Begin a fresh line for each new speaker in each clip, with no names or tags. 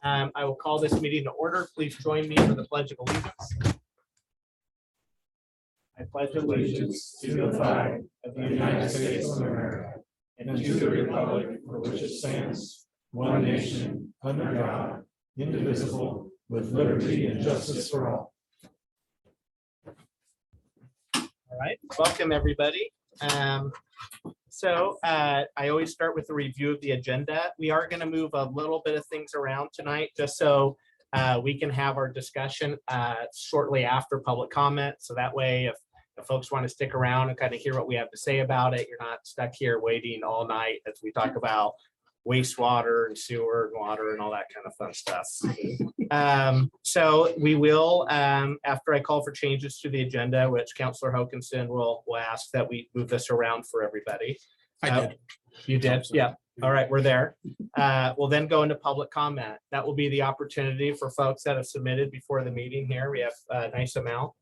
I will call this meeting to order. Please join me for the Pledge of Allegiance. I pledge
Allegiance to the flag of the United States of America and to the republic for which it stands, one nation, under God, indivisible, with liberty and justice for all.
All right, welcome everybody. I always start with a review of the agenda. We are going to move a little bit of things around tonight just so we can have our discussion shortly after public comment. So that way, if folks want to stick around and kind of hear what we have to say about it, you're not stuck here waiting all night as we talk about wastewater and sewer and water and all that kind of fun stuff. So we will, after I call for changes to the agenda, which Councillor Hokinson will ask that we move this around for everybody.
I did.
You did? Yeah. All right, we're there. We'll then go into public comment. That will be the opportunity for folks that have submitted before the meeting here. We have a nice amount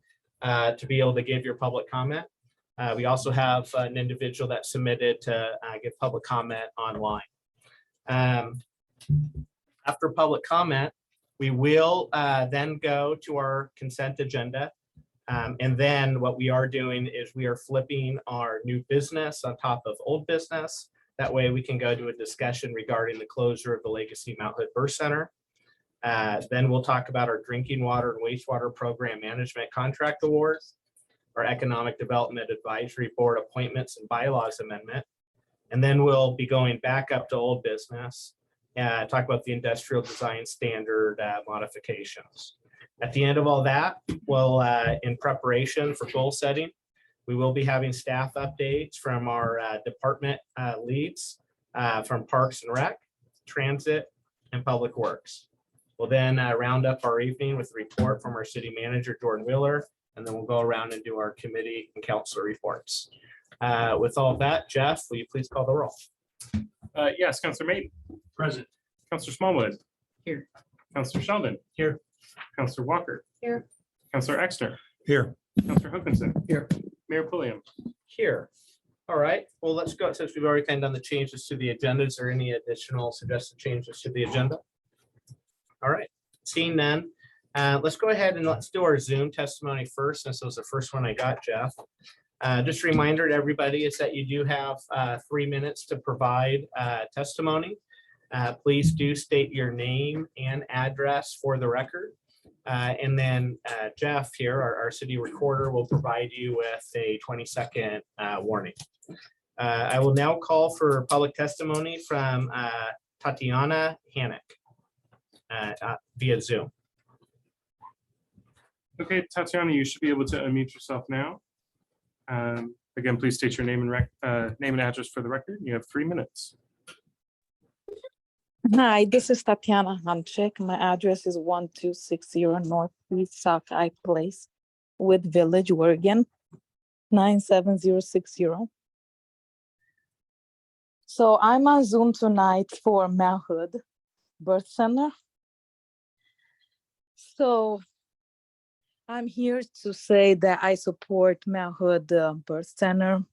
to be able to give your public comment. We also have an individual that submitted to give public comment online. After public comment, we will then go to our consent agenda. And then what we are doing is we are flipping our new business on top of old business. That way we can go to a discussion regarding the closure of the Legacy Mount Hood Birth Center. Then we'll talk about our drinking water and wastewater program management contract awards, our economic development advisory board appointments and bylaws amendment. And then we'll be going back up to old business and talk about the industrial design standard modifications. At the end of all that, we'll, in preparation for goal setting, we will be having staff updates from our department leads from Parks and Rec, Transit, and Public Works. We'll then round up our evening with a report from our city manager, Jordan Wheeler, and then we'll go around and do our committee and council reports. With all of that, Jeff, will you please call the roll?
Yes, Councillor Mayton.
Present.
Councillor Smallwood.
Here.
Councillor Sheldon.
Here.
Councillor Walker.
Here.
Councillor Exner.
Here.
Councillor Hokinson.
Here.
Mayor Pulliam.
Here. All right, well, let's go. Since we've already kind of done the changes to the agenda, is there any additional suggested changes to the agenda? All right, seeing none, let's go ahead and let's do our Zoom testimony first, since it was the first one I got, Jeff. Just a reminder to everybody is that you do have 3 minutes to provide testimony. Please do state your name and address for the record. And then Jeff here, our city recorder, will provide you with a 20-second warning. I will now call for public testimony from Tatiana Hannock via Zoom.
Okay, Tatiana, you should be able to unmute yourself now. Again, please state your name and address for the record. You have 3 minutes.
Hi, this is Tatiana Hanchik. My address is 1260 Northeast Sockeye Place, with Village, Oregon, 97060. So I'm on Zoom tonight for Mount Hood Birth Center. So I'm here to say that I support Mount Hood Birth Center,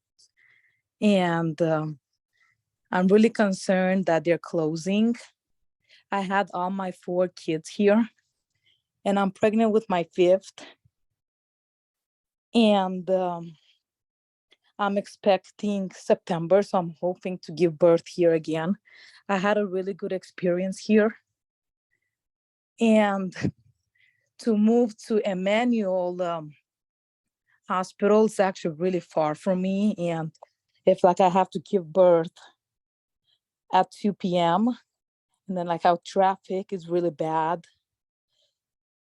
and I'm really concerned that they're closing. I had all my 4 kids here, and I'm pregnant with my 5th. And I'm expecting September, so I'm hoping to give birth here again. I had a really good experience here. And to move to Emmanuel Hospital is actually really far from me. And if like I have to give birth at 2 p.m. and then like how traffic is really bad,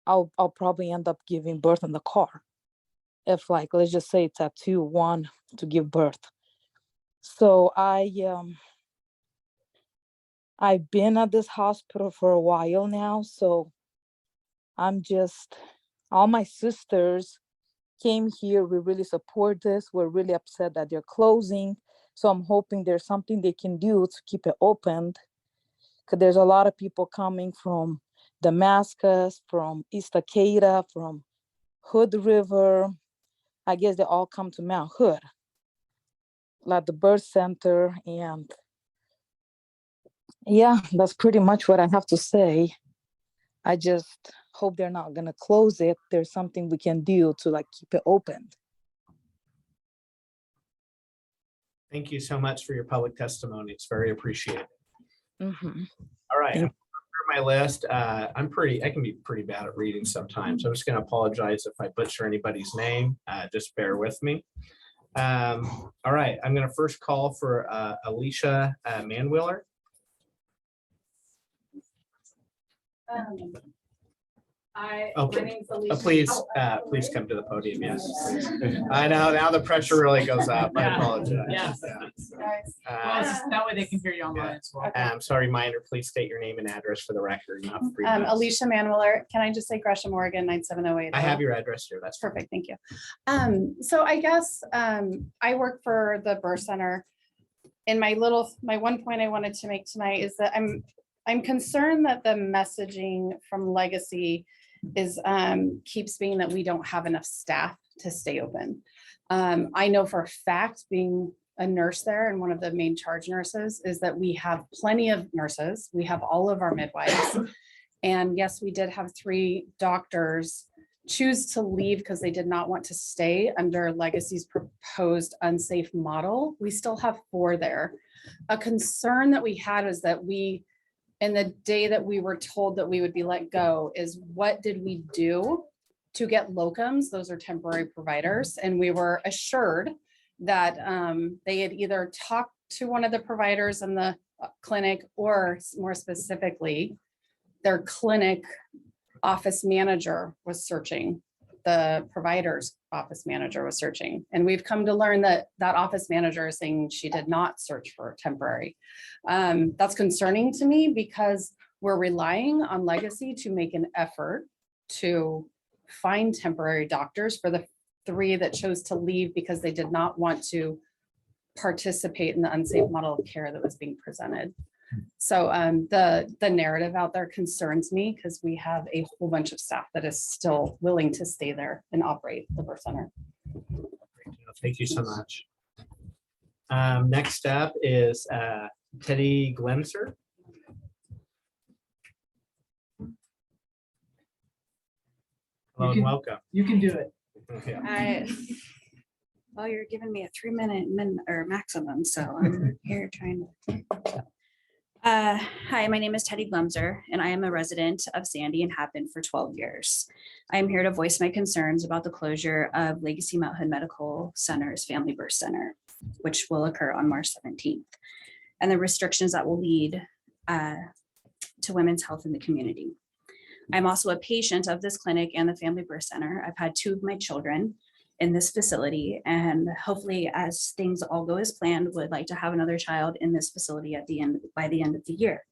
I'll probably end up giving birth in the car. If like, let's just say it's at 2:01 to give birth. So I've been at this hospital for a while now. So I'm just, all my sisters came here. We really support this. We're really upset that they're closing. So I'm hoping there's something they can do to keep it opened, because there's a lot of people coming from Damascus, from East Acada, from Hood River. I guess they all come to Mount Hood, like the birth center. And yeah, that's pretty much what I have to say. I just hope they're not gonna close it. There's something we can do to like keep it open.
Thank you so much for your public testimony. It's very appreciated.
Mhm.
All right,
Thank-
my list. I can be pretty bad at reading sometimes. I'm just going to apologize if I butcher anybody's name. Just bear with me. All right, I'm going to first call for Alicia Manwiller.
My name's Alicia.
Please come to the podium. Yes, please. I know now the pressure really goes up. I
Yeah.
apologize.
Yes. Well, it's just that way they can hear you online as well.
Sorry, Minor, please state your name and address for the record. You have 3 minutes.
Alicia Manwiller. Can I just say Gresham, Oregon, 97080?
I have your address here. That's
Perfect, thank you. So I guess I work for the birth center. And my one point I wanted to make tonight is that I'm concerned that the messaging from Legacy is keeps being that we don't have enough staff to stay open. I know for a fact, being a nurse there and one of the main charge nurses, is that we have plenty of nurses. We have all of our midwives. And yes, we did have 3 doctors choose to leave because they did not want to stay under Legacy's proposed unsafe model. We still have 4 there. A concern that we had was that in the day that we were told that we would be let go, is what did we do to get locums? Those are temporary providers. And we were assured that they had either talked to one of the providers in the clinic, or more specifically, their clinic office manager was searching. The provider's office manager was searching. And we've come to learn that that office manager is saying she did not search for temporary. That's concerning to me because we're relying on Legacy to make an effort to find temporary doctors for the 3 that chose to leave because they did not want to participate in the unsafe model of care that was being presented. So the narrative out there concerns me because we have a whole bunch of staff that is still willing to stay there and operate the birth center.
Thank you so much. Next up is Teddy Glemser. Hello and welcome.
You can do it.
Yeah.
Well, you're giving me a 3-minute maximum, so I'm here trying to. Hi, my name is Teddy Glemser, and I am a resident of Sandy and have been for 12 years. I am here to voice my concerns about the closure of Legacy Mount Hood Medical Center's Family Birth Center, which will occur on March 17th, and the restrictions that will lead to women's health in the community. I'm also a patient of this clinic and the Family Birth Center. I've had 2 of my children in this facility, and hopefully, as things all go as planned, would like to have another child in this facility by the end of the year.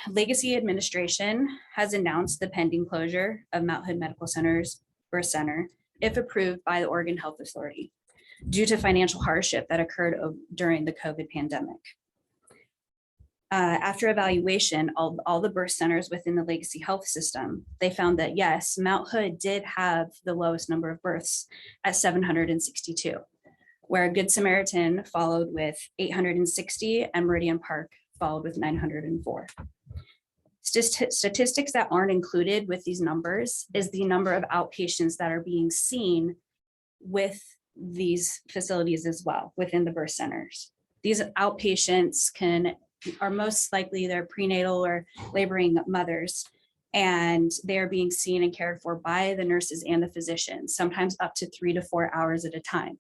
Legacy administration has announced the pending closure of Mount Hood Medical Center's birth center, if approved by the Oregon Health Authority, due to financial hardship that occurred during the COVID pandemic. After evaluation, all the birth centers within the Legacy Health System, they found that yes, Mount Hood did have the lowest number of births at 762, where Good Samaritan followed with 860 and Meridian Park followed with 904. Statistics that aren't included with these numbers is the number of outpatients that are being seen with these facilities as well within the birth centers. These outpatients are most likely their prenatal or laboring mothers, and they're being seen and cared for by the nurses and the physicians, sometimes up to 3 to 4 hours at a time.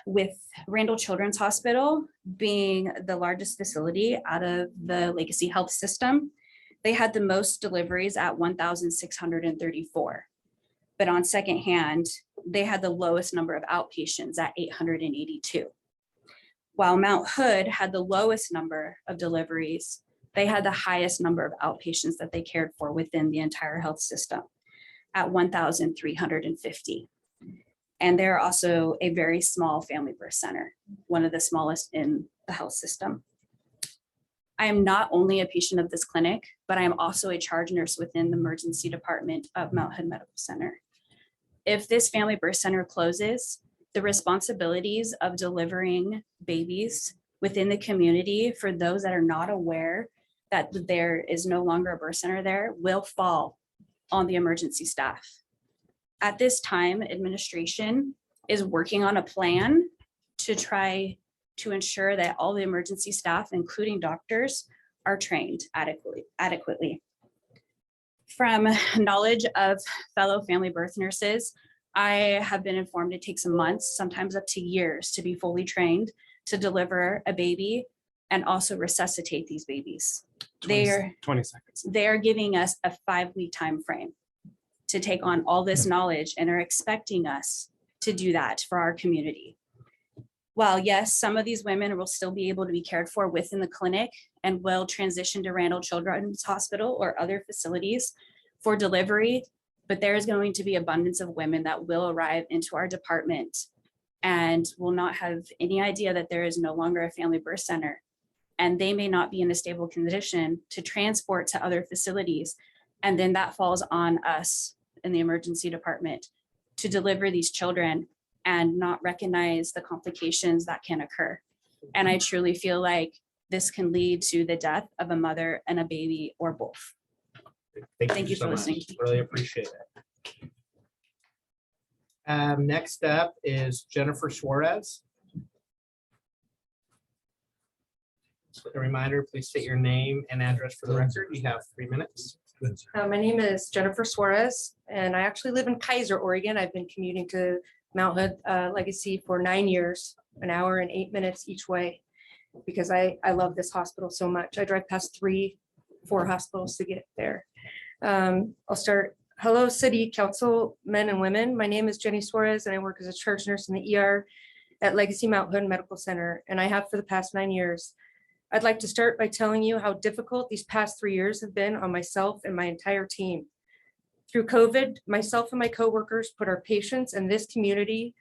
With Randall Children's Hospital being the largest facility out of the Legacy Health System, they had the most deliveries at 1,634. But on second hand, they had the lowest number of outpatients at 882. While Mount Hood had the lowest number of deliveries, they had the highest number of outpatients that they cared for within the entire health system at 1,350. And they're also a very small family birth center, one of the smallest in the health system. I am not only a patient of this clinic, but I am also a charge nurse within the emergency department of Mount Hood Medical Center. If this family birth center closes, the responsibilities of delivering babies within the community for those that are not aware that there is no longer a birth center there will fall on the emergency staff. At this time, administration is working on a plan to try to ensure that all the emergency staff, including doctors, are trained adequately. From knowledge of fellow family birth nurses, I have been informed it takes months, sometimes up to years, to be fully trained to deliver a baby and also resuscitate these babies.
20 seconds.
They are giving us a 5-week time frame to take on all this knowledge and are expecting us to do that for our community. While yes, some of these women will still be able to be cared for within the clinic and will transition to Randall Children's Hospital or other facilities for delivery, but there is going to be abundance of women that will arrive into our department and will not have any idea that there is no longer a family birth center. And they may not be in a stable condition to transport to other facilities. And then that falls on us in the emergency department to deliver these children and not recognize the complications that can occur. And I truly feel like this can lead to the death of a mother and a baby or both. Thank you
so
for
much.
listening.
Really appreciate it. Next up is Jennifer Suarez. A reminder, please state your name and address for the record. You have 3 minutes.
My name is Jennifer Suarez, and I actually live in Kaiser, Oregon. I've been commuting to Mount Hood Legacy for 9 years, 1 hour and 8 minutes each way, because I love this hospital so much. I drive past 3-4 hospitals to get there. I'll start. Hello, City Council men and women. My name is Jenny Suarez, and I work as a charge nurse in the ER at Legacy Mount Hood Medical Center, and I have for the past 9 years. I'd like to start by telling you how difficult these past 3 years have been on myself and my entire team. Through COVID, myself and my coworkers put our patients and this community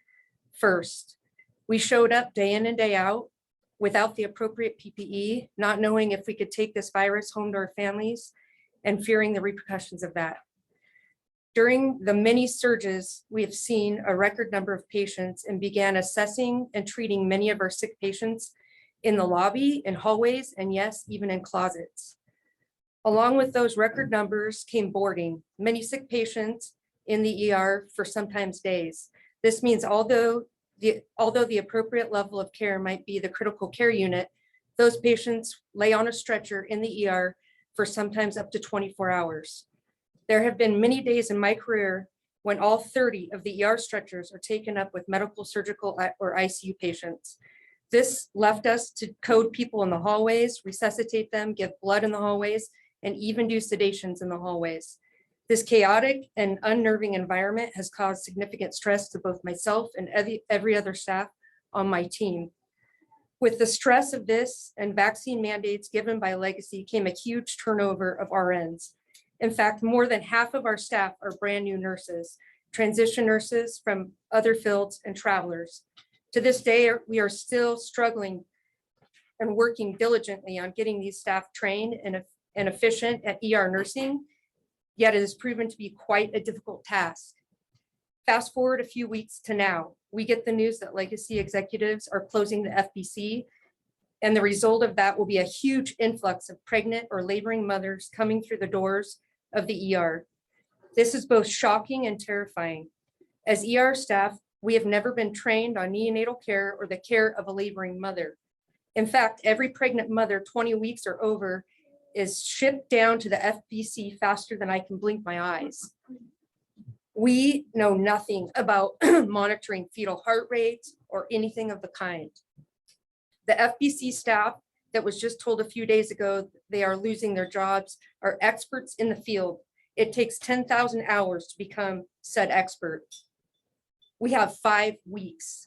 first. We showed up day in and day out without the appropriate PPE, not knowing if we could take this virus home to our families and fearing the repercussions of that. During the many surges, we have seen a record number of patients and began assessing and treating many of our sick patients in the lobby, in hallways, and yes, even in closets. Along with those record numbers came boarding, many sick patients in the ER for sometimes days. This means although the appropriate level of care might be the critical care unit, those patients lay on a stretcher in the ER for sometimes up to 24 hours. There have been many days in my career when all 30 of the ER stretchers are taken up with medical, surgical, or ICU patients. This left us to code people in the hallways, resuscitate them, give blood in the hallways, and even do sedations in the hallways. This chaotic and unnerving environment has caused significant stress to both myself and every other staff on my team. With the stress of this and vaccine mandates given by Legacy came a huge turnover of RNs. In fact, more than half of our staff are brand new nurses, transition nurses from other fields and travelers. To this day, we are still struggling and working diligently on getting these staff trained and efficient at ER nursing, yet it has proven to be quite a difficult task. Fast forward a few weeks to now, we get the news that Legacy executives are closing the FBC, and the result of that will be a huge influx of pregnant or laboring mothers coming through the doors of the ER. This is both shocking and terrifying. As ER staff, we have never been trained on neonatal care or the care of a laboring mother. In fact, every pregnant mother 20 weeks or over is shipped down to the FBC faster than I can blink my eyes. We know nothing about monitoring fetal heart rates or anything of the kind. The FBC staff that was just told a few days ago they are losing their jobs are experts in the field. It takes 10,000 hours to become said expert. We have 5 weeks.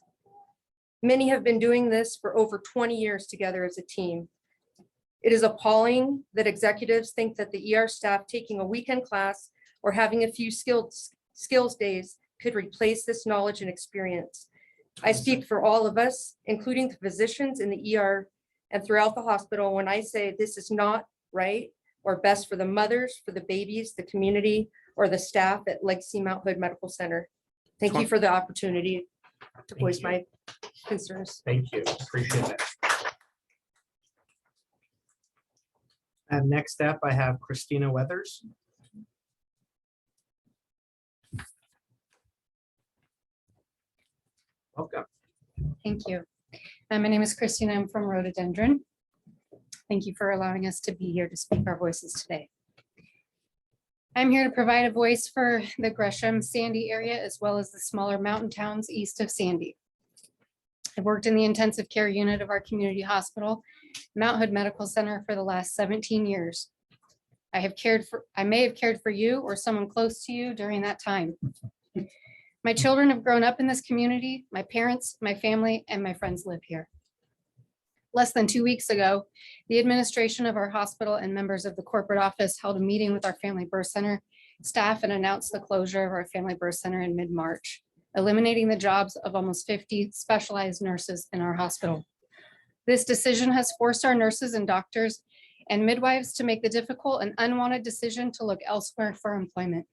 Many have been doing this for over 20 years together as a team. It is appalling that executives think that the ER staff taking a weekend class or having a few skills days could replace this knowledge and experience. I speak for all of us, including the physicians in the ER and throughout the hospital, when I say this is not right or best for the mothers, for the babies, the community, or the staff at Legacy Mount Hood Medical Center. Thank you for the opportunity to voice my concerns.
Thank you. Appreciate it. And next up, I have Christina Weathers. Welcome.
Thank you. My name is Christina. I'm from Rhododendron. Thank you for allowing us to be here to speak our voices today. I'm here to provide a voice for the Gresham Sandy area, as well as the smaller mountain towns east of Sandy. I've worked in the intensive care unit of our community hospital, Mount Hood Medical Center, for the last 17 years. I may have cared for you or someone close to you during that time. My children have grown up in this community. My parents, my family, and my friends live here. Less than 2 weeks ago, the administration of our hospital and members of the corporate office held a meeting with our family birth center staff and announced the closure of our family birth center in mid-March, eliminating the jobs of almost 50 specialized nurses in our hospital. This decision has forced our nurses and doctors and midwives to make the difficult and unwanted decision to look elsewhere for employment.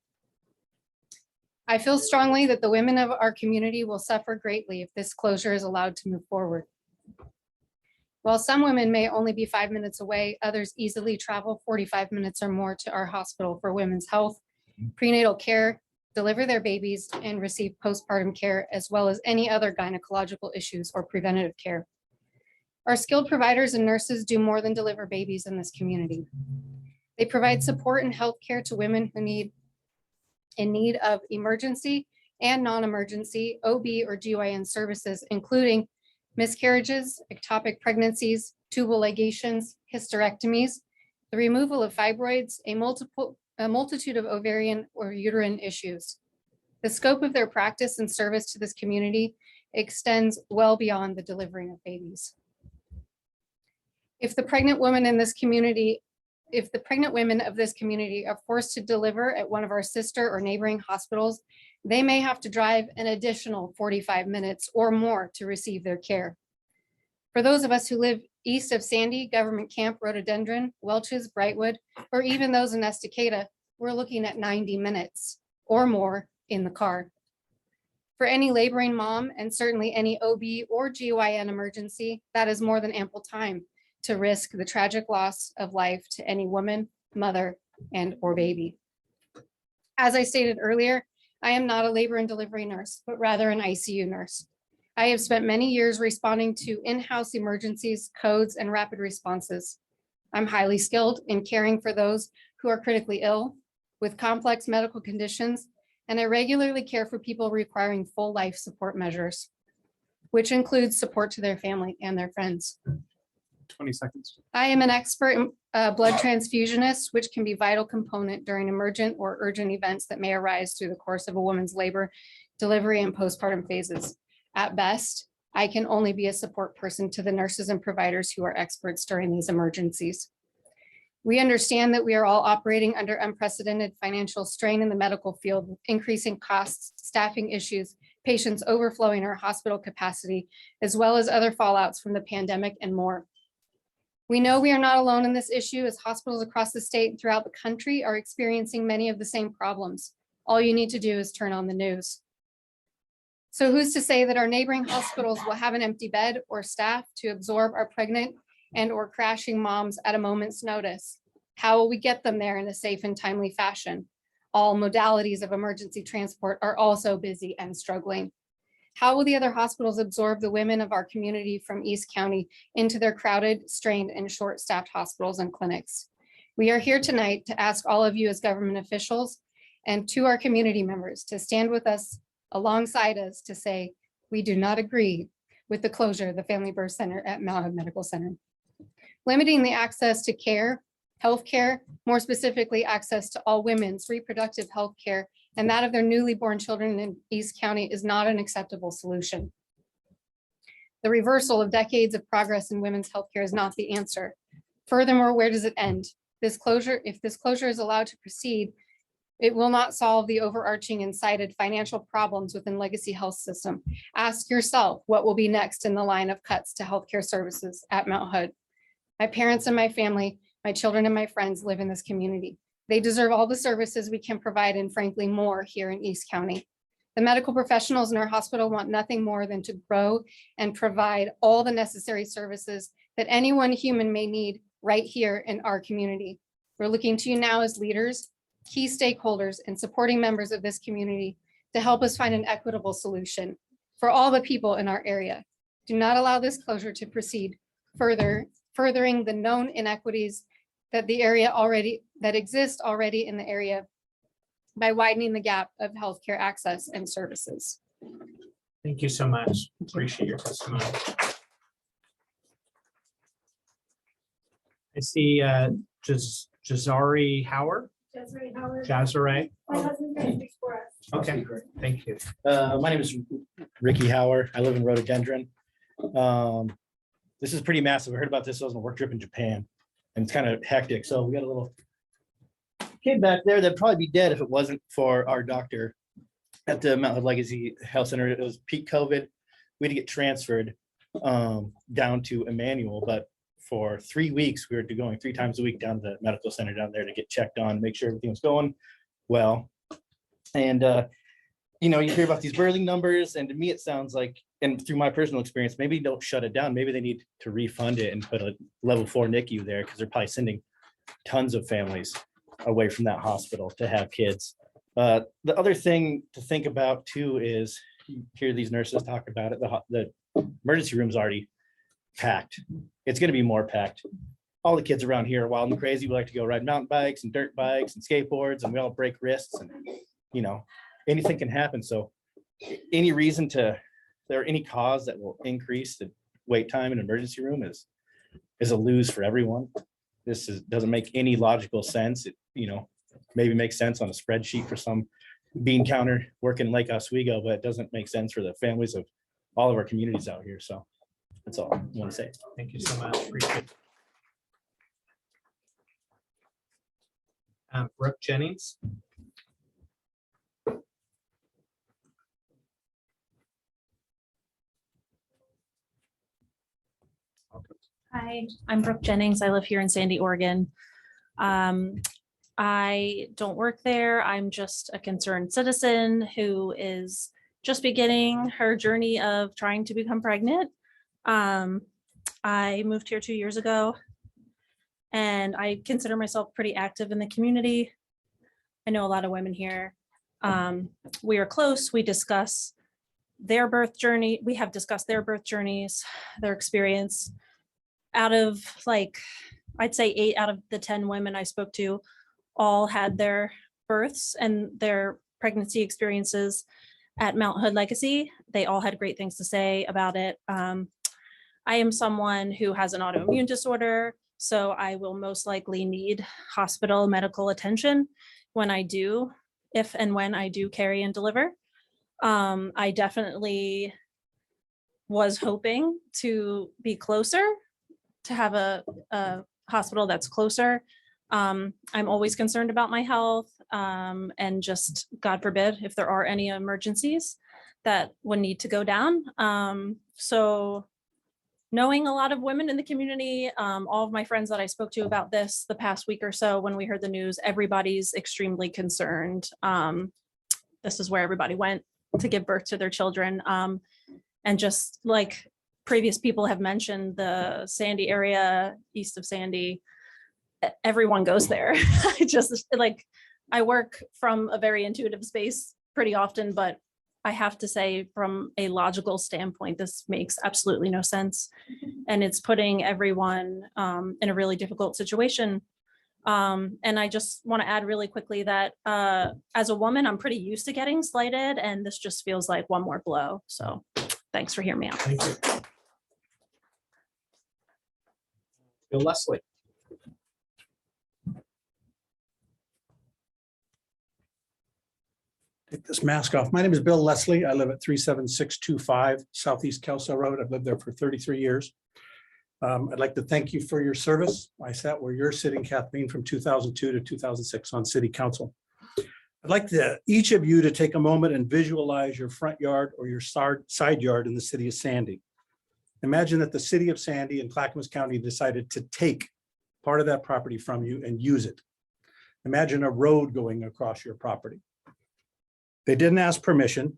I feel strongly that the women of our community will suffer greatly if this closure is allowed to move forward. While some women may only be 5 minutes away, others easily travel 45 minutes or more to our hospital for women's health, prenatal care, deliver their babies, and receive postpartum care, as well as any other gynecological issues or preventative care. Our skilled providers and nurses do more than deliver babies in this community. They provide support and health care to women who in need of emergency and non-emergency OB or GYN services, including miscarriages, ectopic pregnancies, tubal ligations, hysterectomies, the removal of fibroids, a multitude of ovarian or uterine issues. The scope of their practice and service to this community extends well beyond the delivering of babies. If the pregnant women of this community are forced to deliver at one of our sister or neighboring hospitals, they may have to drive an additional 45 minutes or more to receive their care. For those of us who live east of Sandy, Government Camp, Rhododendron, Welch's, Brightwood, or even those in Estacada, we're looking at 90 minutes or more in the car. For any laboring mom, and certainly any OB or GYN emergency, that is more than ample time to risk the tragic loss of life to any woman, mother, and or baby. As I stated earlier, I am not a labor and delivery nurse, but rather an ICU nurse. I have spent many years responding to in-house emergencies, codes, and rapid responses. I'm highly skilled in caring for those who are critically ill with complex medical conditions, and I regularly care for people requiring full life support measures, which includes support to their family and their friends.
20 seconds.
I am an expert blood transfusionist, which can be a vital component during emergent or urgent events that may arise through the course of a woman's labor, delivery, and postpartum phases. At best, I can only be a support person to the nurses and providers who are experts during these emergencies. We understand that we are all operating under unprecedented financial strain in the medical field, with increasing costs, staffing issues, patients overflowing our hospital capacity, as well as other fallouts from the pandemic and more. We know we are not alone in this issue, as hospitals across the state and throughout the country are experiencing many of the same problems. All you need to do is turn on the news. So who's to say that our neighboring hospitals will have an empty bed or staff to absorb our pregnant and or crashing moms at a moment's notice? How will we get them there in a safe and timely fashion? All modalities of emergency transport are also busy and struggling. How will the other hospitals absorb the women of our community from East County into their crowded, strained, and short-staffed hospitals and clinics? We are here tonight to ask all of you as government officials and to our community members to stand with us, alongside us, to say, we do not agree with the closure of the Family Birth Center at Mount Hood Medical Center. Limiting the access to care, healthcare, more specifically access to all women's reproductive health care and that of their newly born children in East County is not an acceptable solution. The reversal of decades of progress in women's healthcare is not the answer. Furthermore, where does it end? If this closure is allowed to proceed, it will not solve the overarching and cited financial problems within legacy health system. Ask yourself what will be next in the line of cuts to healthcare services at Mount Hood. My parents and my family, my children and my friends live in this community. They deserve all the services we can provide, and frankly, more here in East County. The medical professionals in our hospital want nothing more than to grow and provide all the necessary services that anyone human may need right here in our community. We're looking to you now as leaders, key stakeholders, and supporting members of this community to help us find an equitable solution for all the people in our area. Do not allow this closure to proceed furthering the known inequities that exist already in the area by widening the gap of healthcare access and services.
Thank you so much. Appreciate your testimony. I see Jazari Howard. Jazare.
My husband can speak for us.
Okay, thank you.
My name is Ricky Hauer. I live in Rhododendron. This is pretty massive. I heard about this. I was on a work trip in Japan, and it's kind of hectic. So we got a little kid back there that'd probably be dead if it wasn't for our doctor at the Mount Hood Legacy Health Center. It was peak COVID. We had to get transferred down to Emmanuel, but for 3 weeks, we were going 3 times a week down to the medical center down there to get checked on, make sure everything was going well. And, you know, you hear about these birthing numbers, and to me, it sounds like, and through my personal experience, maybe don't shut it down. Maybe they need to refund it and put a level 4 NICU there, because they're probably sending tons of families away from that hospital to have kids. The other thing to think about too is you hear these nurses talk about it. The emergency room is already packed. It's going to be more packed. All the kids around here are wild and crazy. We like to go ride mountain bikes and dirt bikes and skateboards, and we all break wrists, and you know, anything can happen. So any reason to, or any cause that will increase the wait time in an emergency room is a lose for everyone. This doesn't make any logical sense. It, you know, maybe makes sense on a spreadsheet for some bean counter working in Lake Oswego, but it doesn't make sense for the families of all of our communities out here. So that's all I want to say.
Thank you so much. Appreciate it. Brooke Jennings.
Hi, I'm Brooke Jennings. I live here in Sandy, Oregon. I don't work there. I'm just a concerned citizen who is just beginning her journey of trying to become pregnant. I moved here 2 years ago, and I consider myself pretty active in the community. I know a lot of women here. We are close. We discuss their birth journey. We have discussed their birth journeys, their experience. Out of like, I'd say 8 out of the 10 women I spoke to all had their births and their pregnancy experiences at Mount Hood Legacy. They all had great things to say about it. I am someone who has an autoimmune disorder, so I will most likely need hospital medical attention when I do, if and when I do carry and deliver. I definitely was hoping to be closer, to have a hospital that's closer. I'm always concerned about my health, and just God forbid if there are any emergencies that would need to go down. So knowing a lot of women in the community, all of my friends that I spoke to about this the past week or so, when we heard the news, everybody's extremely concerned. This is where everybody went to give birth to their children. And just like previous people have mentioned, the Sandy area, east of Sandy, everyone goes there. I work from a very intuitive space pretty often, but I have to say from a logical standpoint, this makes absolutely no sense. And it's putting everyone in a really difficult situation. And I just want to add really quickly that as a woman, I'm pretty used to getting slighted, and this just feels like one more blow. So thanks for hearing me out.
Thank you. Bill Leslie.
Take this mask off. My name is Bill Leslie. I live at 37625 Southeast Kelso Road. I've lived there for 33 years. I'd like to thank you for your service. I sat where you're sitting, Kathleen, from 2002 to 2006 on City Council. I'd like each of you to take a moment and visualize your front yard or your side yard in the city of Sandy. Imagine that the city of Sandy and Clackamas County decided to take part of that property from you and use it. Imagine a road going across your property. They didn't ask permission.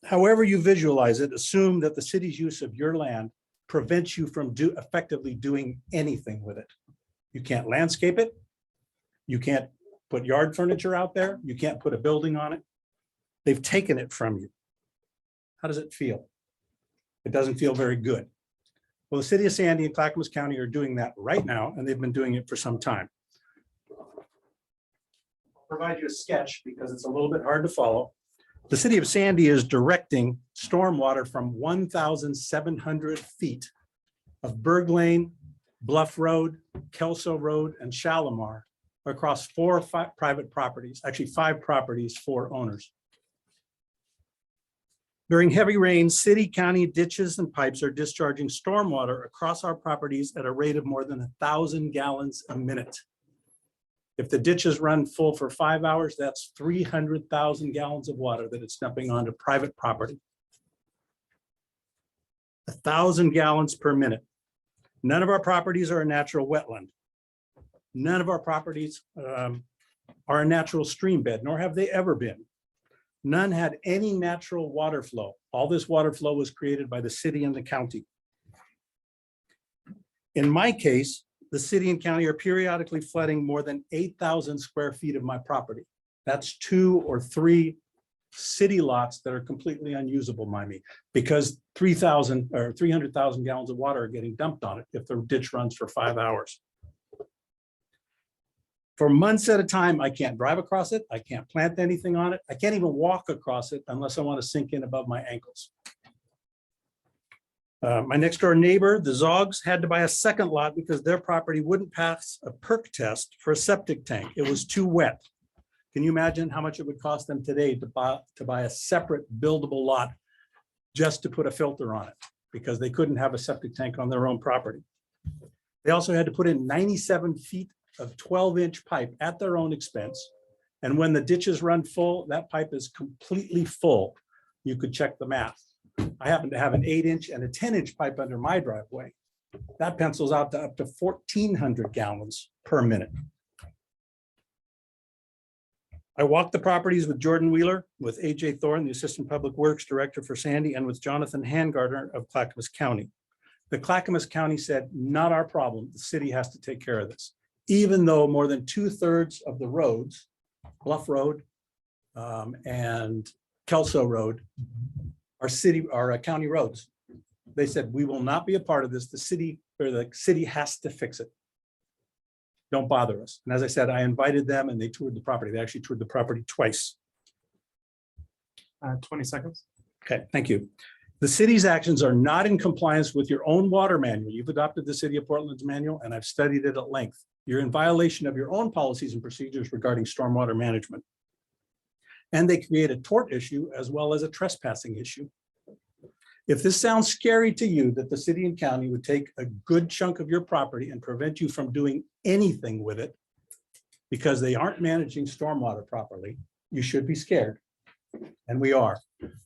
However you visualize it, assume that the city's use of your land prevents you from effectively doing anything with it. You can't landscape it. You can't put yard furniture out there. You can't put a building on it. They've taken it from you. How does it feel? It doesn't feel very good. Well, the city of Sandy and Clackamas County are doing that right now, and they've been doing it for some time. I'll provide you a sketch because it's a little bit hard to follow. The city of Sandy is directing stormwater from 1,700 feet of Berg Lane, Bluff Road, Kelso Road, and Shalimar across 4 private properties, actually 5 properties, 4 owners. During heavy rains, city, county ditches and pipes are discharging stormwater across our properties at a rate of more than 1,000 gallons a minute. If the ditches run full for 5 hours, that's 300,000 gallons of water that it's dumping onto private property. 1,000 gallons per minute. None of our properties are a natural wetland. None of our properties are a natural stream bed, nor have they ever been. None had any natural water flow. All this water flow was created by the city and the county. In my case, the city and county are periodically flooding more than 8,000 square feet of my property. That's 2 or 3 city lots that are completely unusable by me because 3,000 or 300,000 gallons of water are getting dumped on it if the ditch runs for 5 hours. For months at a time, I can't drive across it. I can't plant anything on it. I can't even walk across it unless I want to sink in above my ankles. My next door neighbor, the Zogs, had to buy a second lot because their property wouldn't pass a perk test for a septic tank. It was too wet. Can you imagine how much it would cost them today to buy a separate buildable lot just to put a filter on it because they couldn't have a septic tank on their own property? They also had to put in 97 feet of 12-inch pipe at their own expense. And when the ditches run full, that pipe is completely full. You could check the math. I happen to have an 8-inch and a 10-inch pipe under my driveway. That pencils out to up to 1,400 gallons per minute. I walked the properties with Jordan Wheeler, with AJ Thorne, the Assistant Public Works Director for Sandy, and with Jonathan Handgartner of Clackamas County. The Clackamas County said, not our problem. The city has to take care of this. Even though more than 2/3 of the roads, Bluff Road and Kelso Road, are county roads. They said, we will not be a part of this. The city has to fix it. Don't bother us. And as I said, I invited them and they toured the property. They actually toured the property twice.
20 seconds.
Okay, thank you. The city's actions are not in compliance with your own water manual. You've adopted the City of Portland's manual and I've studied it at length. You're in violation of your own policies and procedures regarding stormwater management. And they create a tort issue as well as a trespassing issue. If this sounds scary to you that the city and county would take a good chunk of your property and prevent you from doing anything with it because they aren't managing stormwater properly, you should be scared. And we are.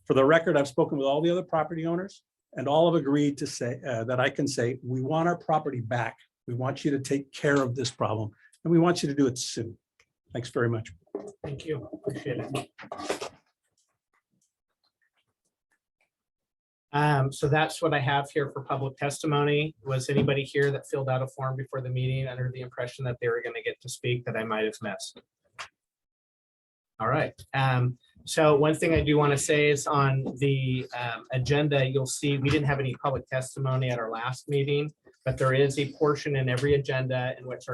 For the record, I've spoken with all the other property owners and all have agreed to say that I can say, we want our property back. We want you to take care of this problem and we want you to do it soon. Thanks very much.
Thank you. Appreciate it. So that's what I have here for public testimony. Was anybody here that filled out a form before the meeting under the impression that they were going to get to speak that I might have missed? All right. So one thing I do want to say is on the agenda, you'll see we didn't have any public testimony at our last meeting, but there is a portion in every agenda in which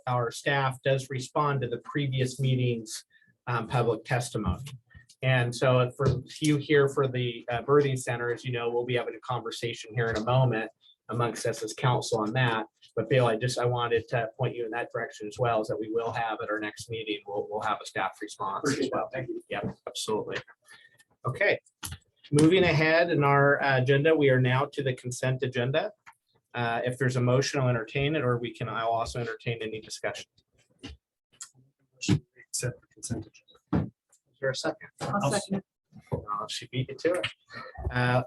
our staff does respond to the previous meeting's public testimony. And so for you here for the birthing center, as you know, we'll be having a conversation here in a moment amongst us as council on that. But Bill, I wanted to point you in that direction as well, is that we will have at our next meeting, we'll have a staff response as well. Thank you. Yeah, absolutely. Okay, moving ahead in our agenda, we are now to the consent agenda. If there's a motion, I'll entertain it, or I'll also entertain any discussion.
Accept the consent agenda.
Is there a second?
I'll second.
She beat you to it.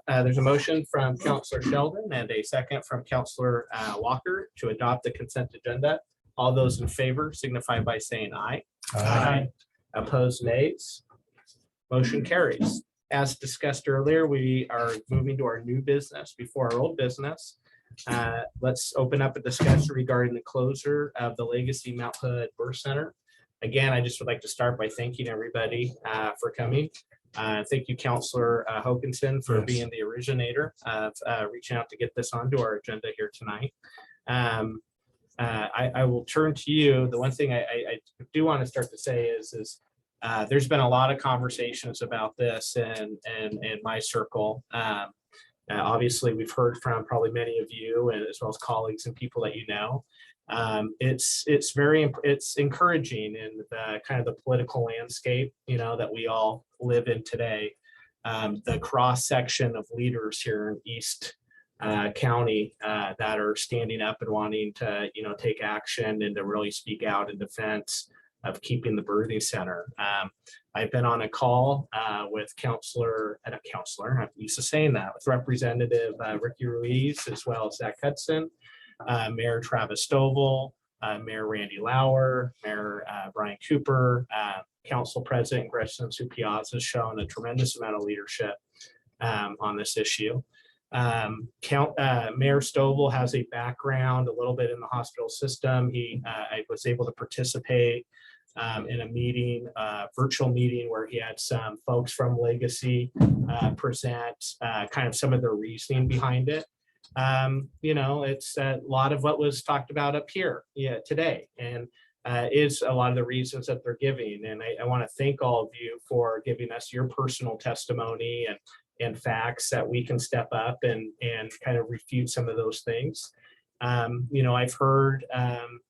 There's a motion from Councillor Sheldon and a second from Councillor Walker to adopt the consent agenda. All those in favor signify by saying aye.
Aye.
Opposed, nays. Motion carries. As discussed earlier, we are moving to our new business before our old business. Let's open up a discussion regarding the closure of the Legacy Mount Hood Birth Center. Again, I just would like to start by thanking everybody for coming. Thank you, Counselor Hokinson, for being the originator of reaching out to get this onto our agenda here tonight. I will turn to you. The one thing I do want to start to say is there's been a lot of conversations about this in my circle. Obviously, we've heard from probably many of you, and as well as colleagues and people that you know. It's encouraging in the kind of the political landscape, that we all live in today. The cross section of leaders here in East County that are standing up and wanting to, take action and to really speak out in defense of keeping the birthing center. I've been on a call with I'm used to saying that, with Representative Ricky Ruiz, as well as Zach Hudson, Mayor Travis Stovall, Mayor Randy Lauer, Mayor Brian Cooper, Council President Gretchen Piazza has shown a tremendous amount of leadership on this issue. Mayor Stovall has a background a little bit in the hospital system. I was able to participate in a meeting, virtual meeting, where he had some folks from Legacy present kind of some of their reasoning behind it. It's a lot of what was talked about up here today, and is a lot of the reasons that they're giving. And I want to thank all of you for giving us your personal testimony and facts that we can step up and kind of refute some of those things. I've heard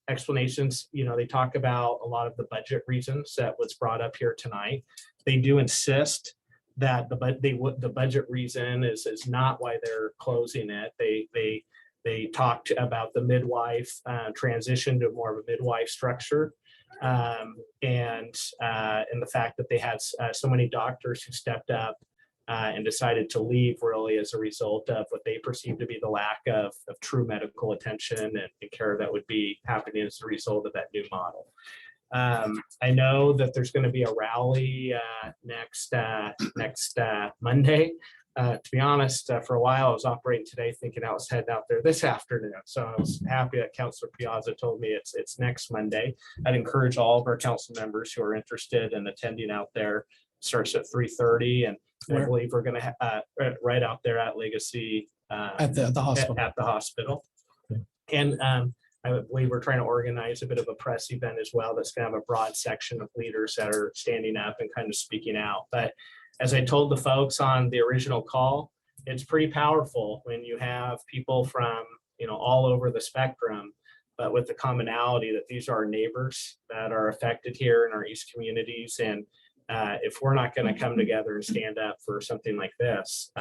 explanations, they talk about a lot of the budget reasons that was brought up here tonight. They do insist that the budget reason is not why they're closing it. They talked about the midwife transition to more of a midwife structure, and the fact that they had so many doctors who stepped up and decided to leave, really as a result of what they perceived to be the lack of true medical attention and care that would be happening as a result of that new model. I know that there's going to be a rally next Monday. To be honest, for a while I was operating today thinking I was heading out there this afternoon. So I was happy that Councilor Piazza told me it's next Monday. I'd encourage all of our council members who are interested in attending out there. It starts at 3:30, and I believe we're going to right out there at Legacy
At the hospital.
At the hospital. And I believe we're trying to organize a bit of a press event as well that's going to have a broad section of leaders that are standing up and kind of speaking out. But as I told the folks on the original call, it's pretty powerful when you have people from all over the spectrum, but with the commonality that these are our neighbors that are affected here in our East communities. And if we're not going to come together and stand up for something like this,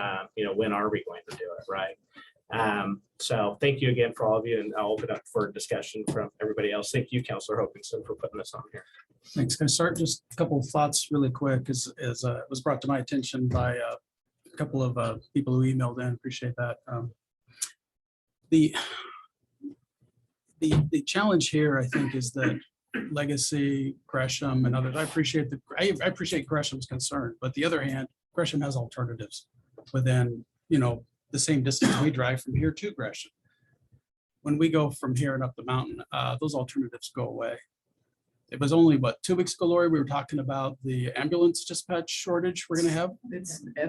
when are we going to do it, right? So thank you again for all of you, and I'll open up for discussion from everybody else. Thank you, Councilor Hokinson, for putting this on here.
Thanks. Can I start just a couple of thoughts really quick, as it was brought to my attention by a couple of people who emailed in. Appreciate that. The challenge here, I think, is that Legacy, Gresham, and others, I appreciate Gresham's concern, but the other hand, Gresham has alternatives within, the same distance we drive from here to Gresham. When we go from here and up the mountain, those alternatives go away. It was only, 2 weeks ago, Lori, we were talking about the ambulance dispatch shortage we're going to have.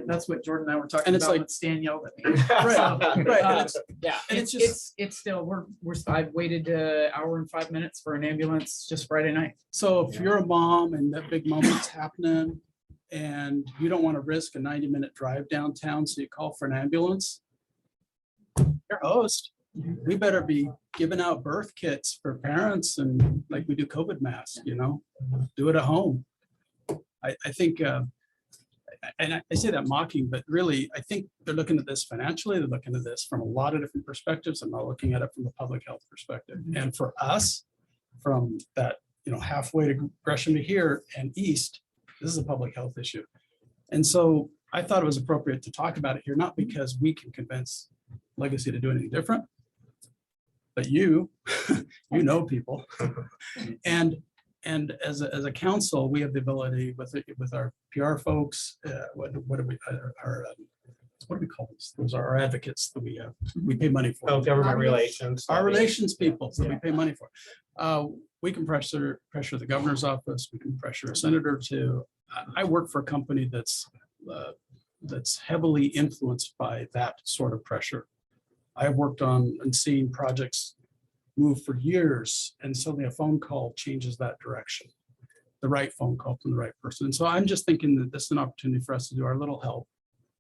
That's what Jordan and I were talking
And it's
about.
like-
With Stan yelled at me.
Right.
Yeah,
And
it's still, I've waited an hour and 5 minutes for an ambulance just Friday night.
So if you're a mom and that big moment's happening and you don't want to risk a 90-minute drive downtown, so you call for an ambulance, your host, we better be giving out birth kits for parents, and like we do COVID masks, do it at home. I think, and I say that mocking, but really, I think they're looking at this financially. They're looking at this from a lot of different perspectives. I'm not looking at it from a public health perspective. And for us, from that, halfway to Gresham to here and east, this is a public health issue. And so I thought it was appropriate to talk about it here, not because we can convince Legacy to do anything different, but you know people. And And as a council, we have the ability with our PR folks, what do we, what do we call these? Those are our advocates that we pay money for.
Oh, government relations.
Our relations people that we pay money for. We can pressure the governor's office, we can pressure a senator to, I work for a company that's heavily influenced by that sort of pressure. I've worked on and seen projects move for years, and suddenly a phone call changes that direction. The right phone call from the right person. And so I'm just thinking that this is an opportunity for us to do our little help.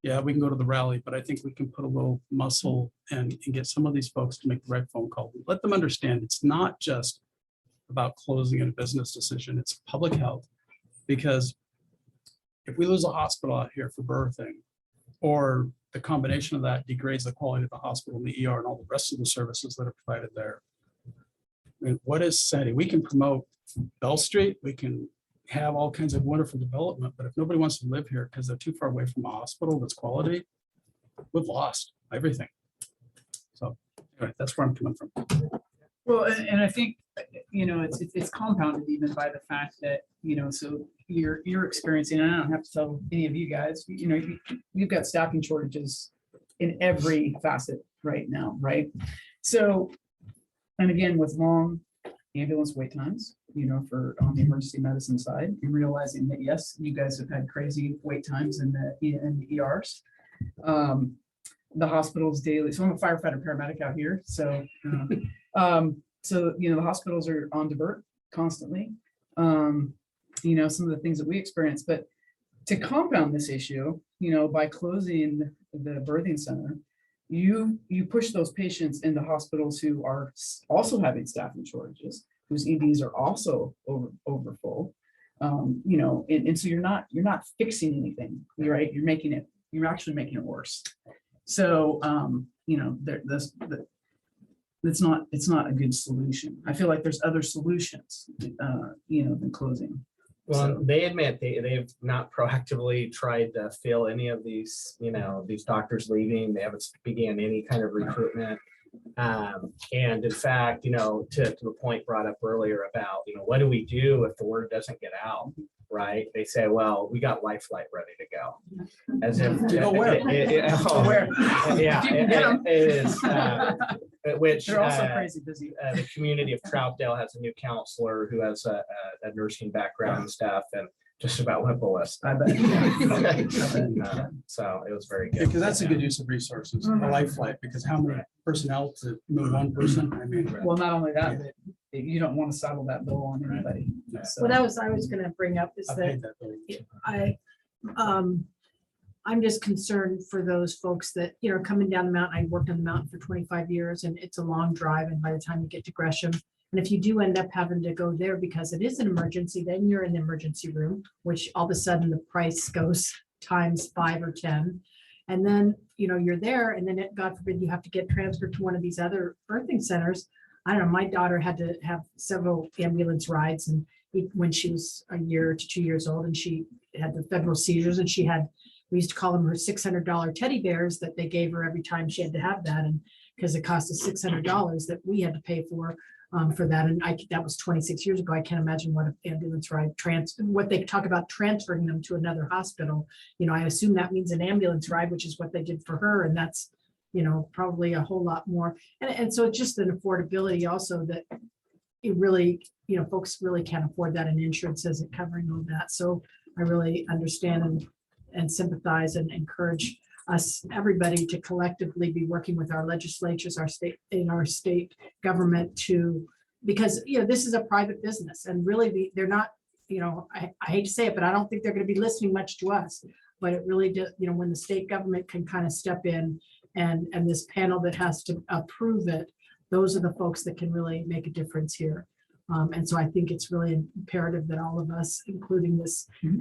Yeah, we can go to the rally, but I think we can put a little muscle and get some of these folks to make the right phone call. Let them understand it's not just about closing a business decision, it's public health. Because if we lose a hospital out here for birthing, or the combination of that degrades the quality of the hospital, the ER, and all the rest of the services that are provided there. I mean, what is setting? We can promote Bell Street, we can have all kinds of wonderful development, but if nobody wants to live here because they're too far away from a hospital that's quality, we've lost everything. So anyway, that's where I'm coming from.
Well, and I think, it's compounded even by the fact that, so you're experiencing, and I don't have to tell any of you guys, you've got staffing shortages in every facet right now, right? So, and again, with long ambulance wait times, for on the emergency medicine side, and realizing that, yes, you guys have had crazy wait times in the ERs. The hospitals daily, so I'm a firefighter paramedic out here. So, the hospitals are on divert constantly. Some of the things that we experience, but to compound this issue, by closing the birthing center, you push those patients into hospitals who are also having staffing shortages, whose EDs are also over full. And so you're not fixing anything, right? You're actually making it worse. So, it's not a good solution. I feel like there's other solutions, than closing.
Well, they admit they've not proactively tried to fill any of these, these doctors leaving. They haven't began any kind of recruitment. And in fact, to the point brought up earlier about, what do we do if the word doesn't get out, right? They say, well, we got Life Flight ready to go. As if
To go where?
Yeah, it is. Which
They're also crazy busy.
The community of Troutdale has a new counselor who has a nursing background and stuff, and just about went ballistic.
I bet.
So it was very good.
Because that's a good use of resources, a life flight, because how many personnel to move one person? I mean,
Well, not only that, but you don't want to saddle that bill on anybody. So-
Well, I was gonna bring up is
I
that
paid that bill.
I'm just concerned for those folks that, coming down the mountain. I worked on the mountain for 25 years and it's a long drive. And by the time you get to Gresham, and if you do end up having to go there because it is an emergency, then you're in the emergency room, which all of a sudden the price goes times 5 or 10. And then, you're there and then God forbid you have to get transferred to one of these other birthing centers. I don't know, my daughter had to have several ambulance rides and when she was a year to 2 years old and she had the febrile seizures and we used to call them her $600 teddy bears that they gave her every time she had to have that. And because it cost us $600 that we had to pay for that. And that was 26 years ago. I can't imagine what an ambulance ride what they talk about transferring them to another hospital. I assume that means an ambulance ride, which is what they did for her. And that's, probably a whole lot more. And so it's just an affordability also that it really, folks really can't afford that, and insurance isn't covering all that. So I really understand and sympathize and encourage us, everybody, to collectively be working with our legislatures, our state government because, this is a private business and really they're not, I hate to say it, but I don't think they're going to be listening much to us, but it really does, when the state government can kind of step in and this panel that has to approve it, those are the folks that can really make a difference here. And so I think it's really imperative that all of us, including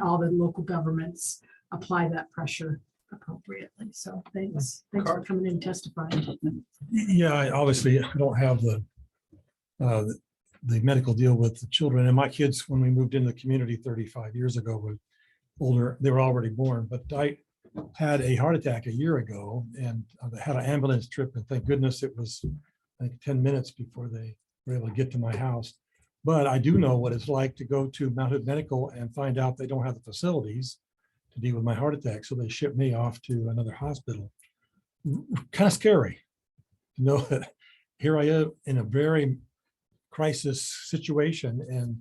all the local governments, apply that pressure appropriately. So thanks for coming in and testifying.
Yeah, I don't have the medical deal with the children, and my kids, when we moved into the community 35 years ago, were older. They were already born, but I had a heart attack a year ago and I had an ambulance trip, and thank goodness it was 10 minutes before they were able to get to my house.
But I do know what it's like to go to Mount Hood Medical and find out they don't have the facilities to deal with my heart attack. So they ship me off to another hospital. Kind of scary to know that here I am in a very crisis situation. And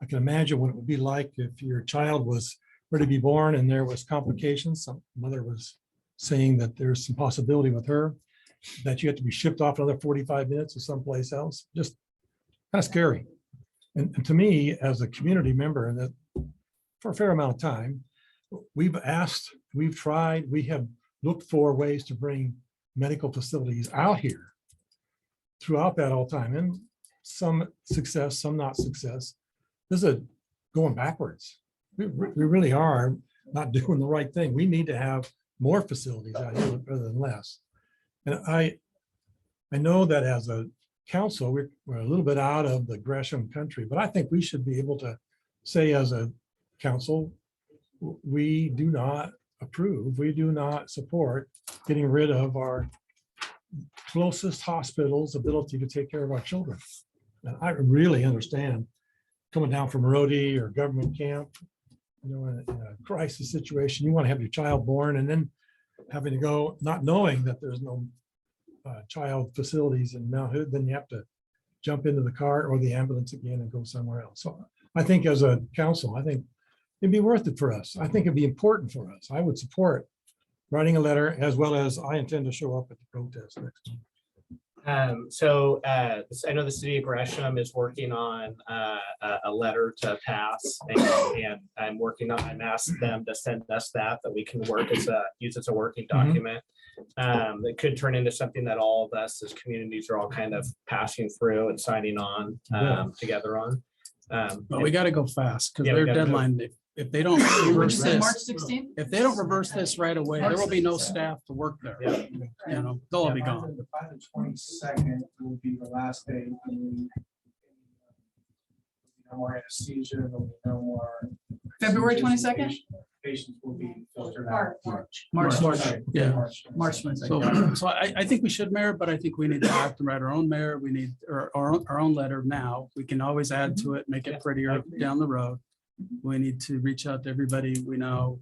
I can imagine what it would be like if your child was ready to be born and there was complications. Some mother was saying that there's some possibility with her that you have to be shipped off another 45 minutes to someplace else. Just kind of scary. And to me, as a community member, and that for a fair amount of time, we've asked, we've tried, we have looked for ways to bring medical facilities out here throughout that all time, and some success, some not success. This is going backwards. We really are not doing the right thing. We need to have more facilities out here rather than less. And I know that as a council, we're a little bit out of the Gresham country, but I think we should be able to say as a council, we do not approve, we do not support getting rid of our closest hospital's ability to take care of our children. And I really understand coming down from Rhodey or government camp, you know, in a crisis situation, you want to have your child born and then having to go, not knowing that there's no child facilities in Mount Hood, then you have to jump into the car or the ambulance again and go somewhere else. So I think as a council, I think it'd be worth it for us. I think it'd be important for us. I would support writing a letter, as well as I intend to show up at the protest next time.
I know the city of Gresham is working on a letter to pass, and I'm asked them to send us that we can work use as a working document. That could turn into something that all of us as communities are all kind of passing through and signing on together on.
But we got to go fast because
Yeah, we
their
gotta
deadline, if they don't reverse
March
this,
16th?
if they don't reverse this right away, there will be no staff to work there.
Yeah.
You know, they'll all be gone.
By the 22nd will be the last day. No more anesthesia, there'll be no more.
February 22nd?
Patients will be filtered out.
March.
Yeah.
March 22nd.
So I think we should, Mayor, but I think we need to act and write our own mayor. We need our own letter now. We can always add to it, make it prettier down the road. We need to reach out to everybody we know,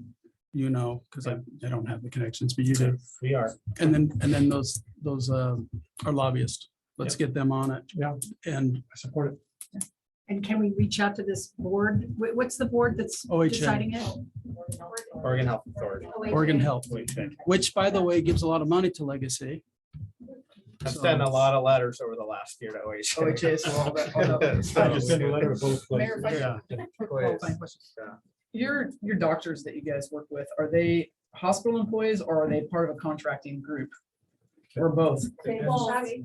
you know, because I don't have the connections, but you do.
We are.
And then those are lobbyists. Let's get them on it.
Yeah.
And
I support it.
And can we reach out to this board? What's the board that's
OHA.
deciding it?
Oregon Health Authority.
Oregon Health,
OHA.
which by the way, gives a lot of money to Legacy.
I've sent a lot of letters over the last year to OHA.
OHA, so all that.
I just sent a letter to both
Mayor,
places.
if I
Yeah.
qualifying question. Your doctors that you guys work with, are they hospital employees or are they part of a contracting group? Or both?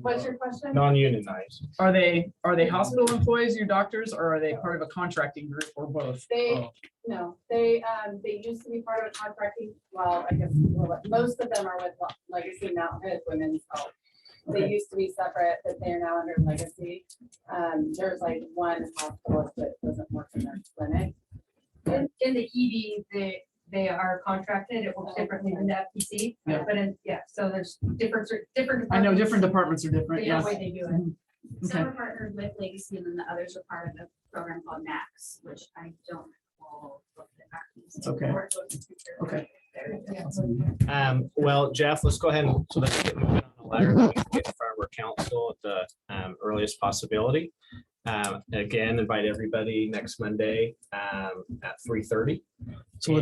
What's your question?
Non-unionized.
Are they hospital employees, your doctors, or are they part of a contracting group or both?
No, they used to be part of a contracting, well, I guess, most of them are with Legacy Mount Hood Women's Health. They used to be separate, but they are now under Legacy. There's like one hospitalist that doesn't work in their clinic.
In the ED, they are contracted, it works differently than the FPC,
Yeah.
but so there's different.
I know different departments are different,
Yeah,
yes.
the way they do it.
Okay.
Some are partnered with Legacy and then the others are part of a program called Max, which I don't recall what the acronyms are.
Okay.
Well, Jeff, let's go ahead and let's get moving on the letter. We can get in front of our council at the earliest possibility. Again, invite everybody next Monday at 3:30.
So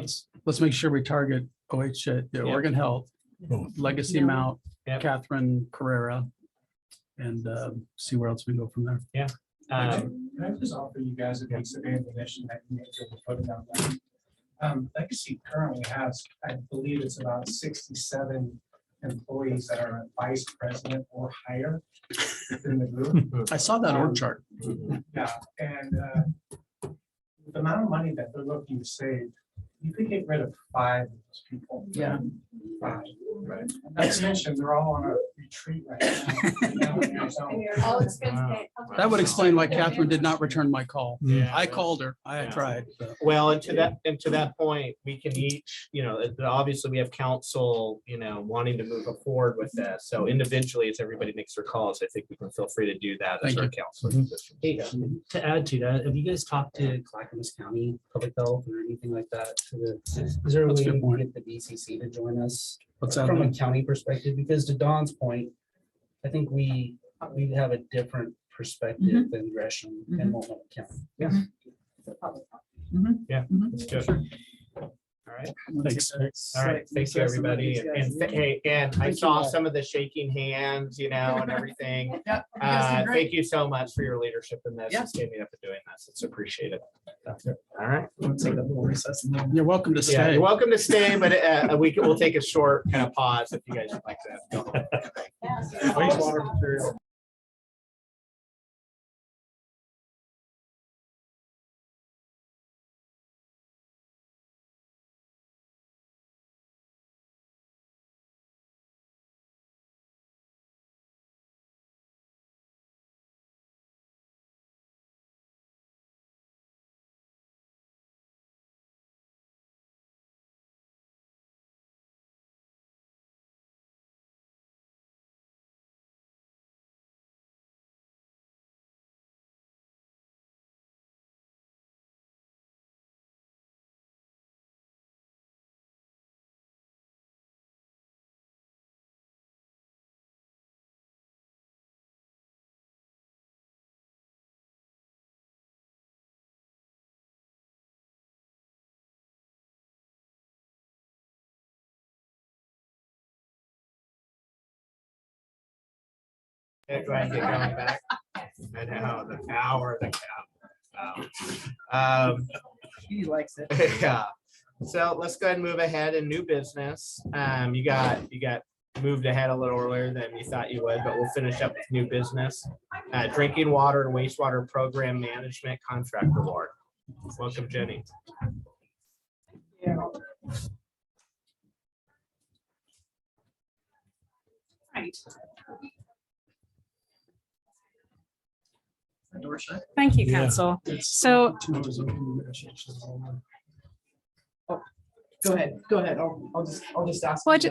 let's make sure we target OHA, the Oregon Health, Legacy Mount,
Yep.
Catherine Carrera, and see where else we go from there.
Yeah.
Can I just offer you guys a piece of ammunition that you need to put down there? Legacy currently has, I believe it's about 67 employees that are vice president or higher within the group.
I saw that org chart.
Yeah, and the amount of money that they're looking to save, you could get rid of 5 of
Yeah.
That's mentioned, they're all on a retreat right now. That would explain why Catherine did not return my call.
Yeah.
I called her, I
Yeah.
had tried. but-
Well, and to that point, we can each, obviously we have council, wanting to move forward with this. So individually, as everybody makes their calls, I think we can feel free to do that as
Thank
our
you.
council.
Hey, to add to that, have you guys talked to Clackamas County Public Health or anything like that? Is there a
That's
way
a good
we can
point.
get the BCC to join us
What's that?
from a county perspective? Because to Don's point, I think we have a different perspective than Gresham and Multnomah County.
Yeah. Yeah, that's good. All right.
Thanks.
All right, thank you, everybody. And I saw some of the shaking hands, and everything.
Yeah. you guys did great.
Thank you so much for your leadership in this,
Yeah.
and standing up and doing this. It's appreciated. All right.
We'll take a little recess and then-
You're welcome to
Yeah,
stay.
you're welcome to stay, but we'll take a short kind of pause if you guys would like to.
Wastewater material.
Go ahead and get going back. I know, the power of the cow.
He likes it.
Yeah, so let's go ahead and move ahead in new business. You got moved ahead a little earlier than you thought you would, but we'll finish up with new business. Drinking water and wastewater program management contract award. Welcome, Jenny.
Right. Door shut.
Thank you,
Yeah.
council. So
Go ahead. I'll just ask.
Well,
you.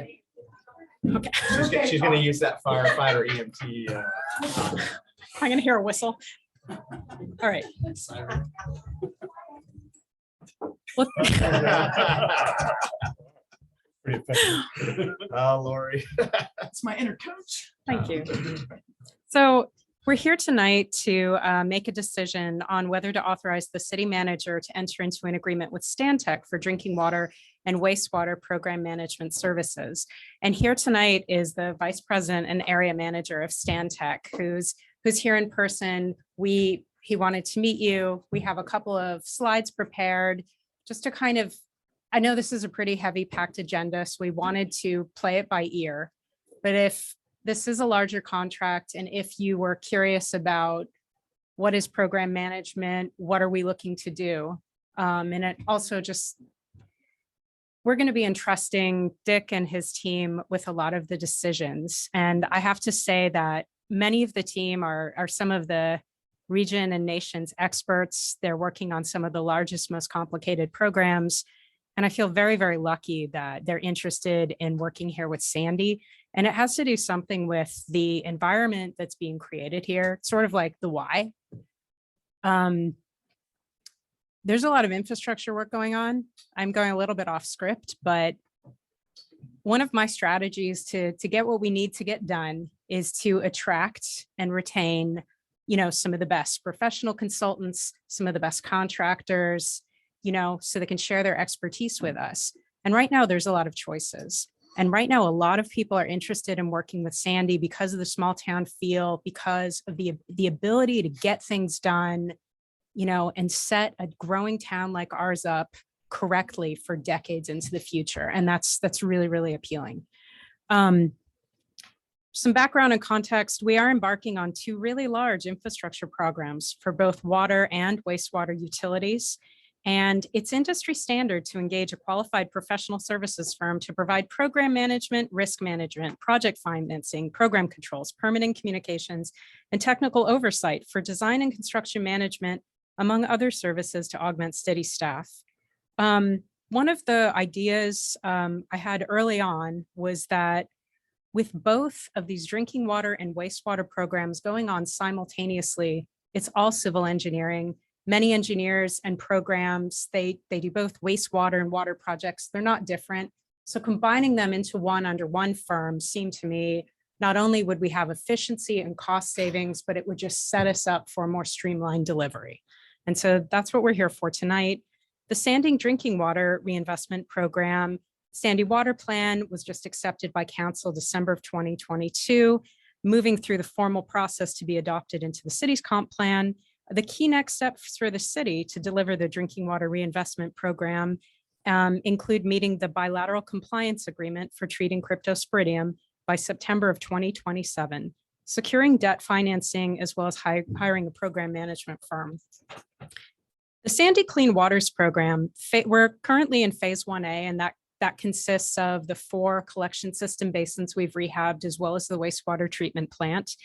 Okay.
She's gonna use that firefighter EMT.
I'm gonna hear a whistle. All right. Well,
Pretty effective.
Oh, Lori.
It's my inner coach.
Thank you. So we're here tonight to make a decision on whether to authorize the city manager to enter into an agreement with Stantec for drinking water and wastewater program management services. And here tonight is the vice president and area manager of Stantec, who's here in person. He wanted to meet you. We have a couple of slides prepared just to kind of, I know this is a pretty heavy packed agenda, so we wanted to play it by ear. But if this is a larger contract, and if you were curious about what is program management, what are we looking to do? And it also just, we're going to be entrusting Dick and his team with a lot of the decisions. And I have to say that many of the team are some of the region and nation's experts. They're working on some of the largest, most complicated programs. And I feel very, very lucky that they're interested in working here with Sandy. And it has to do something with the environment that's being created here, sort of like the why. There's a lot of infrastructure work going on. I'm going a little bit off script, but one of my strategies to get what we need to get done is to attract and retain, some of the best professional consultants, some of the best contractors, so they can share their expertise with us. And right now there's a lot of choices. And right now, a lot of people are interested in working with Sandy because of the small town feel, because of the ability to get things done, and set a growing town like ours up correctly for decades into the future. And that's really, really appealing. Some background and context, we are embarking on 2 really large infrastructure programs for both water and wastewater utilities.
And it's industry standard to engage a qualified professional services firm to provide program management, risk management, project financing, program controls, permitting communications, and technical oversight for design and construction management, among other services to augment city staff. One of the ideas I had early on was that with both of these drinking water and wastewater programs going on simultaneously, it's all civil engineering. Many engineers and programs, they do both wastewater and water projects. They're not different. So combining them into one under one firm seemed to me, not only would we have efficiency and cost savings, but it would just set us up for a more streamlined delivery. And so that's what we're here for tonight. The Standing Drinking Water Reinvestment Program, Sandy Water Plan, was just accepted by Council December of 2022, moving through the formal process to be adopted into the city's comp plan. The key next steps for the city to deliver the Drinking Water Reinvestment Program include meeting the bilateral compliance agreement for treating cryptosporidium by September of 2027, securing debt financing, as well as hiring a program management firm. The Sandy Clean Waters Program, we're currently in phase 1A, and that consists of the 4 collection system basins we've rehabbed, as well as the wastewater treatment plant.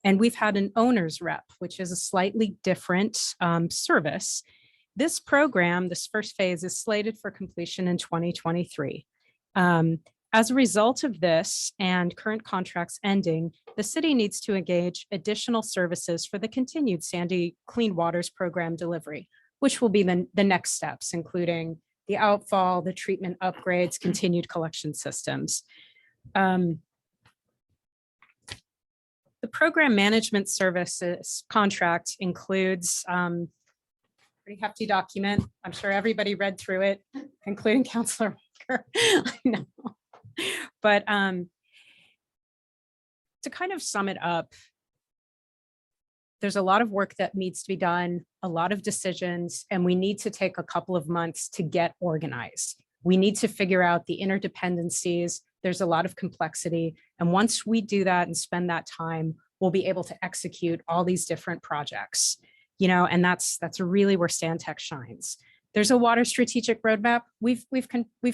And we've had an owner's rep, which is a slightly different service. This program, this first phase, is slated for completion in 2023. As a result of this and current contracts ending, the city needs to engage additional services for the continued Sandy Clean Waters Program delivery, which will be the next steps, including the outfall, the treatment upgrades, continued collection systems. The program management services contract includes pretty hefty document. I'm sure everybody read through it, including Councilor Walker. I know. But to kind of sum it up, there's a lot of work that needs to be done, a lot of decisions, and we need to take a couple of months to get organized. We need to figure out the interdependencies. There's a lot of complexity. And once we do that and spend that time, we'll be able to execute all these different projects, and that's really where Stantec shines. There's a water strategic roadmap. We've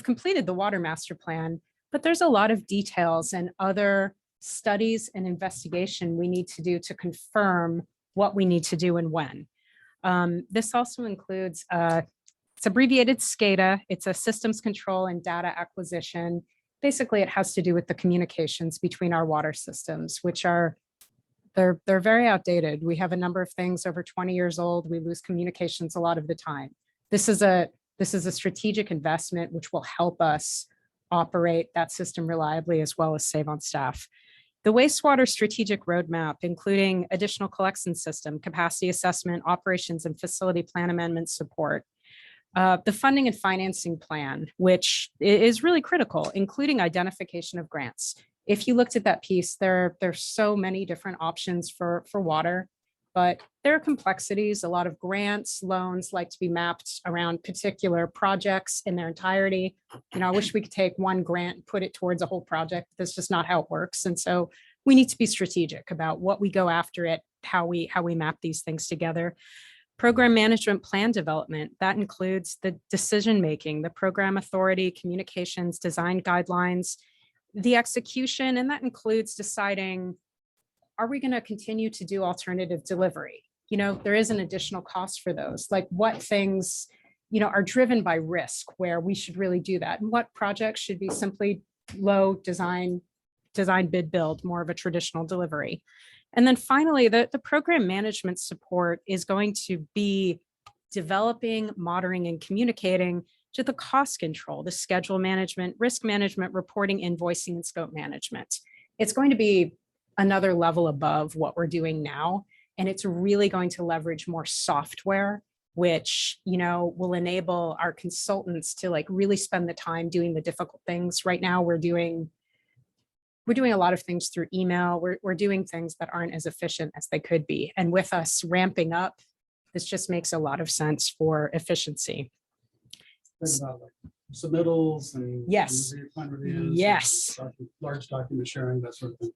completed the water master plan, but there's a lot of details and other studies and investigation we need to do to confirm what we need to do and when. This also includes, it's abbreviated SCADA. It's a systems control and data acquisition. Basically, it has to do with the communications between our water systems, which are, they're very outdated. We have a number of things over 20 years old. We lose communications a lot of the time. This is a strategic investment which will help us operate that system reliably, as well as save on staff. The wastewater strategic roadmap, including additional collection system, capacity assessment, operations and facility plan amendment support. The funding and financing plan, which is really critical, including identification of grants. If you looked at that piece, there's so many different options for water, but there are complexities. A lot of grants, loans like to be mapped around particular projects in their entirety. I wish we could take one grant and put it towards a whole project. That's just not how it works. And so we need to be strategic about what we go after it, how we map these things together. Program management plan development, that includes the decision-making, the program authority, communications, design guidelines, the execution, and that includes deciding, are we going to continue to do alternative delivery? There is an additional cost for those, like what things, are driven by risk where we should really do that, and what projects should be simply low design, bid, build, more of a traditional delivery. And then finally, the program management support is going to be developing, monitoring, and communicating to the cost control, the schedule management, risk management, reporting, invoicing, and scope management. It's going to be another level above what we're doing now. And it's really going to leverage more software, which, will enable our consultants to really spend the time doing the difficult things. Right now, we're doing a lot of things through email. We're doing things that aren't as efficient as they could be. And with us ramping up, this just makes a lot of sense for efficiency.
About submittals and
yes,
plan reviews,
yes,
large document sharing, that sort of thing.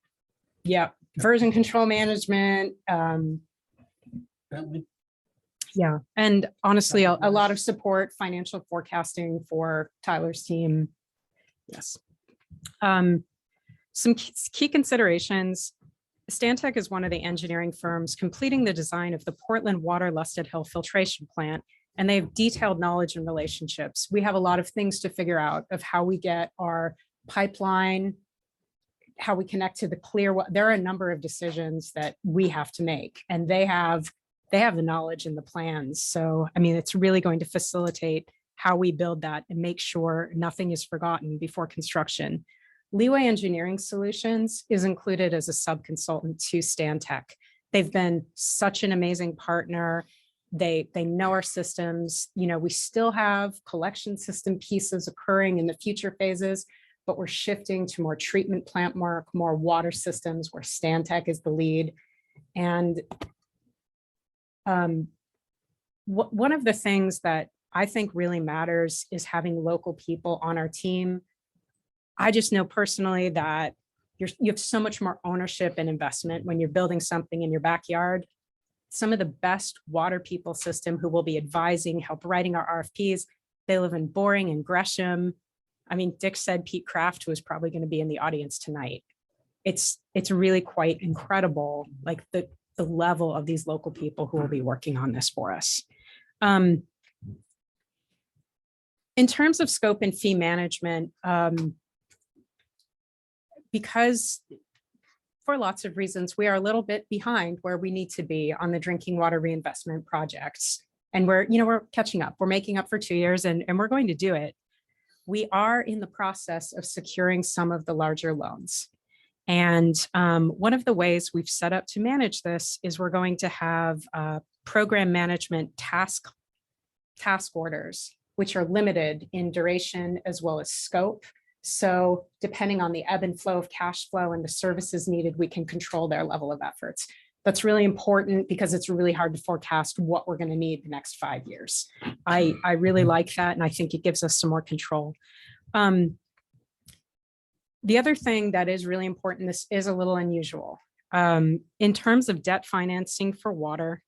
Yeah, version control management.
Bentley?
Yeah, and honestly, a lot of support, financial forecasting for Tyler's team. Yes. Some key considerations. Stantec is one of the engineering firms completing the design of the Portland Water Lusted Hill filtration plant, and they have detailed knowledge and relationships. We have a lot of things to figure out of how we get our pipeline, how we connect to the clear. There are a number of decisions that we have to make, and they have the knowledge and the plans. So, I mean, it's really going to facilitate how we build that and make sure nothing is forgotten before construction. Leeway Engineering Solutions is included as a sub-consultant to Stantec. They've been such an amazing partner. They know our systems. You know, we still have collection system pieces occurring in the future phases, but we're shifting to more treatment plant work, more water systems where Stantec is the lead. And one of the things that I think really matters is having local people on our team. I just know personally that you have so much more ownership and investment when you're building something in your backyard. Some of the best water people system who will be advising, help writing our RFPs, they live in Boring and Gresham. I mean, Dick said Pete Kraft was probably going to be in the audience tonight. It's really quite incredible, like the level of these local people who will be working on this for us. In terms of scope and fee management, because for lots of reasons, we are a little bit behind where we need to be on the drinking water reinvestment projects. And we're catching up. We're making up for 2 years and we're going to do it. We are in the process of securing some of the larger loans. And one of the ways we've set up to manage this is we're going to have program management task orders, which are limited in duration as well as scope. So depending on the ebb and flow of cash flow and the services needed, we can control their level of efforts. That's really important because it's really hard to forecast what we're going to need the next 5 years. I really like that, and I think it gives us some more control. The other thing that is really important, this is a little unusual. In terms of debt financing for water,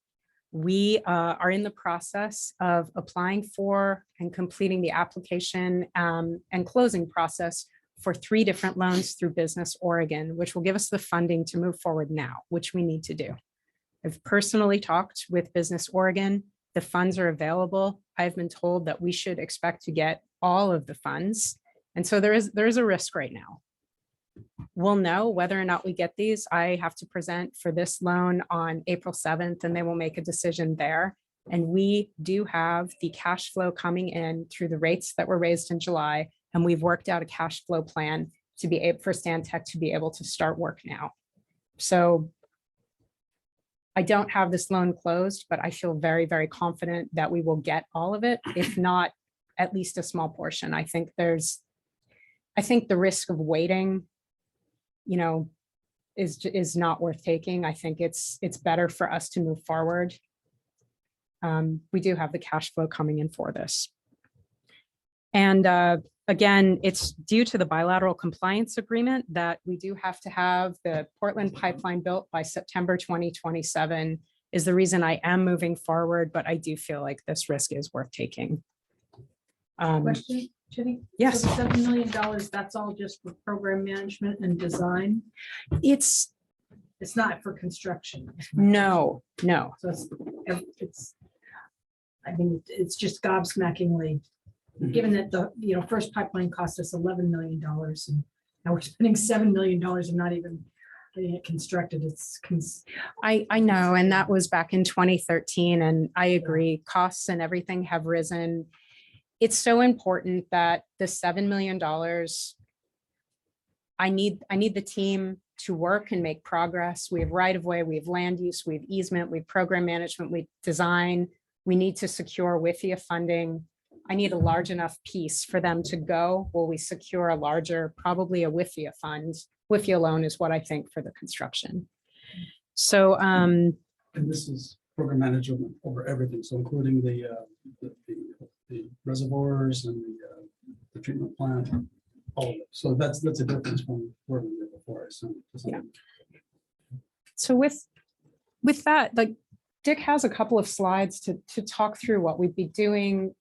we are in the process of applying for and completing the application and closing process for 3 different loans through Business Oregon, which will give us the funding to move forward now, which we need to do. I've personally talked with Business Oregon. The funds are available. I've been told that we should expect to get all of the funds. And so there is a risk right now. We'll know whether or not we get these. I have to present for this loan on April 7th, and they will make a decision there. And we do have the cash flow coming in through the rates that were raised in July. And we've worked out a cash flow plan to be able for Stantec to be able to start work now. So I don't have this loan closed, but I feel very, very confident that we will get all of it, if not at least a small portion. I think the risk of waiting, is not worth taking. I think it's better for us to move forward. We do have the cash flow coming in for this. And again, it's due to the bilateral compliance agreement that we do have to have the Portland pipeline built by September 2027 is the reason I am moving forward, but I do feel like this risk is worth taking.
Question, Jenny?
Yes.
So the $7 million, that's all just for program management and design?
It's
not for construction.
no.
So it's just gobsmackingly, given that the, first pipeline cost us $11 million and now we're spending $7 million and not even getting it constructed.
I know, and that was back in 2013, and I agree, costs and everything have risen. It's so important that the $7 million, I need the team to work and make progress. We have right of way, we have land use, we have easement, we have program management, we have design. We need to secure WIFIA funding. I need a large enough piece for them to go. Will we secure a larger, probably a WIFIA fund? WIFIA loan is what I think for the construction. So,
and this is program management over everything. So including the reservoirs and the treatment plant, all of it. So that's a difference from where we were before. I assume.
Yeah. So with that, like Dick has a couple of slides to talk through what we'd be doing.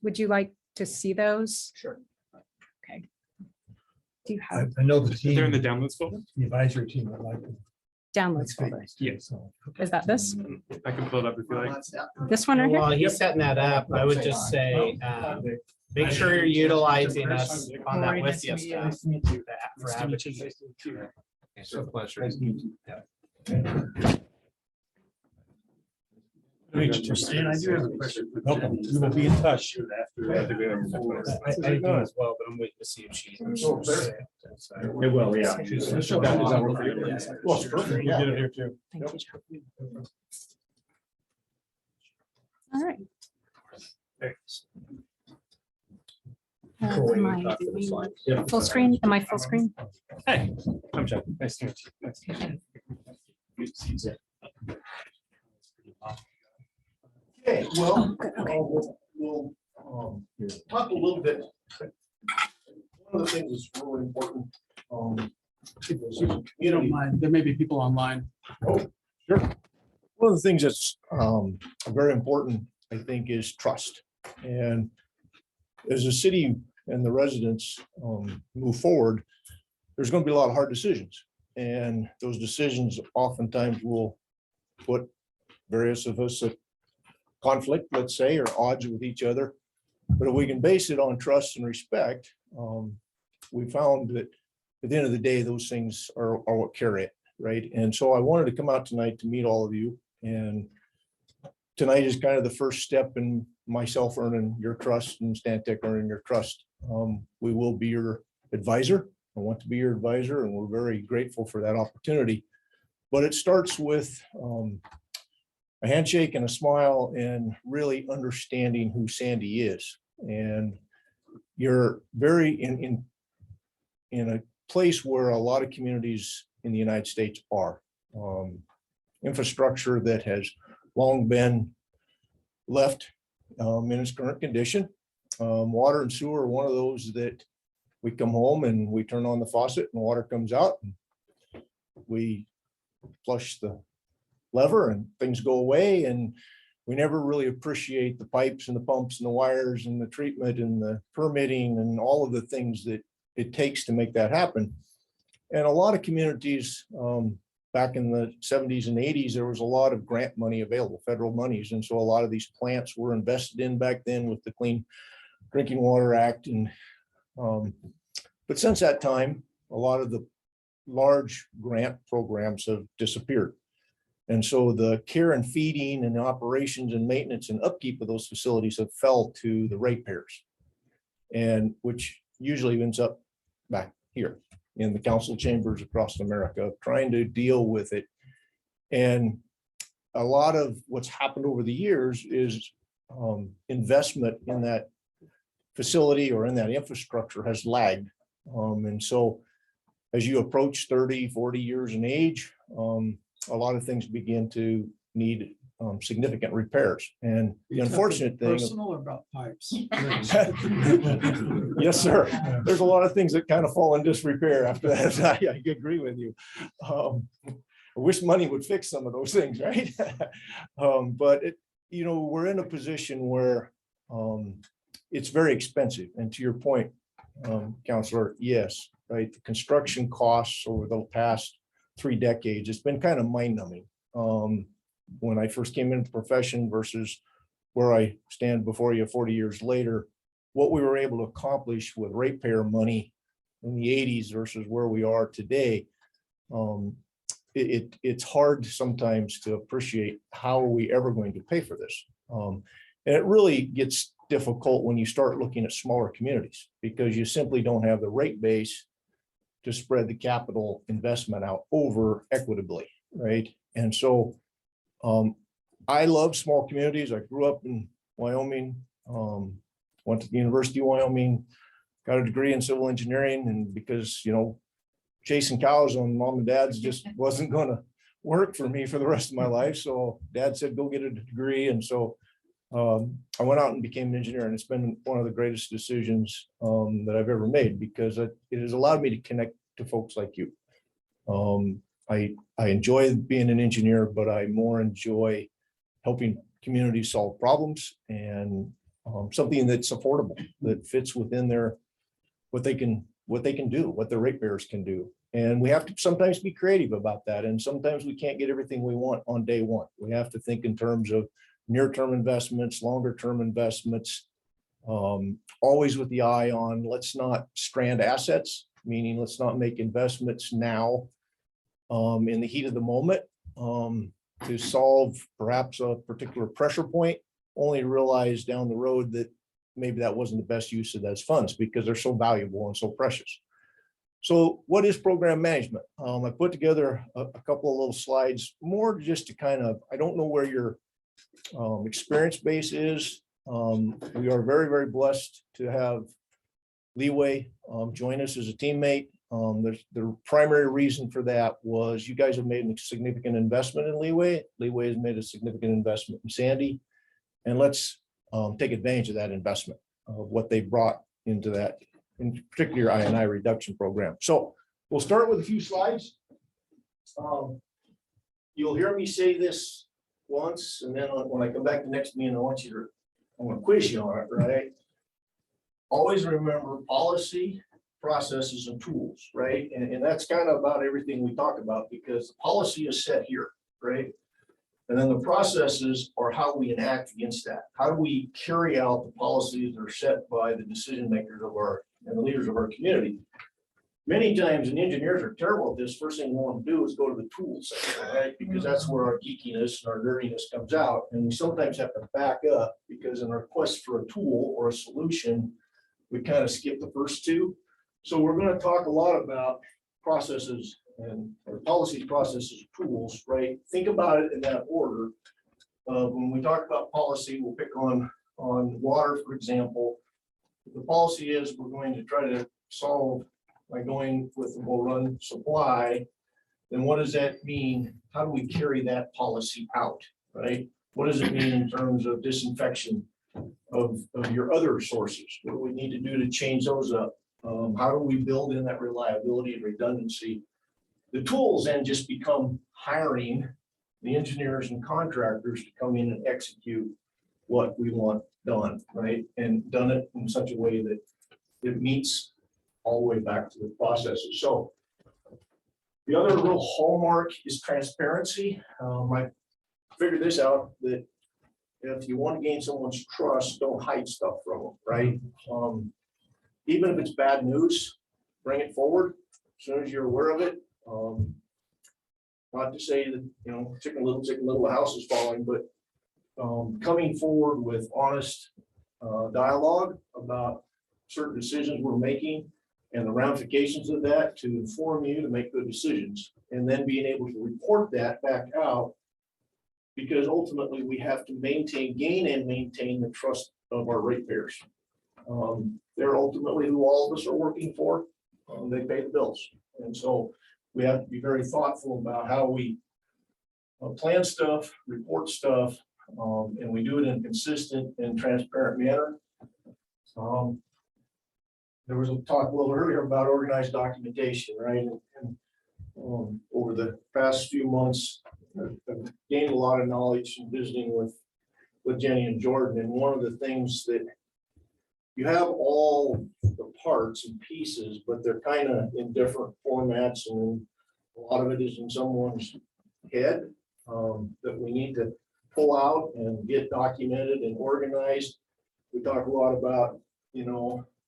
Would you like to see those?
Sure.
Okay. Do you have
I know the
They're in the
team,
downloads folder.
the advisory team would like to.
downloads folder?
Yes.
Is that this?
I can pull it up if you like.
This one right
While
here?
he's setting that up, I would just say, make sure you're utilizing us on that
Rory, nice to
Wistia
meet you.
stuff.
Nice to meet you.
For
Nice to meet you.
advocacy.
It's a pleasure.
And I do have a question. Welcome. We will be in touch.
I do as well, but I'm waiting to see if she's.
It will, yeah.
She's-
Well, it's perfect. We'll get it here too.
Thank you, John. All right. Am I doing full screen? Am I full screen?
Hey, I'm Jeff. Nice to meet you. Nice to meet you.
Okay, well,
good, okay.
we'll talk a little bit. One of the things that's really important.
You don't mind, there may be people online.
Oh, sure. One of the things that's very important, I think, is trust. And as the city and the residents move forward, there's going to be a lot of hard decisions. And those decisions oftentimes will put various of us at conflict, let's say, or odds with each other. But if we can base it on trust and respect, we found that at the end of the day, those things are what carry it, right? And so I wanted to come out tonight to meet all of you. And tonight is kind of the first step in myself earning your trust and Stantec earning your trust. We will be your advisor. I want to be your advisor, and we're very grateful for that opportunity. But it starts with a handshake and a smile and really understanding who Sandy is. And you're very in a place where a lot of communities in the United States are. Infrastructure that has long been left in its current condition. Water and sewer are one of those that we come home and we turn on the faucet and water comes out. And we flush the lever and things go away, and we never really appreciate the pipes and the pumps and the wires and the treatment and the permitting and all of the things that it takes to make that happen. And a lot of communities back in the 70s and 80s, there was a lot of grant money available, federal monies. And so a lot of these plants were invested in back then with the Clean Drinking Water Act. And but since that time, a lot of the large grant programs have disappeared. And so the care and feeding and the operations and maintenance and upkeep of those facilities have fell to the ratepayers, and which usually ends up back here in the council chambers across America, trying to deal with it. And a lot of what's happened over the years is investment in that facility or in that infrastructure has lagged. And so as you approach 30, 40 years in age, a lot of things begin to need significant repairs. And the unfortunate thing.
Personal or about pipes?
Yes, sir. There's a lot of things that kind of fall in disrepair after that. I agree with you. I wish money would fix some of those things, right? But we're in a position where it's very expensive. And to your point, Counselor, yes, right. The construction costs over the past 3 decades, it's been kind of mind numbing. When I first came into the profession versus where I stand before you 40 years later, what we were able to accomplish with ratepayer money in the 80s versus where we are today, it's hard sometimes to appreciate how are we ever going to pay for this. And it really gets difficult when you start looking at smaller communities because you simply don't have the rate base to spread the capital investment out over equitably, right? And so I love small communities. I grew up in Wyoming, went to the University of Wyoming, got a degree in civil engineering, and because, chasing cows on mom and dad's just wasn't going to work for me for the rest of my life. So dad said, go get a degree. And so I went out and became an engineer, and it's been one of the greatest decisions that I've ever made because it has allowed me to connect to folks like you. I enjoy being an engineer, but I more enjoy helping communities solve problems and something that's affordable, that fits within their, what they can do, what the ratepayers can do. And we have to sometimes be creative about that. And sometimes we can't get everything we want on day one. We have to think in terms of near-term investments, longer-term investments, always with the eye on, let's not strand assets, meaning let's not make investments now in the heat of the moment to solve perhaps a particular pressure point, only to realize down the road that maybe that wasn't the best use of those funds because they're so valuable and so precious. So what is program management? I put together a couple of little slides, more just to kind of, I don't know where your experience base is. We are very, very blessed to have Leeway join us as a teammate. The primary reason for that was you guys have made a significant investment in Leeway. Leeway has made a significant investment in Sandy. And let's take advantage of that investment, of what they brought into that, in particular I&I reduction program. So we'll start with a few slides. You'll hear me say this once, and then when I come back to next meeting, I'm gonna quiz you on it, right? Always remember policy, processes, and tools, right? And that's kind of about everything we talk about, because the policy is set here, right? And then the processes are how we enact against that. How do we carry out the policies that are set by the decision makers of and the leaders of our community? Many times, and engineers are terrible at this, first thing we want to do is go to the tools section, right? Because that's where our geekiness and our nerdiness comes out. And we sometimes have to back up, because in our quest for a tool or a solution, we kind of skip the first two. So we're going to talk a lot about processes and policies, processes, tools, right? Think about it in that order. When we talk about policy, we'll pick on water, for example. The policy is we're going to try to solve by going with the will-run supply. Then what does that mean? How do we carry that policy out, right? What does it mean in terms of disinfection of your other sources? What do we need to do to change those up? How do we build in that reliability and redundancy? The tools then just become hiring the engineers and contractors to come in and execute what we want done, right? And done it in such a way that it meets all the way back to the processes. So the other real hallmark is transparency. I figured this out, that if you want to gain someone's trust, don't hide stuff from them, right? Even if it's bad news, bring it forward as soon as you're aware of it. Not to say that, chicken little, the house is falling, but coming forward with honest dialogue about certain decisions we're making and the ramifications of that to inform you to make good decisions, and then being able to report that back out, because ultimately we have to gain and maintain the trust of our ratepayers. They're ultimately who all of us are working for. They pay the bills. And so we have to be very thoughtful about how we plan stuff, report stuff, and we do it in a consistent and transparent manner. There was a talk a little earlier about organized documentation, right? And over the past few months, I've gained a lot of knowledge from visiting with Jenny and Jordan. And one of the things that you have all the parts and pieces, but they're kind of in different formats, and a lot of it is in someone's head that we need to pull out and get documented and organized. We talk a lot about,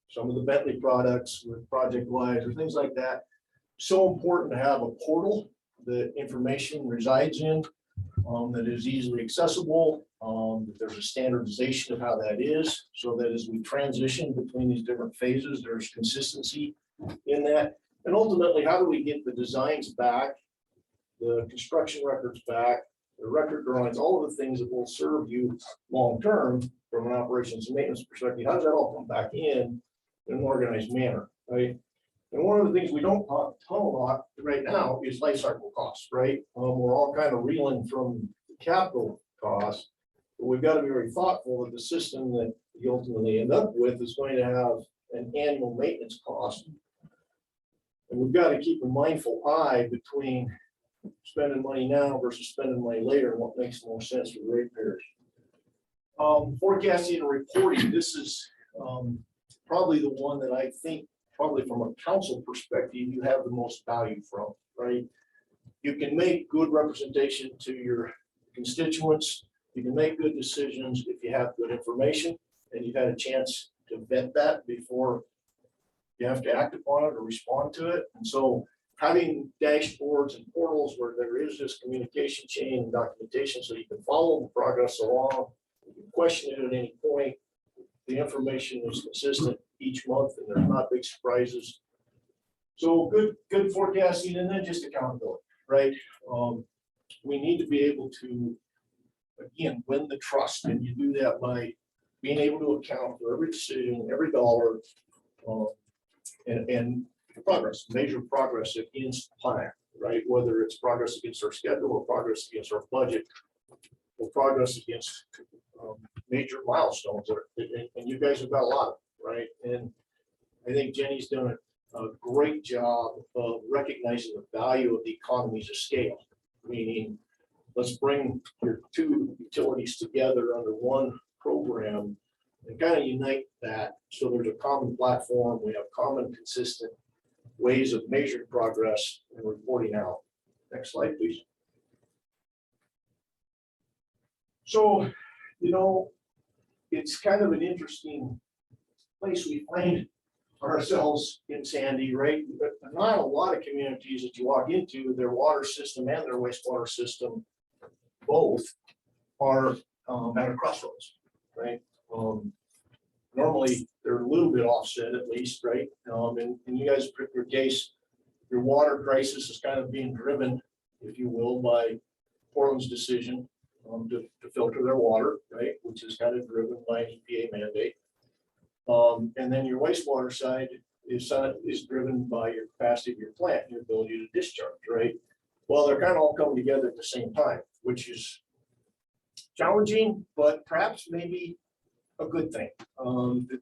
some of the Bentley products with Project Wise or things like that. So important to have a portal that information resides in, that is easily accessible. That there's a standardization of how that is, so that as we transition between these different phases, there's consistency in that. And ultimately, how do we get the designs back, the construction records back, the record drawings, all of the things that will serve you long-term from an operations and maintenance perspective? How does that all come back in an organized manner, right? And one of the things we don't talk a lot right now is life cycle costs, right? We're all kind of reeling from the capital costs, but we've got to be very thoughtful that the system that you ultimately end up with is going to have an annual maintenance cost. And we've got to keep a mindful eye between spending money now versus spending money later, and what makes the most sense for the ratepayers. Forecasting and reporting, this is probably the one that I think, probably from a council perspective, you have the most value from, right? You can make good representation to your constituents. You can make good decisions if you have good information and you've had a chance to vet that before you have to act upon it or respond to it. And so having dashboards and portals where there is this communication chain and documentation so you can follow the progress along, you can question it at any point. The information is consistent each month and there's not big surprises. So good forecasting, and then just accountability, right? We need to be able to, again, win the trust, and you do that by being able to account for every decision, every dollar, and progress, measure progress against plan, right? Whether it's progress against our schedule or progress against our budget or progress against major milestones. And you guys have got a lot of them, right? And I think Jenny's done a great job of recognizing the value of the economies of scale, meaning let's bring your two utilities together under one program and kind of unite that so there's a common platform. We have common, consistent ways of measuring progress and reporting out. Next slide, please. So, you know, it's kind of an interesting place we find ourselves in Sandy, right? But not a lot of communities that you walk into, their water system and their wastewater system both are at a crossroads, right? Normally they're a little bit offset at least, right? And you guys, your case, your water crisis is kind of being driven, if you will, by Portland's decision to filter their water, right? Which is kind of driven by an EPA mandate. And then your wastewater side is driven by your capacity of your plant, your ability to discharge, right? Well, they're kind of all coming together at the same time, which is challenging, but perhaps maybe a good thing.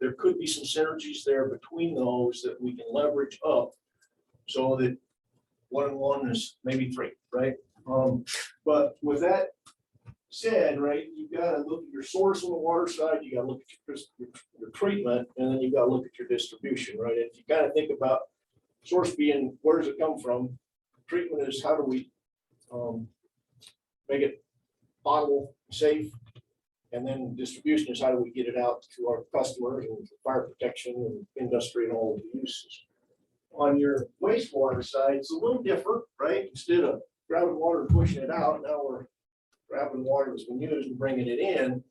There could be some synergies there between those that we can leverage up so that 1 and 1 is maybe 3, right? But with that said, right, you've got to look at your source on the water side, you got to look at your treatment, and then you've got to look at your distribution, right? If you kind of think about source being where does it come from, treatment is how do we make it potable, safe, and then distribution is how do we get it out to our customers and fire protection and industry and all of the uses. On your wastewater side, it's a little different, right? Instead of grabbing water and pushing it out, now we're grabbing water that's been used and bringing it in.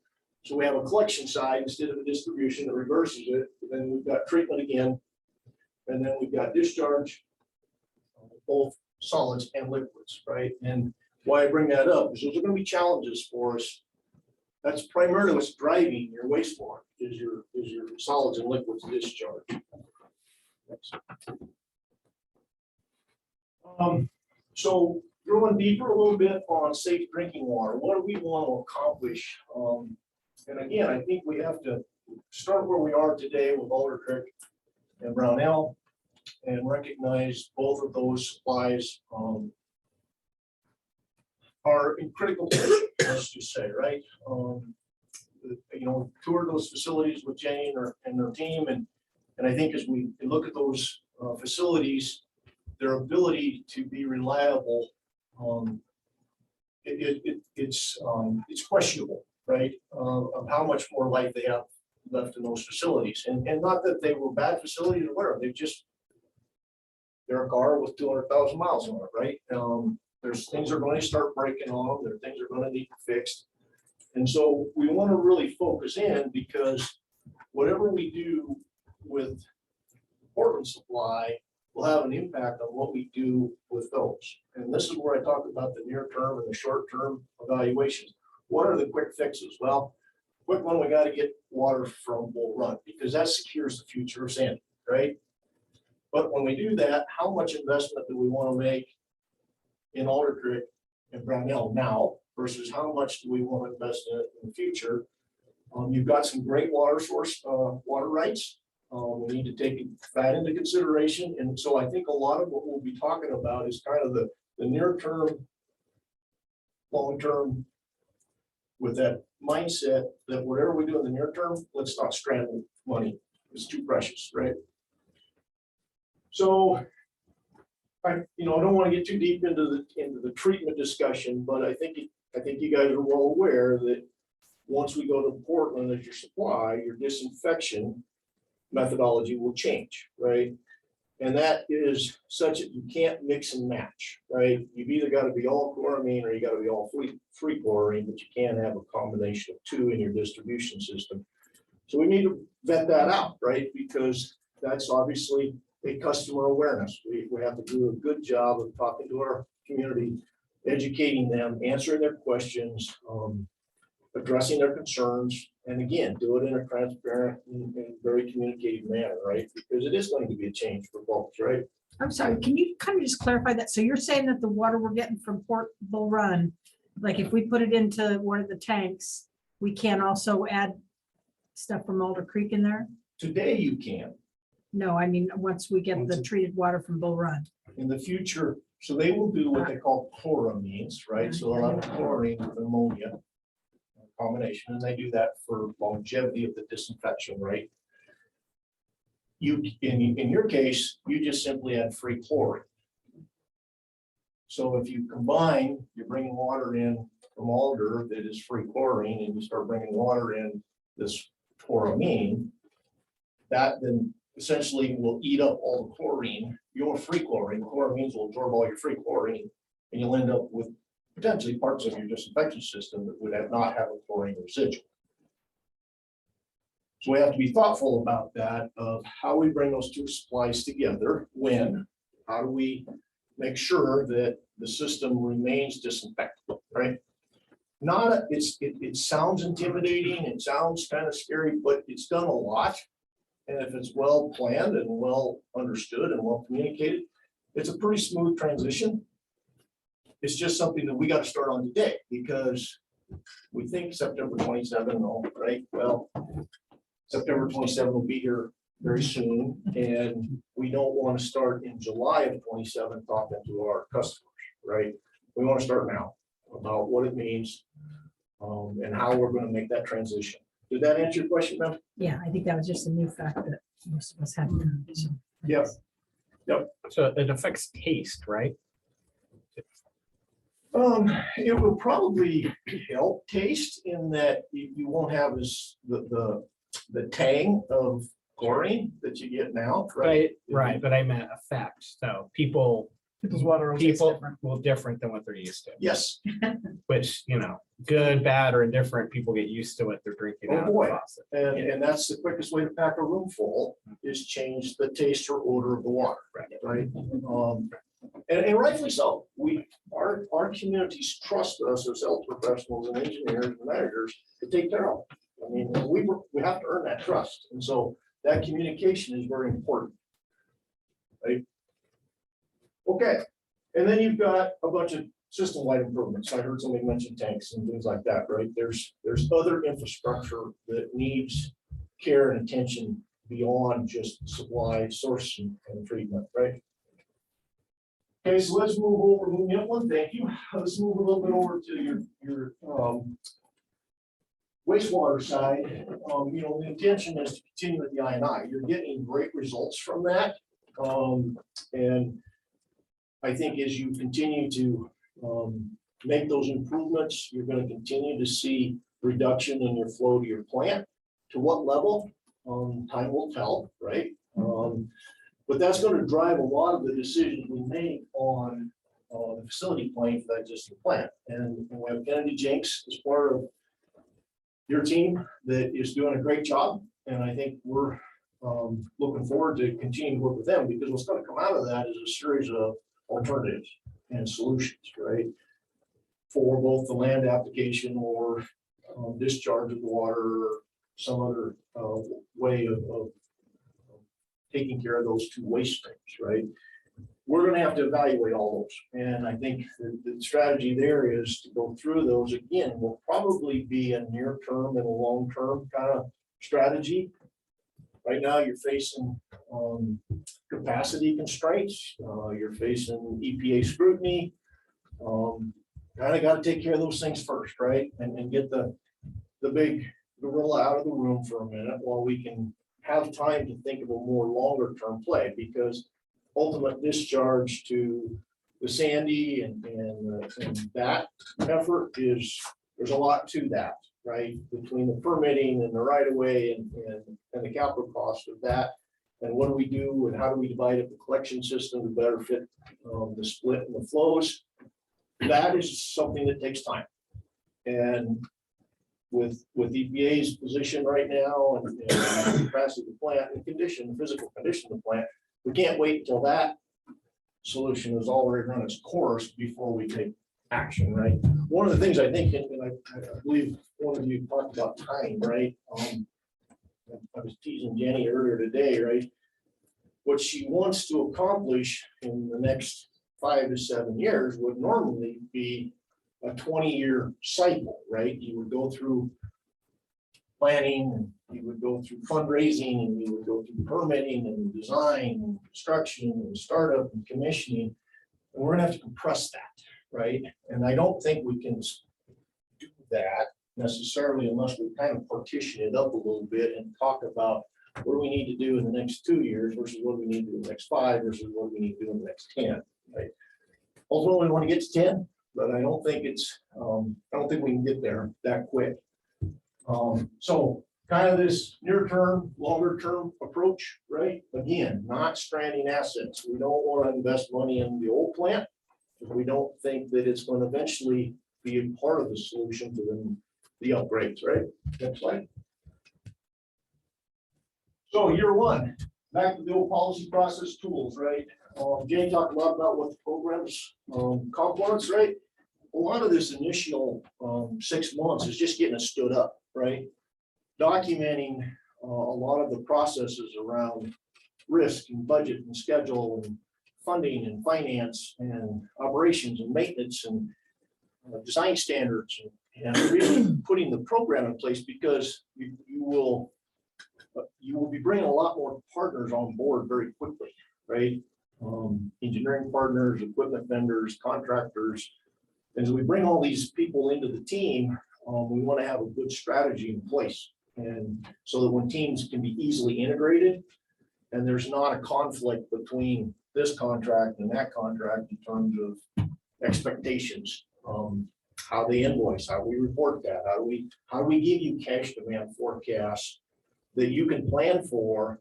So we have a collection side instead of a distribution that reverses it. Then we've got treatment again, and then we've got discharge, both solids and liquids, right? And why I bring that up is those are going to be challenges for us. That's primarily what's driving your wastewater is your solids and liquids discharge. So going deeper a little bit on safe drinking water, what do we want to accomplish? And again, I think we have to start where we are today with Alder Creek and Brownell and recognize both of those supplies are in critical, let's just say, right? You know, toured those facilities with Jane and her team, and I think as we look at those facilities, their ability to be reliable, it's questionable, right? Of how much more life they have left in those facilities, and not that they were bad facilities or whatever. They're a car with 200,000 miles on it, right? There's things are going to start breaking on them. There are things are going to need fixed. And so we want to really focus in because whatever we do with Portland supply will have an impact on what we do with those. And this is where I talk about the near term and the short term evaluations. What are the quick fixes? Well, quick one, we got to get water from Bull Run because that secures the future of Sandy, right? But when we do that, how much investment do we want to make in Alder Creek and Brownell now versus how much do we want to invest in it in the future? You've got some great water source, water rights. We need to take that into consideration. And so I think a lot of what we'll be talking about is kind of the the near term, long term, with that mindset that whatever we do in the near term, let's not scramble money. It's too precious, right? So I don't want to get too deep into the treatment discussion, but I think you guys are well aware that once we go to Portland as your supply, your disinfection methodology will change, right? And that is such that you can't mix and match, right? You've either got to be all chloramine or you got to be all free chlorine, but you can't have a combination of two in your distribution system. So we need to vet that out, right? Because that's obviously a customer awareness. We have to do a good job of talking to our community, educating them, answering their questions, addressing their concerns, and again, do it in a transparent and very communicative manner, right? Because it is going to be a change for folks, right?
I'm sorry, can you kind of just clarify that? So you're saying that the water we're getting from Port Bull Run, like if we put it into one of the tanks, we can also add stuff from Alder Creek in there?
Today you can.
No, I mean, once we get the treated water from Bull Run.
In the future, so they will do what they call chloramines, right? So they'll have chlorine with ammonia combination, and they do that for longevity of the disinfection, right? You, in your case, you just simply add free chlorine. So if you combine, you're bringing water in from Alder that is free chlorine, and you start bringing water in this chloramine, that then essentially will eat up all the chlorine, your free chlorine. Chloramines will absorb all your free chlorine, and you'll end up with potentially parts of your disinfection system that would not have a chlorine residual. So we have to be thoughtful about that, of how we bring those two supplies together, how do we make sure that the system remains disinfected, right? It sounds intimidating, it sounds kind of scary, but it's done a lot. And if it's well planned and well understood and well communicated, it's a pretty smooth transition. It's just something that we got to start on today, because we think September 27, right? Well, September 27 will be here very soon, and we don't want to start in July of 27 talking to our customers, right? We want to start now about what it means and how we're going to make that transition. Did that answer your question, ma'am?
Yeah, I think that was just a new fact that most of us hadn't known. So.
Yep. Yep.
So it affects taste, right?
It will probably help taste in that you won't have as the tang of chlorine that you get now, right?
Right, but I meant effect. So people's water will different than what they're used to.
Yes.
Which, good, bad, or indifferent, people get used to what they're drinking
Oh
out of the
boy,
faucet.
and that's the quickest way to pack a room full, is change the taste or odor of the water, right? And rightfully so. Our communities trust us as health professionals and engineers and managers to take care of it. I mean, we have to earn that trust, and so that communication is very important, right? Okay, and then you've got a bunch of system-wide improvements. I heard somebody mention tanks and things like that, right? There's other infrastructure that needs care and attention beyond just supply, source, and treatment, right? Okay, so let's move over. Thank you. Let's move a little bit over to your wastewater side. The intention is to continue with the I&I. You're getting great results from that, and I think as you continue to make those improvements, you're going to continue to see reduction in your flow to your plant. To what level? Time will tell, right? But that's going to drive a lot of the decisions we make on the facility plan for that existing plant. And we have Kennedy Jenks as part of your team that is doing a great job. And I think we're looking forward to continuing to work with them, because what's going to come out of that is a series of alternatives and solutions, right? For both the land application or discharge of the water, or some other way of taking care of those two waste streams, right? We're going to have to evaluate all those. And I think the strategy there is to go through those again. Will probably be a near term and a long term kind of strategy. Right now, you're facing capacity constraints. You're facing EPA scrutiny. Kind of got to take care of those things first, right? And get the big gorilla out of the room for a minute while we can have time to think of a more longer term play, because ultimate discharge to the Sandy and that effort is, there's a lot to that, right? Between the permitting and the right of way and the capital cost of that. And what do we do and how do we divide up the collection system to better fit the split and the flows? That is something that takes time. And with EPA's position right now and the capacity of the plant and condition, the physical condition of the plant, we can't wait until that solution has already run its course before we take action, right? One of the things I think, and I believe one of you talked about time, right? I was teasing Jenny earlier today, right? What she wants to accomplish in the next 5 to 7 years would normally be a 20-year cycle, right? You would go through planning, and you would go through fundraising, and you would go through permitting and design and construction and startup and commissioning. And we're gonna have to compress that, right? And I don't think we can do that necessarily unless we kind of partition it up a little bit and talk about what do we need to do in the next 2 years versus what we need to do in the next 5 versus what we need to do in the next 10, right? Ultimately, we want to get to 10, but I don't think it's, I don't think we can get there that quick. So kind of this near term, longer term approach, right? Again, not stranding assets. We don't want to invest money in the old plant if we don't think that it's going to eventually be a part of the solution to the upgrades, right? Next slide. So year one, back to the old policy process tools, right? Jay talked a lot about what the programs components, right? A lot of this initial 6 months is just getting it stood up, right? Documenting a lot of the processes around risk and budget and schedule and funding and finance and operations and maintenance and design standards and really putting the program in place, because you will be bringing a lot more partners on board very quickly, right? Engineering partners, equipment vendors, contractors. As we bring all these people into the team, we want to have a good strategy in place, and so that when teams can be easily integrated and there's not a conflict between this contract and that contract in terms of expectations, how they invoice, how we report that, how do we give you cash demand forecasts that you can plan for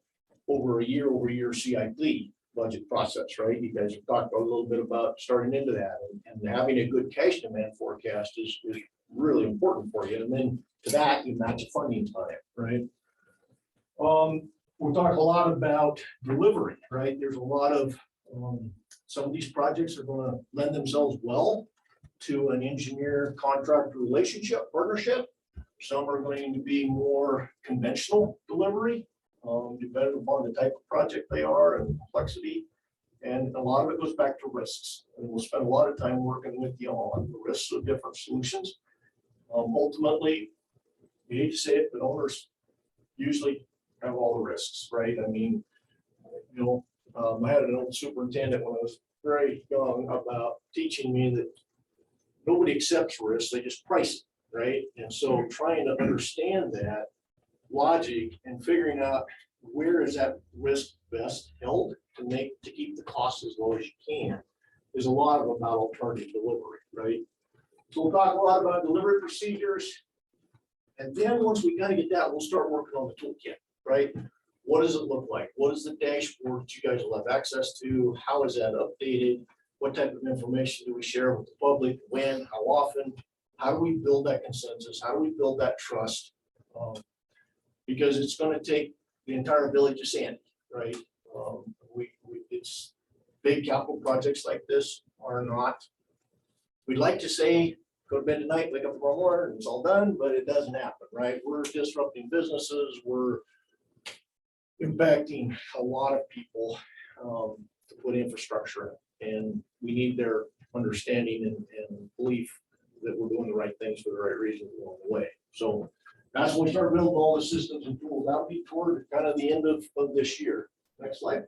over a year CIP budget process, right? You guys have talked a little bit about starting into that, and having a good cash demand forecast is really important for you. And then to that, you match a funding plan, right? We'll talk a lot about delivery, right? There's a lot of, some of these projects are going to lend themselves well to an engineer contractor relationship partnership. Some are going to be more conventional delivery, depending upon the type of project they are and complexity. And a lot of it goes back to risks. And we'll spend a lot of time working with you on the risks of different solutions. Ultimately, you hate to say it, but owners usually have all the risks, right? I mean, I had an old superintendent when I was very young about teaching me that nobody accepts risk, they just price it, right? And so trying to understand that logic and figuring out where is that risk best held to keep the costs as low as you can is a lot about alternative delivery, right? So we'll talk a lot about delivery procedures. And then once we kind of get that, we'll start working on the toolkit, right? What does it look like? What is the dashboard that you guys will have access to? How is that updated? What type of information do we share with the public? When, how often? How do we build that consensus? How do we build that trust? Because it's going to take the entire village of Sandy, right? It's big capital projects like this are not, we'd like to say, go to bed tonight, wake up tomorrow morning, and it's all done, but it doesn't happen, right? We're disrupting businesses. We're impacting a lot of people to put infrastructure in, and we need their understanding and belief that we're doing the right things for the right reasons along the way. So that's when we start building all the systems and tools out toward kind of the end of this year. Next slide.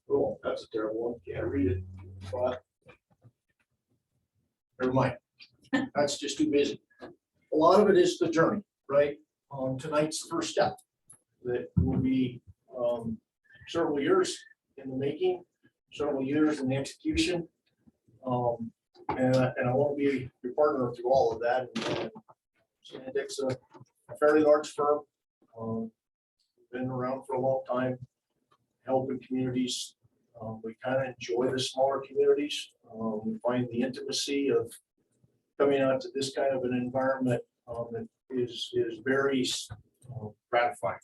Oh, that's a terrible one. Can't read it. But Never mind. That's just too busy. A lot of it is the journey, right? Tonight's the first step that will be several years in the making, several years in the execution. And I want to be your partner through all of that. And Stantec's a fairly large firm. Been around for a long time, helping communities. We kind of enjoy the smaller communities. We find the intimacy of coming out to this kind of an environment that is very gratifying.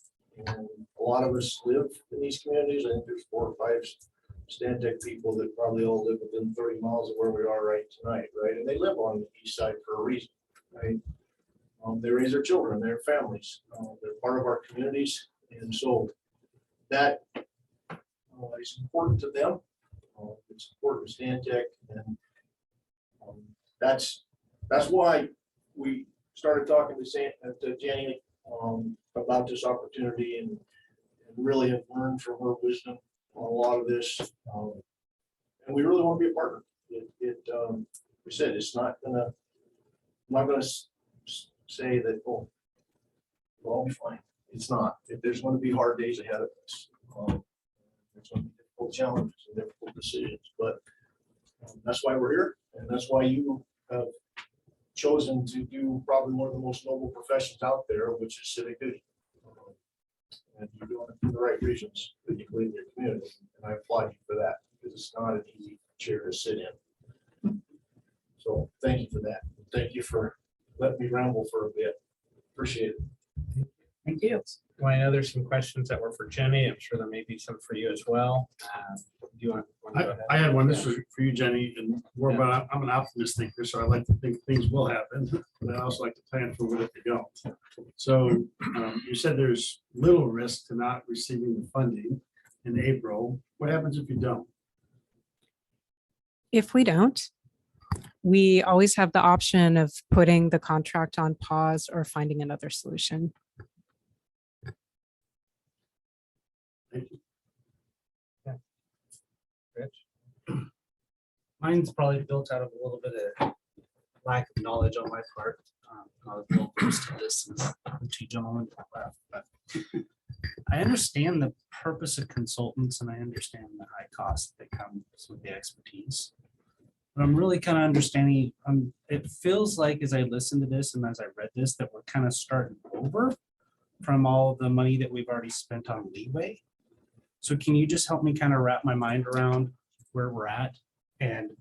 And a lot of us live in these communities. I think there's 4 or 5 Stantec people that probably all live within 30 miles of where we are right tonight, right? And they live on the east side for a reason, right? They raise their children, their families. They're part of our communities. And so that is important to them. It's important to Stantec. And that's why we started talking to Jenny about this opportunity and really have learned from her wisdom on a lot of this. And we really want to be a partner. We said it's not gonna, I'm not gonna say that, oh, we'll all be fine. It's not. There's going to be hard days ahead of us. There's going to be difficult challenges and difficult decisions, but that's why we're here. And that's why you have chosen to do probably one of the most noble professions out there, which is civic duty. And you're doing it for the right reasons that you believe in your community. And I applaud you for that, because it's not an easy chair to sit in. So thank you for that. Thank you for letting me ramble for a bit. Appreciate it.
Thank you. Well, I know there's some questions that were for Jenny. I'm sure there may be some for you as well. Do you want to go ahead?
I had one. This was for you, Jenny, and more about, I'm an optimist thinker, so I like to think things will happen, but I also like to plan for what if they don't. So you said there's little risk to not receiving the funding in April. What happens if you don't?
If we don't, we always have the option of putting the contract on pause or finding another solution.
Thank you.
Mine's probably built out of a little bit of lack of knowledge on my part. I was well versed in this since the 2 gentlemen left, but I understand the purpose of consultants and I understand the high cost that comes with the expertise. But I'm really kind of understanding, it feels like as I listen to this and as I read this, that we're kind of starting over from all the money that we've already spent on leeway. So can you just help me kind of wrap my mind around where we're at and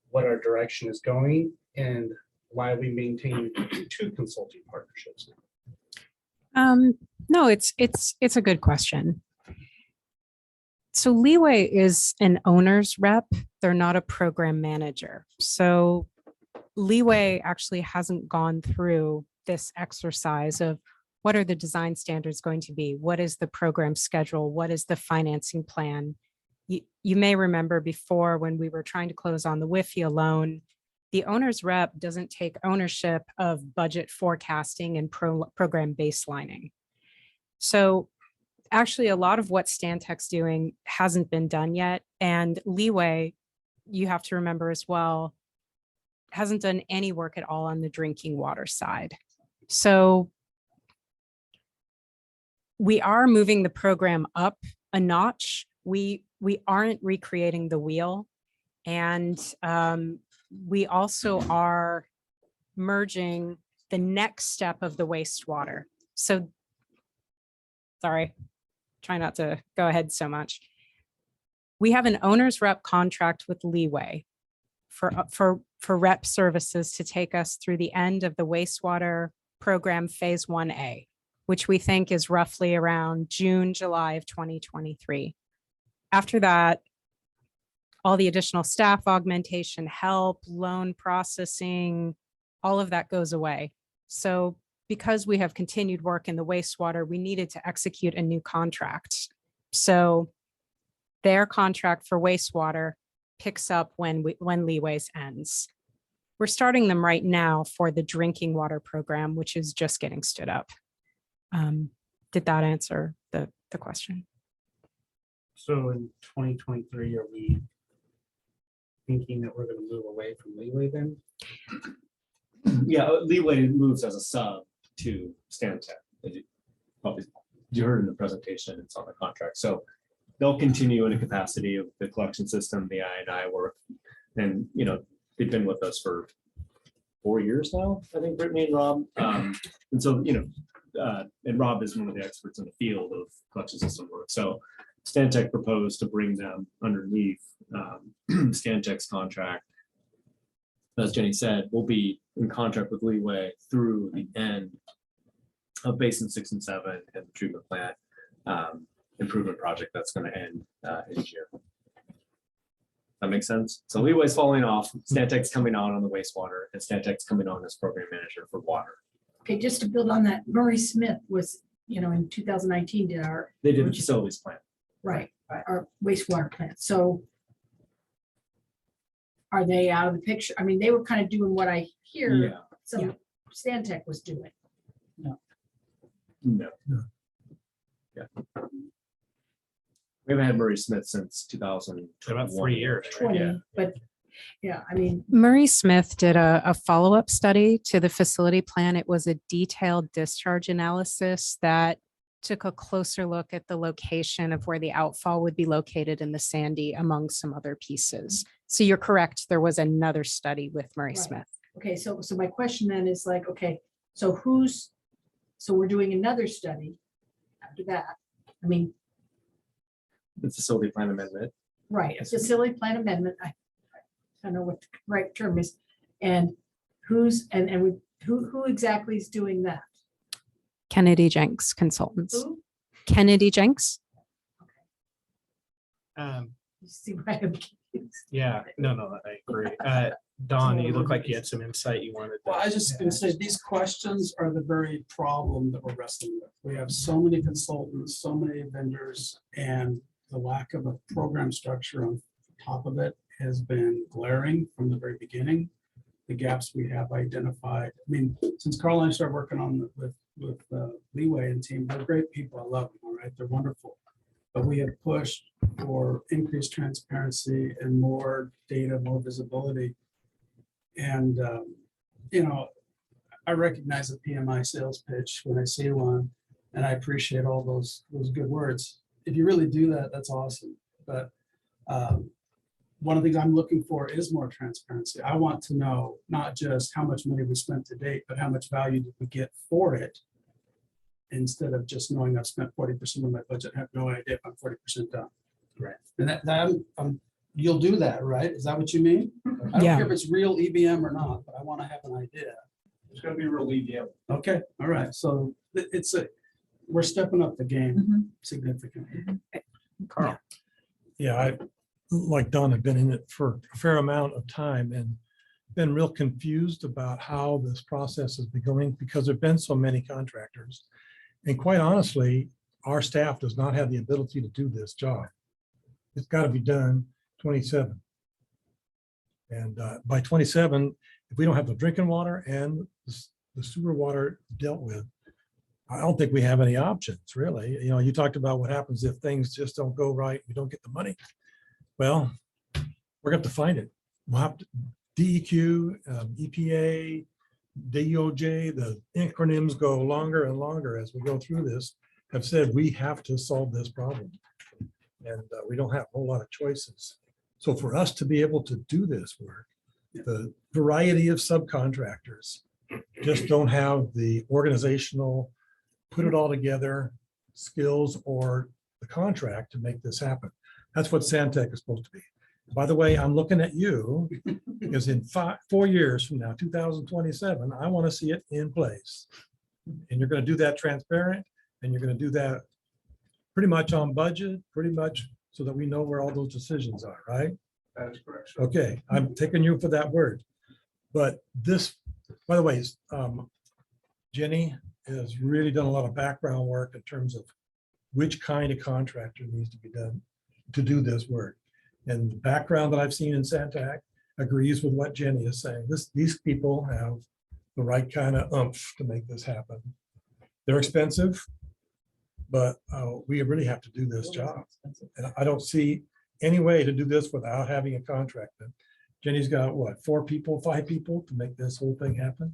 what our direction is going and why we maintain 2 consulting partnerships?
No, it's a good question. So Leeway is an owner's rep. They're not a program manager. So Leeway actually hasn't gone through this exercise of what are the design standards going to be? What is the program schedule? What is the financing plan? You may remember before when we were trying to close on the WIFIA loan, the owner's rep doesn't take ownership of budget forecasting and program baselining. So actually a lot of what Stantec's doing hasn't been done yet. And Leeway, you have to remember as well, hasn't done any work at all on the drinking water side. So we are moving the program up a notch. We aren't recreating the wheel. And we also are merging the next step of the wastewater. So, sorry, try not to go ahead so much. We have an owner's rep contract with Leeway for rep services to take us through the end of the wastewater program phase 1A, which we think is roughly around June, July of 2023. After that, all the additional staff augmentation, help, loan processing, all of that goes away. So because we have continued work in the wastewater, we needed to execute a new contract. So their contract for wastewater picks up when Leeway's ends. We're starting them right now for the drinking water program, which is just getting stood up. Did that answer the question?
So in 2023, are we thinking that we're gonna move away from leeway then? Yeah, leeway moves as a sub to Stantec. As you probably, you heard in the presentation, it's on the contract. So they'll continue in a capacity of the collection system, the I&I work. And, you know, they've been with us for 4 years now, I think, Brittany and Rob. And so, you know, and Rob is one of the experts in the field of collection system work. So Stantec proposed to bring them underneath Stantec's contract. As Jenny said, we'll be in contract with Leeway through the end of Basin 6 and 7 and the treatment plant improvement project that's going to end in June. That makes sense. So Leeway's falling off, Stantec's coming on the wastewater, and Stantec's coming on as program manager for water.
Okay, just to build on that, Murray Smith was, you know, in 2019 did our.
They did the facilities plan.
Right, our wastewater plant. So are they out of the picture? I mean, they were kind of doing what I hear.
Yeah.
So Stantec was doing.
No. Yeah. We haven't had Murray Smith since 2000.
About 3 years.
20, but yeah, I mean,
Murray Smith did a follow-up study to the facility plan. It was a detailed discharge analysis that took a closer look at the location of where the outfall would be located in the Sandy, among some other pieces. So you're correct. There was another study with Murray
Right.
Smith.
okay, so my question then is like, okay, so we're doing another study after that. I mean,
The facility plan amendment.
right, a facility plan amendment. I don't know what the right term is. And who exactly is doing that?
Kennedy Jenks Consultants.
Who?
Kennedy Jenks.
You see why I'm confused.
Yeah, no, I agree. Don, you look like you had some insight you wanted.
Well, I just gonna say, these questions are the very problem that we're wrestling with. We have so many consultants, so many vendors, and the lack of a program structure on top of it has been glaring from the very beginning. The gaps we have identified. I mean, since Carl and I started working on with Leeway and team, they're great people. I love them, all right? They're wonderful. But we have pushed for increased transparency and more data, more visibility. And, you know, I recognize a PMI sales pitch when I see one, and I appreciate all those good words. If you really do that, that's awesome. But one of the things I'm looking for is more transparency. I want to know not just how much money we spent to date, but how much value did we get for it, instead of just knowing I've spent 40% of my budget, I have no idea if I'm 40% done.
Right.
And that you'll do that, right? Is that what you mean? I don't
Yeah.
care if it's real EBM or not, but I want to have an idea.
It's gonna be real EBM.
Okay, all right. So we're stepping up the game significantly.
Carl. Yeah, I, like Don, have been in it for a fair amount of time and been real confused about how this process has been going because there've been so many contractors. And quite honestly, our staff does not have the ability to do this job. It's got to be done 27. And by 27, if we don't have the drinking water and the sewer water dealt with, I don't think we have any options, really. You know, you talked about what happens if things just don't go right, we don't get the money. Well, we're going to have to find it. We'll have to DEQ, EPA, DOJ, the acronyms go longer and longer as we go through this, have said we have to solve this problem. And we don't have a whole lot of choices. So for us to be able to do this work, the variety of subcontractors just don't have the organizational, put it all together skills or the contract to make this happen. That's what Stantec is supposed to be. By the way, I'm looking at you because in 4 years from now, 2027, I want to see it in place. And you're going to do that transparent, and you're going to do that pretty much on budget, pretty much so that we know where all those decisions are, right?
That is correct. Sir.
Okay, I'm taking you for that word. But this, by the way, Jenny has really done a lot of background work in terms of which kind of contractor needs to be done to do this work. And the background that I've seen in Stantec agrees with what Jenny is saying. These people have the right kind of oomph to make this happen. They're expensive, but we really have to do this job. And I don't see any way to do this without having a contract.
Jenny's got what, 4 people, 5 people to make this whole thing happen?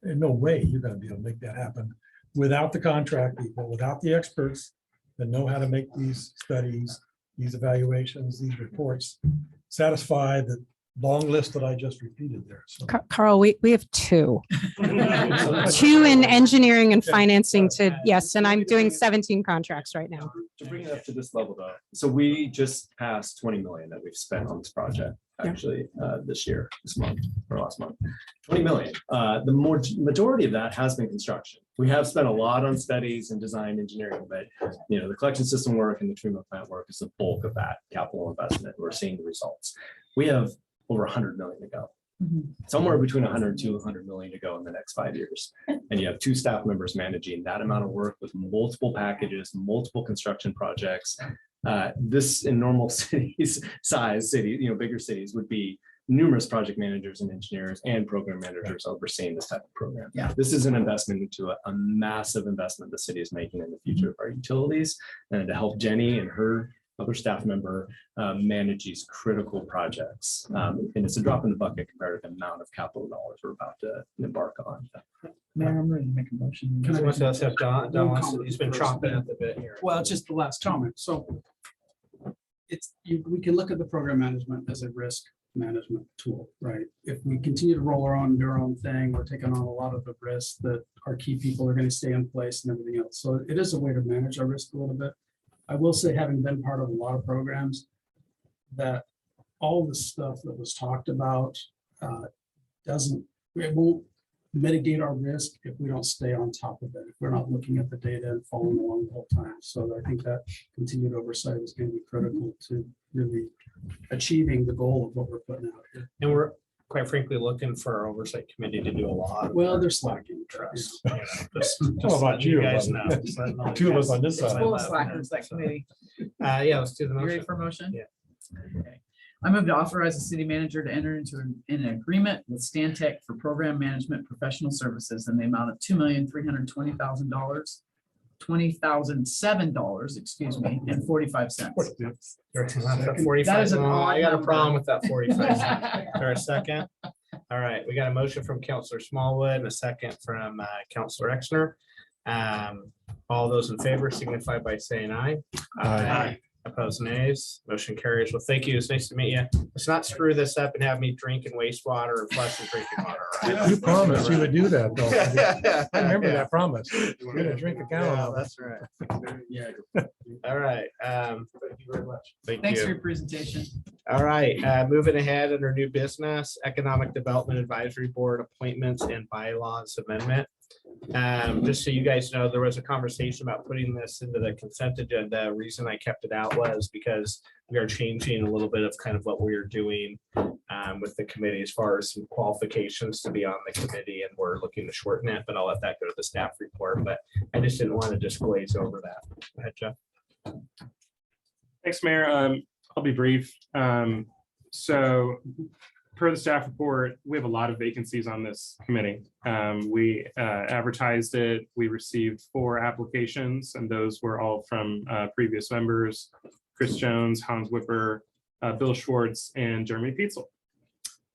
There's no way you're gonna be able to make that happen without the contract people, without the experts that know how to make these studies, these evaluations, these reports, satisfy the long list that I just repeated there. So
Carl, we have 2. 2 in engineering and financing to, yes, and I'm doing 17 contracts right now.
To bring it up to this level though, so we just passed 20 million that we've spent on this project, actually, this year, this month, or last month. 20 million. The majority of that has been construction. We have spent a lot on studies and design engineering, but the collection system work and the treatment plant work is the bulk of that capital investment. We're seeing the results. We have over 100 million to go. Somewhere between 100 to 100 million to go in the next 5 years. And you have 2 staff members managing that amount of work with multiple packages, multiple construction projects. This in normal cities, size cities, bigger cities would be numerous project managers and engineers and program managers overseeing this type of program.
Yeah.
This is an investment into a massive investment the city is making in the future of our utilities, and to help Jenny and her other staff member manage these critical projects. And it's a drop in the bucket compared to the amount of capital dollars we're about to embark on.
Mayor, I'm ready to make a motion.
Can I let's have Don wants to- he's been chomping at the bit here.
Well, it's just the last comment. So we can look at the program management as a risk management tool, right? If we continue to roll around and do our own thing, we're taking on a lot of the risks that our key people are going to stay in place and everything else. So it is a way to manage our risk a little bit. I will say, having been part of a lot of programs, that all the stuff that was talked about it won't mitigate our risk if we don't stay on top of it, if we're not looking at the data and following along the whole time. So I think that continued oversight is going to be critical to really achieving the goal of what we're putting out here.
And we're quite frankly looking for our oversight committee to do a lot.
Well, they're slacking.
Trust.
How about you,
guys
buddy?
know. Just letting all you
2 of us
guys-
on this
It's
side.
full of slackers, that committee.
Yeah, let's do the
You ready
motion.
for a motion?
Yeah.
Okay. I move to authorize the city manager to enter into an agreement with Stantec for program management professional services in the amount of $2,320,000, $20,007, excuse me, and 45 cents.
That is an I got a problem with that 45 cents. Is there a second? All right, we got a motion from Counselor Smallwood and a second from Counselor Exner. All those in favor signify by saying aye.
Aye.
Opposed, nays. Motion carries. Well, thank you. It's nice to meet you. Let's not screw this up and have me drinking wastewater and flushing drinking water. Right?
You promised you would do that, though. I remember that promise. You're gonna drink a
Yeah,
gallon.
that's right. Yeah. All right. Thank you very much.
Thanks for your presentation.
All right, moving ahead under new business, Economic Development Advisory Board appointments and bylaws amendment. Just so you guys know, there was a conversation about putting this into the consent agenda. Reason I kept it out was because we are changing a little bit of kind of what we are doing with the committee as far as some qualifications to be on the committee, and we're looking to shorten it, but I'll let that go to the staff report. But I just didn't want to just glaze over that. Go ahead, Jeff.
Thanks, Mayor. I'll be brief. So per the staff report, we have a lot of vacancies on this committee. We advertised it. We received 4 applications, and those were all from previous members: Chris Jones, Hans Whipper, Bill Schwartz, and Jeremy Pietzel.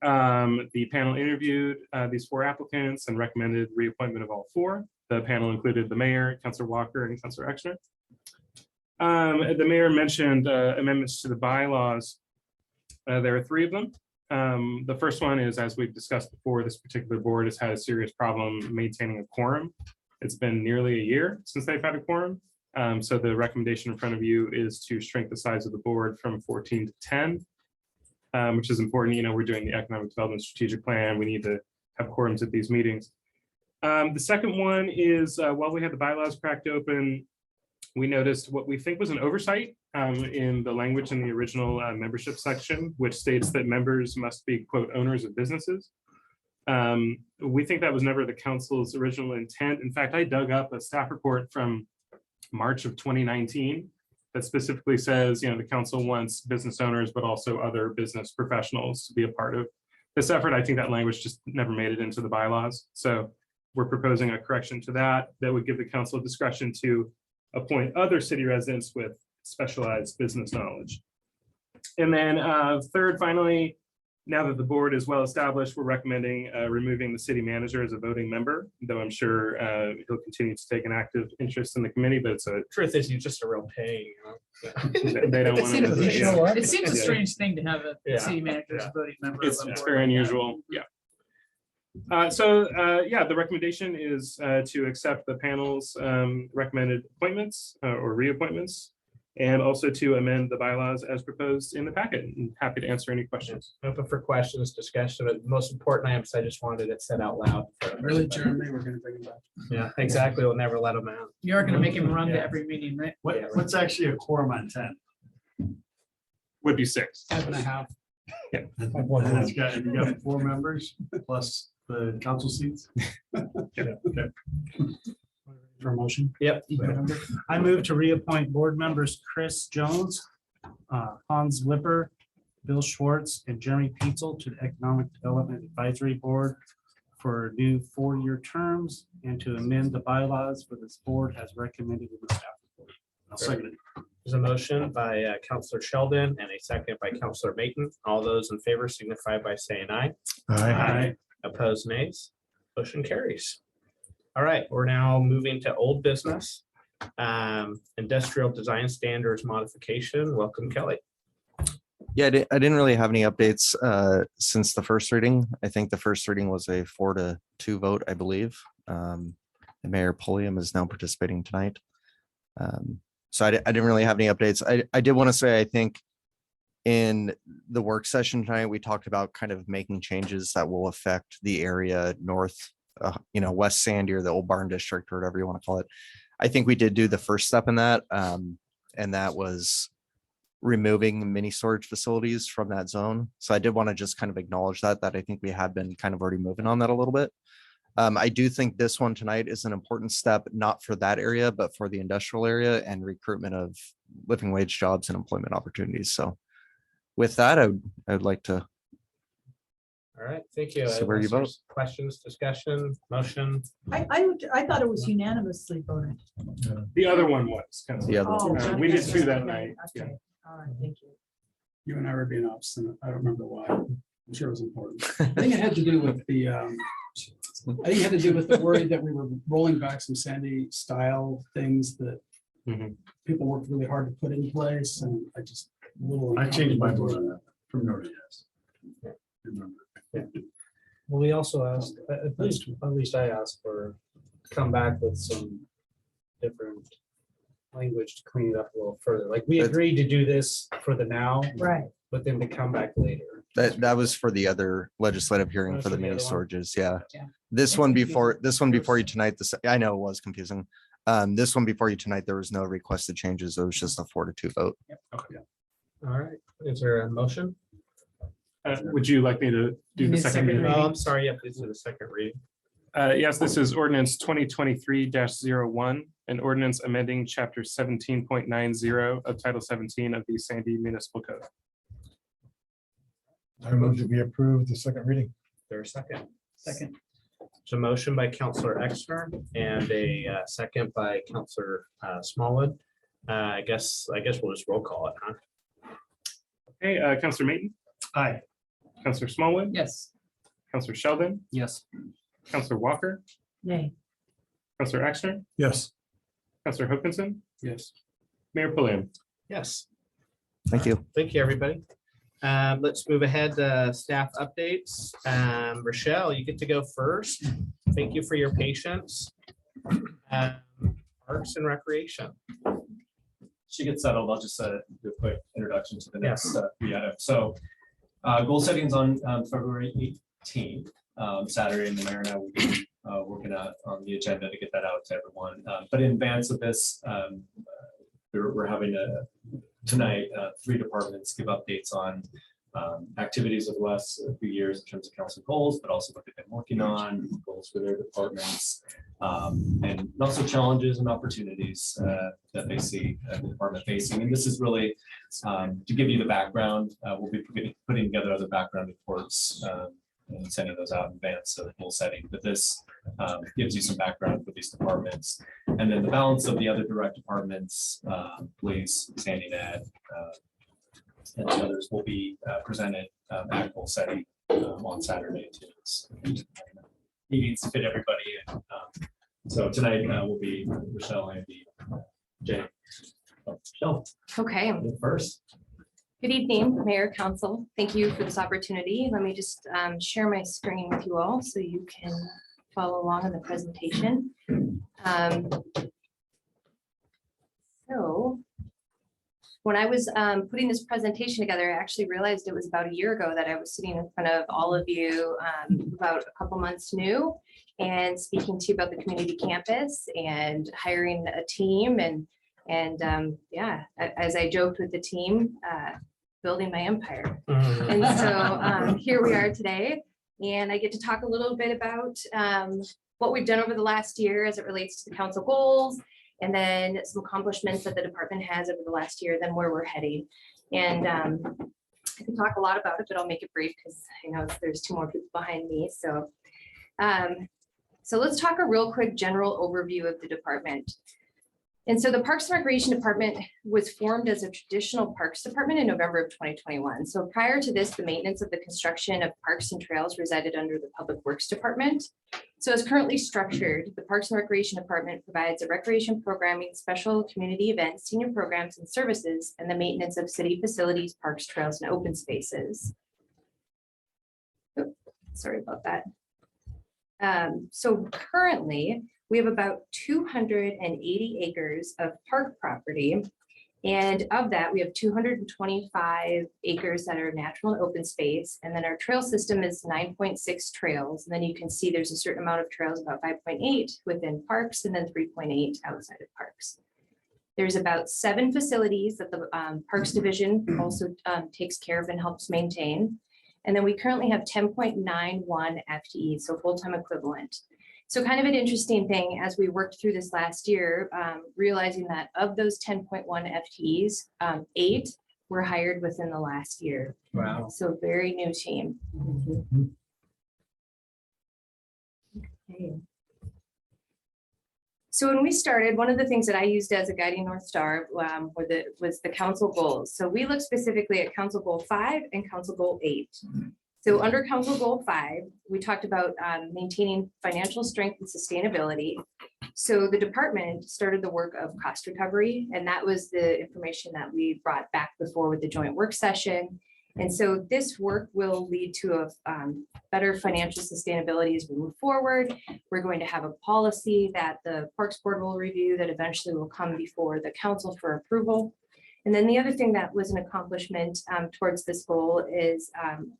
The panel interviewed these 4 applicants and recommended reappointment of all 4. The panel included the mayor, Councilor Walker, and Councilor Exner. The mayor mentioned amendments to the bylaws. There are 3 of them. The first one is, as we've discussed before, this particular board has had a serious problem maintaining a quorum. It's been nearly a year since they've had a quorum. So the recommendation in front of you is to shrink the size of the board from 14 to 10, which is important. We're doing the economic development strategic plan. We need to have quorums at these meetings. The second one is, while we had the bylaws cracked open, we noticed what we think was an oversight in the language in the original membership section, which states that members must be, quote, owners of businesses. We think that was never the council's original intent. In fact, I dug up a staff report from March of 2019 that specifically says, the council wants business owners, but also other business professionals to be a part of this effort. I think that language just never made it into the bylaws. So we're proposing a correction to that would give the council discretion to appoint other city residents with specialized business knowledge. And then third, finally, Now that the board is well established, we're recommending removing the city manager as a voting member, though I'm sure he'll continue to take an active interest in the committee, but it's a.
Truth is, he's just a real pain.
They don't
It
want
seems,
to.
it seems a
Yeah.
strange thing to have a
Yeah.
city manager as a voting member. of
It's
a board
very
like that.
unusual, yeah. Yeah, the recommendation is to accept the panel's recommended appointments or reappointments, and also to amend the bylaws as proposed in the packet. I'm happy to answer any questions.
Open for questions, discussion, but most important items, I just wanted it said out loud.
Really, Jeremy, we're gonna bring it back.
Yeah, exactly. We'll never let them out.
You are gonna make him run to every meeting, right?
What's actually a quorum on 10?
Would be 6.
5.5.
And you got 4 members plus the council seats?
For a motion?
Yep.
I move to reappoint board members Chris Jones, Hans Lipper, Bill Schwartz, and Jeremy Pietzel to the Economic Development Advisory Board for new 4-year terms, and to amend the bylaws for this board as recommended in the staff report. I'll second it.
There's a motion by Counselor Sheldon and a second by Counselor Mayton. All those in favor signify by saying aye.
Aye.
Opposed, nays. Motion carries. All right, we're now moving to old business. Industrial design standards modification. Welcome, Kelly.
Yeah, I didn't really have any updates since the first reading. I think the first reading was a 4-2 vote, I believe. And Mayor Pulliam is now participating tonight. So I didn't really have any updates. I did want to say, I think in the work session tonight, we talked about kind of making changes that will affect the area north, West Sandy or the old barn district or whatever you want to call it. I think we did do the first step in that. And that was removing mini storage facilities from that zone. So I did want to just kind of acknowledge that I think we had been kind of already moving on that a little bit. I do think this one tonight is an important step, not for that area, but for the industrial area and recruitment of living wage jobs and employment opportunities. So with that, I would like to.
All right, thank you.
So where you vote?
Questions, discussion, motion?
I thought it was unanimously voted.
The other one was. kind of-
The other
one.
We did 2 that
Okay,
night. Yeah.
okay. All right, thank you.
You and I were being obstinate. I don't remember why. I'm sure it was important. I think it had to do with the, worry that we were rolling back some Sandy style things that people worked really hard to put in place, and I just.
I changed my vote on that from no to yes.
Well, we also asked, at least I asked for, come back with some different language to clean it up a little further. Like, we agreed to do this for the now.
Right.
But then to come back later.
That was for the other legislative hearing
That's
for the
for the
mini
other one?
storages. Yeah.
Yeah.
This
It's
one
confusing.
before you tonight, I know it was confusing. This one before you tonight, there was no requested changes. It was just a 4-2 vote.
All right, is there a motion?
Would you like me to do the second reading?
Oh, I'm sorry, yeah, please do the second read.
Yes, this is ordinance 2023-01, an ordinance amending chapter 17.90 of title 17 of the Sandy Municipal Code.
I move to be approved the second reading.
There's a second.
Second.
So motion by Counselor Exner and a second by Counselor Smallwood. I guess we'll just roll call it, huh?
Okay, Counselor Mayton,
Aye.
Counselor Smallwood,
Yes.
Counselor Sheldon,
Yes.
Counselor Walker,
Nay.
Counselor Exner,
Yes.
Counselor Hopkinson,
Yes.
Mayor Pulliam.
Yes.
Thank you.
Thank you, everybody. Let's move ahead to staff updates. Rochelle, you get to go first. Thank you for your patience. Parks and Recreation.
She gets settled. I'll just do a quick introduction to the next three items. So goal settings on February 18th, Saturday, and the mayor and I will be working on the agenda to get that out to everyone. But in advance of this, we're having tonight 3 departments give updates on activities of the last few years in terms of council goals, but also what they've been working on, goals for their departments, and also challenges and opportunities that they see the department facing. And this is really to give you the background. We'll be putting together other background reports and sending those out in advance of the goal setting. But this gives you some background for these departments. And then the balance of the other direct departments, police, Sandy Net, and the others will be presented
backhoe setting on Saturday too. Meetings fit everybody. And so tonight will be Rochelle, Andy, Jay. Rochelle,
Okay.
you first.
Good evening, Mayor, Council. Thank you for this opportunity. Let me just share my screen with you all so you can follow along in the presentation. So when I was putting this presentation together, I actually realized it was about a year ago that I was sitting in front of all of you, about a couple months new, and speaking to you about the community campus and hiring a team and yeah, as I joked with the team, building my empire. And so here we are today, and I get to talk a little bit about what we've done over the last year as it relates to the council goals, and then some accomplishments that the department has over the last year, then where we're heading. And I can talk a lot about it, but I'll make it brief because I know there's two more people behind me. So, so let's talk a real quick general overview of the department. And so the Parks and Recreation Department was formed as a traditional parks department in November of 2021. So prior to this, the maintenance of the construction of parks and trails resided under the Public Works Department. So as currently structured, the Parks and Recreation Department provides a recreation programming, special community events, senior programs and services, and the maintenance of city facilities, parks, trails, and open spaces. Oh, sorry about that. So currently, we have about 280 acres of park property. And of that, we have 225 acres that are natural and open space. And then our trail system is 9.6 trails. And then you can see there's a certain amount of trails, about 5.8 within parks and then 3.8 outside of parks. There's about 7 facilities that the Parks Division also takes care of and helps maintain. And then we currently have 10.91 FTE, so full-time equivalent. So kind of an interesting thing as we worked through this last year, realizing that of those 10.1 FTEs, 8 were hired within the last year.
Wow.
So very new team. Okay. So when we started, one of the things that I used as a guiding North Star was the council goals. So we looked specifically at council goal 5 and council goal 8. So under council goal 5, we talked about maintaining financial strength and sustainability. So the department started the work of cost recovery, and that was the information that we brought back before with the joint work session. And so this work will lead to a better financial sustainability as we move forward. We're going to have a policy that the Parks Board will review that eventually will come before the council for approval. And then the other thing that was an accomplishment towards this goal is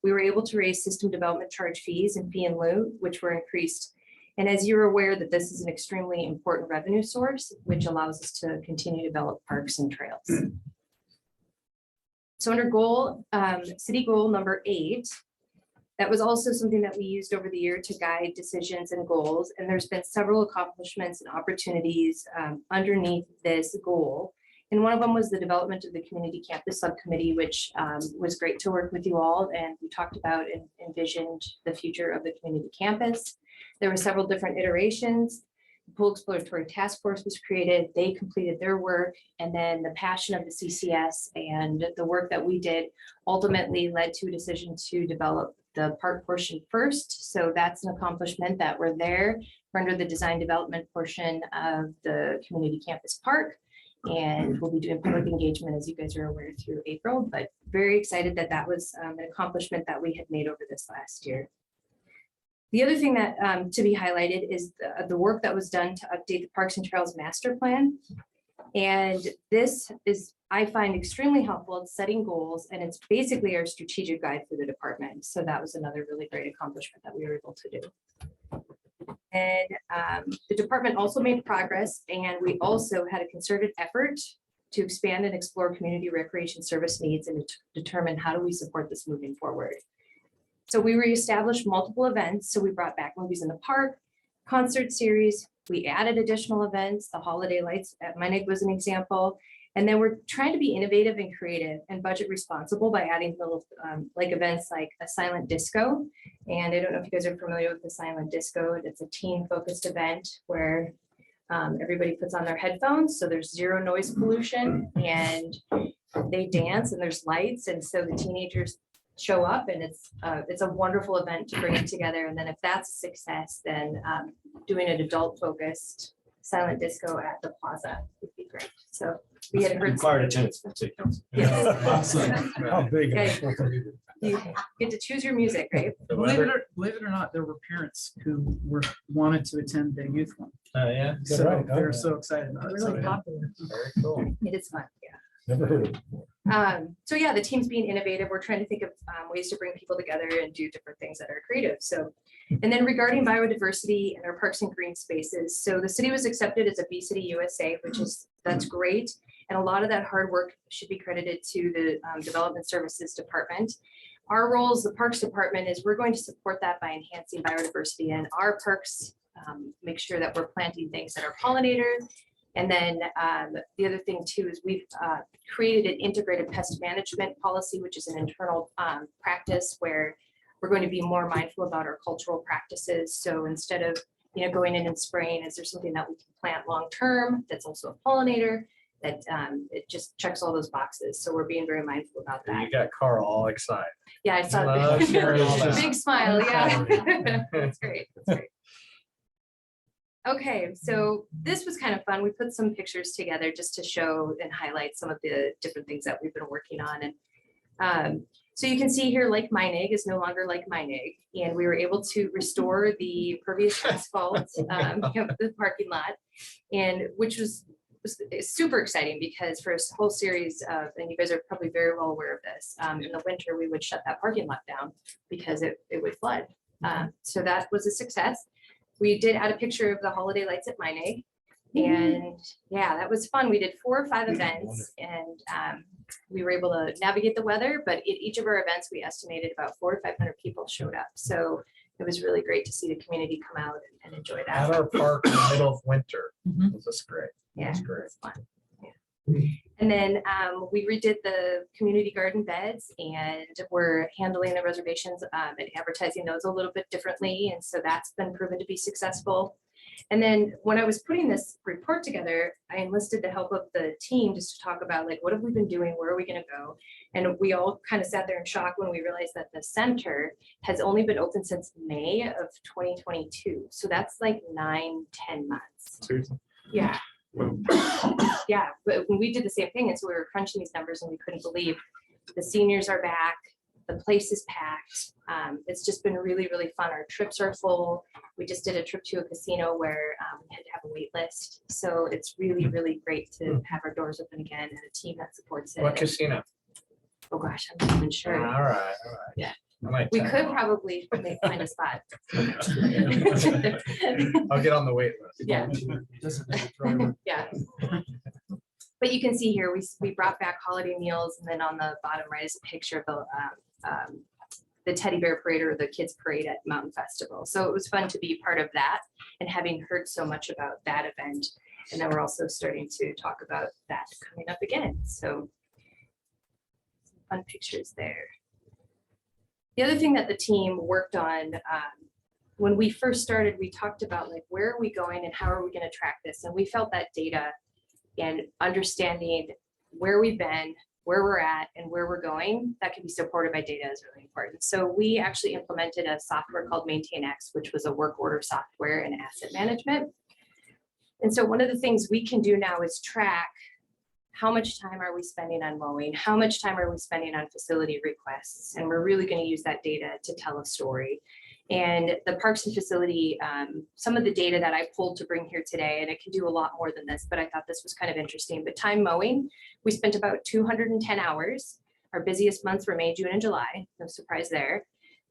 we were able to raise system development charge fees and fee in lieu, which were increased. And as you're aware that this is an extremely important revenue source, which allows us to continue to develop parks and trails. So under goal, city goal number 8, that was also something that we used over the year to guide decisions and goals. And there's been several accomplishments and opportunities underneath this goal. And one of them was the development of the community campus subcommittee, which was great to work with you all. And we talked about and envisioned the future of the community campus. There were several different iterations. The Pool Exploratory Task Force was created. They completed their work. And then the passion of the CCS and the work that we did ultimately led to a decision to develop the park portion first. So that's an accomplishment that we're there. We're under the design development portion of the community campus park. And we'll be doing public engagement, as you guys are aware, through April, but very excited that that was an accomplishment that we had made over this last year. The other thing that to be highlighted is the work that was done to update the Parks and Trails Master Plan. And this is, I find, extremely helpful in setting goals, and it's basically our strategic guide for the department. So that was another really great accomplishment that we were able to do. And the department also made progress, and we also had a concerted effort to expand and explore community recreation service needs and determine how do we support this moving forward. So we reestablished multiple events. So we brought back movies in the park, concert series. We added additional events. The holiday lights at Manhole was an example. And then we're trying to be innovative and creative and budget responsible by adding little like events like a silent disco. And I don't know if you guys are familiar with the silent disco. It's a teen focused event where everybody puts on their headphones. So there's zero noise pollution and they dance and there's lights. And so the teenagers show up, and it's a wonderful event to bring it together. And then if that's a success, then doing an adult focused silent disco at the plaza would be great. So we had heard.
Required attendance from city council.
Yes.
Awesome. How big?
Okay. You get to choose your music, right?
Believe it or not, there were parents who wanted to attend the youth one.
Yeah.
So
right. Oh,
they're
yeah.
so excited about it.
Really
So,
popular.
Very cool.
It is fun, yeah.
Never heard of it.
So yeah, the team's being innovative. We're trying to think of ways to bring people together and do different things that are creative. So, and then regarding biodiversity and our parks and green spaces. So the city was accepted as a Bee City USA, that's great. And a lot of that hard work should be credited to the Development Services Department. Our role as the Parks Department is we're going to support that by enhancing biodiversity in our parks, make sure that we're planting things that are pollinators. And then the other thing too is we've created an integrated pest management policy, which is an internal practice where we're going to be more mindful about our cultural practices. So instead of going in and spraying, is there something that we can plant long-term that's also a pollinator that it just checks all those boxes. So we're being very mindful about that.
You got Carl all excited.
Yeah, I saw
Love hearing all that.
big smile. Yeah, that's great. That's great. Okay, so this was kind of fun. We put some pictures together just to show and highlight some of the different things that we've been working on. And so you can see here, Lake Meinig is no longer Lake Meinig, and we were able to restore the pervious asphalt of the parking lot, and which was super exciting because for a whole series of, and you guys are probably very well aware of this, in the winter we would shut that parking lot down because it would flood. So that was a success. We did add a picture of the holiday lights at Meinig, and yeah, that was fun. We did 4 or 5 events, and we were able to navigate the weather, but at each of our events we estimated about 400 to 500 people showed up. So it was really great to see the community come out and enjoy that.
At our park in the middle of winter. This is great.
Yeah,
That's great.
it's fun. Yeah. And then we redid the community garden beds, and we're handling the reservations and advertising those a little bit differently. And so that's been proven to be successful. And then when I was putting this report together, I enlisted the help of the team just to talk about like, what have we been doing? Where are we going to go? And we all kind of sat there in shock when we realized that the center has only been open since May of 2022. So that's like 9-10 months.
Seriously.
Yeah. Yeah, but when we did the same thing, and so we were crunching these numbers and we couldn't believe the seniors are back, the place is packed. It's just been really, really fun. Our trips are full. We just did a trip to a casino where we had to have a wait list. So it's really, really great to have our doors open again and a team that supports it.
What casino?
Oh gosh, I'm not even sure.
All right.
Yeah.
I might
We
tell
could
you.
probably find a spot.
I'll get on the wait list.
Yeah. Yeah. But you can see here, we brought back holiday meals, and then on the bottom right is a picture of the teddy bear parade or the kids parade at Mountain Festival. So it was fun to be part of that and having heard so much about that event. And then we're also starting to talk about that coming up again. So some fun pictures there. The other thing that the team worked on, when we first started, we talked about like, where are we going and how are we going to track this? And we felt that data and understanding where we've been, where we're at, and where we're going, that can be supported by data is really important. So we actually implemented a software called MaintainX, which was a work order software and asset management. And so one of the things we can do now is track how much time are we spending on mowing? How much time are we spending on facility requests? And we're really going to use that data to tell a story. And the parks and facility, some of the data that I pulled to bring here today, and it can do a lot more than this, but I thought this was kind of interesting. But time mowing, we spent about 210 hours. Our busiest months were May, June, and July. No surprise there.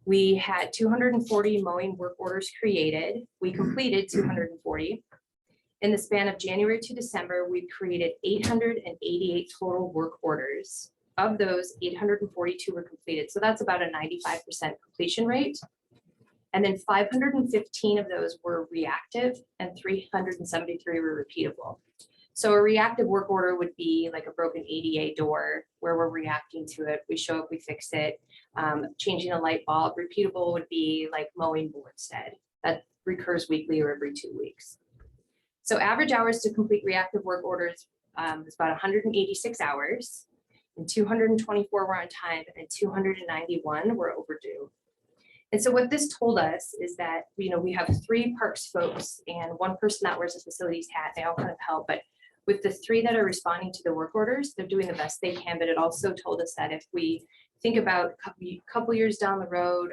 We had 240 mowing work orders created. We completed 240. In the span of January to December, we created 888 total work orders. Of those, 842 were completed. So that's about a 95% completion rate. And then 515 of those were reactive and 373 were repeatable. So a reactive work order would be like a broken ADA door where we're reacting to it. We show up, we fix it. Changing a light bulb. Repeatable would be like mowing boards dead. That recurs weekly or every 2 weeks. So average hours to complete reactive work orders is about 186 hours. and 224 were on time, and 291 were overdue. And so what this told us is that, you know, we have 3 parks folks and 1 person that wears a facilities hat. They all kind of help, but with the 3 that are responding to the work orders, they're doing the best they can. But it also told us that if we think about a couple years down the road,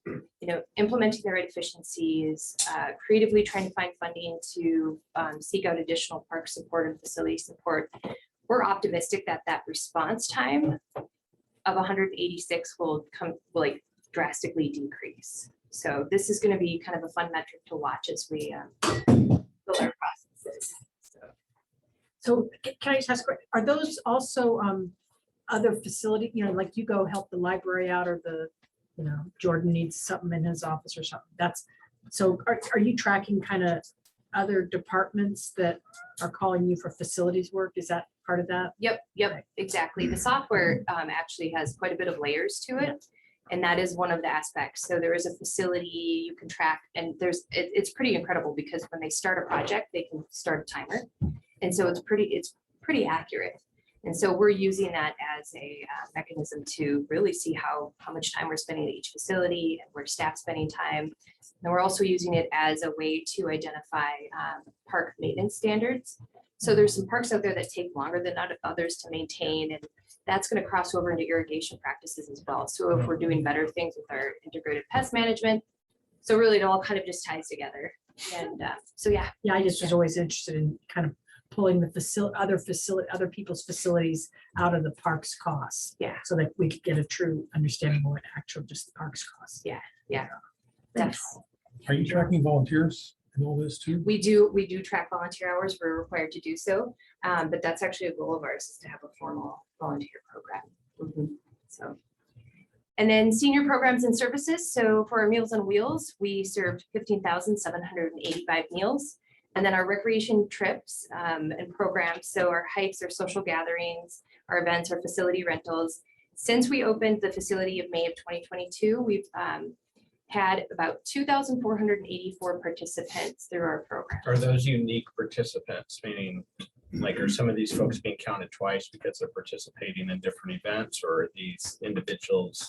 you know, implementing the right efficiencies, creatively trying to find funding to seek out additional park support and facility support, we're optimistic that that response time of 186 will like drastically decrease. So this is going to be kind of a fun metric to watch as we build our processes.
So can I just ask, are those also other facility, you know, like you go help the library out, or the, you know, Jordan needs something in his office or something? That's, so are you tracking kind of other departments that are calling you for facilities work? Is that part of that?
Yep, exactly. The software actually has quite a bit of layers to it. And that is one of the aspects. So there is a facility you can track, and it's pretty incredible because when they start a project, they can start a timer. And so it's pretty accurate. And so we're using that as a mechanism to really see how much time we're spending at each facility and where staff's spending time. And we're also using it as a way to identify park maintenance standards. So there's some parks out there that take longer than others to maintain, and that's going to cross over into irrigation practices as well. So if we're doing better things with our integrated pest management, so really it all kind of just ties together. And so yeah.
Yeah, I just was always interested in kind of pulling the other people's facilities out of the park's costs.
Yeah.
So that we could get a true understanding of what actual just the park's costs.
Yeah. Definitely.
Are you tracking volunteers and all this too?
We do track volunteer hours. We're required to do so. But that's actually a goal of ours, is to have a formal volunteer program. So, and then senior programs and services. So for our Meals on Wheels, we served 15,785 meals. And then our recreation trips and programs. So our hikes, our social gatherings, our events, our facility rentals. Since we opened the facility of May of 2022, we've had about 2,484 participants through our program.
Are those unique participants, meaning like are some of these folks being counted twice because they're participating in different events, or are these individuals?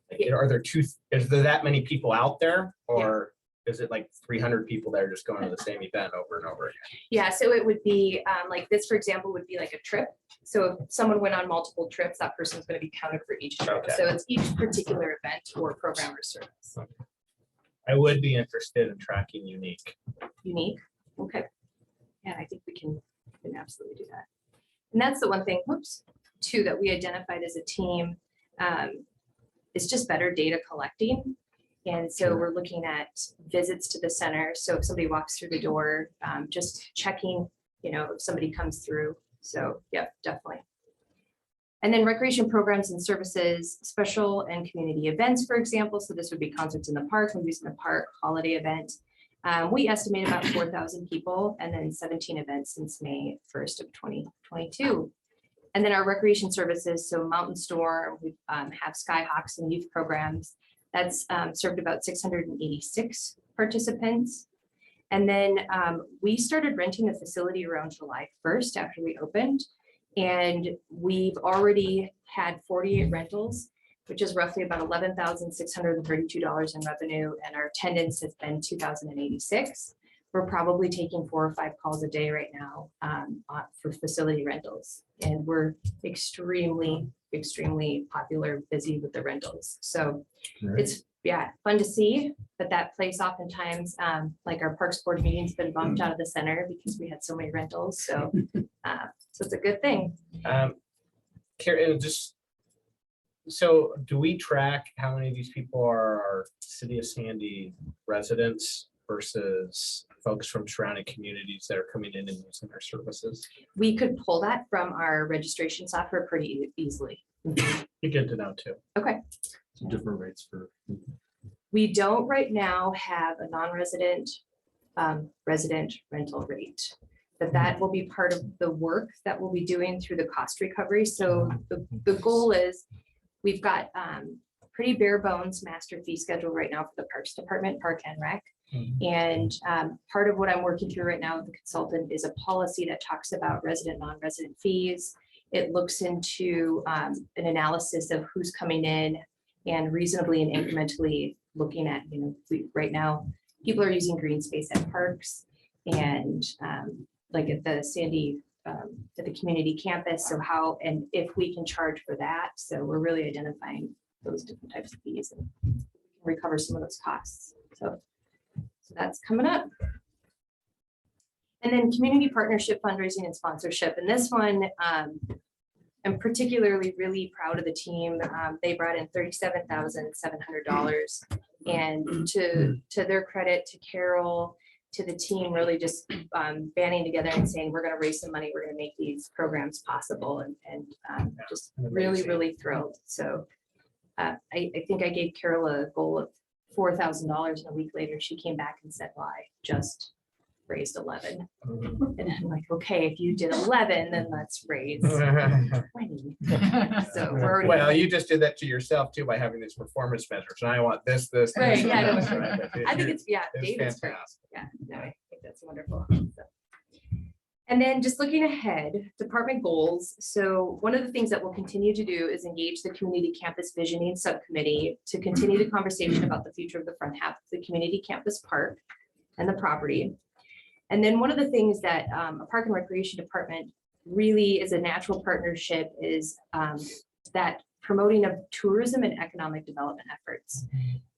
Like, is there that many people out there, or is it like 300 people that are just going to the same event over and over again?
Yeah, so it would be like this, for example, would be like a trip. So if someone went on multiple trips, that person's going to be counted for each trip.
Okay.
So it's each particular event or program or service.
I would be interested in tracking unique.
Unique. Okay. Yeah, I think we can absolutely do that. And that's the one thing, too, that we identified as a team. It's just better data collecting. And so we're looking at visits to the center. So if somebody walks through the door, just checking, you know, if somebody comes through. So yeah, definitely. And then recreation programs and services, special and community events, for example. So this would be concerts in the park, movies in the park, holiday event. We estimate about 4,000 people, and then 17 events since May 1st of 2022. And then our recreation services, so Mountain Storm, we have Skyhawks and youth programs. That's served about 686 participants. And then we started renting the facility around July 1st after we opened. And we've already had 48 rentals, which is roughly about $11,632 in revenue. And our attendance has been 2,086. We're probably taking 4 or 5 calls a day right now for facility rentals. And we're extremely popular, busy with the rentals. So it's fun to see, but that place oftentimes, like our Parks Board meeting's been bumped out of the center because we had so many rentals. So, so it's a good thing.
Karen, so do we track how many of these people are our City of Sandy residents versus folks from surrounding communities that are coming in and using our services?
We could pull that from our registration software pretty easily.
Be good to know too.
Okay.
Some different rates for.
We don't right now have a non-resident resident rental rate, but that will be part of the work that we'll be doing through the cost recovery. So the goal is we've got pretty bare bones master fee schedule right now for the Parks Department, Park and Rec. And part of what I'm working through right now with the consultant is a policy that talks about resident, non-resident fees It looks into an analysis of who's coming in and reasonably and incrementally looking at, right now, people are using green space at parks and like at the Sandy, at the community campus. So how, and if we can charge for that. So we're really identifying those different types of fees and recover some of those costs. So that's coming up. And then community partnership fundraising and sponsorship. And this one, I'm particularly really proud of the team. They brought in $37,700. And to their credit, to Carol, to the team, really just banding together and saying, we're going to raise some money. We're going to make these programs possible. And just really, really thrilled. So I think I gave Carol a goal of $4,000, and a week later she came back and said, well, I just raised 11. And I'm like, okay, if you did 11, then let's raise 20. So we're already,
Well, you just did that to yourself too by having these performance measures. And I want this,
right.
and
Yeah,
this.
I think it's, yeah,
It's
David's great.
fantastic.
Yeah, no, I think that's wonderful. So. And then just looking ahead, department goals. So one of the things that we'll continue to do is engage the community campus visioning subcommittee to continue the conversation about the future of the front half of the community campus park and the property. And then one of the things that a park and recreation department really is a natural partnership is that promoting of tourism and economic development efforts.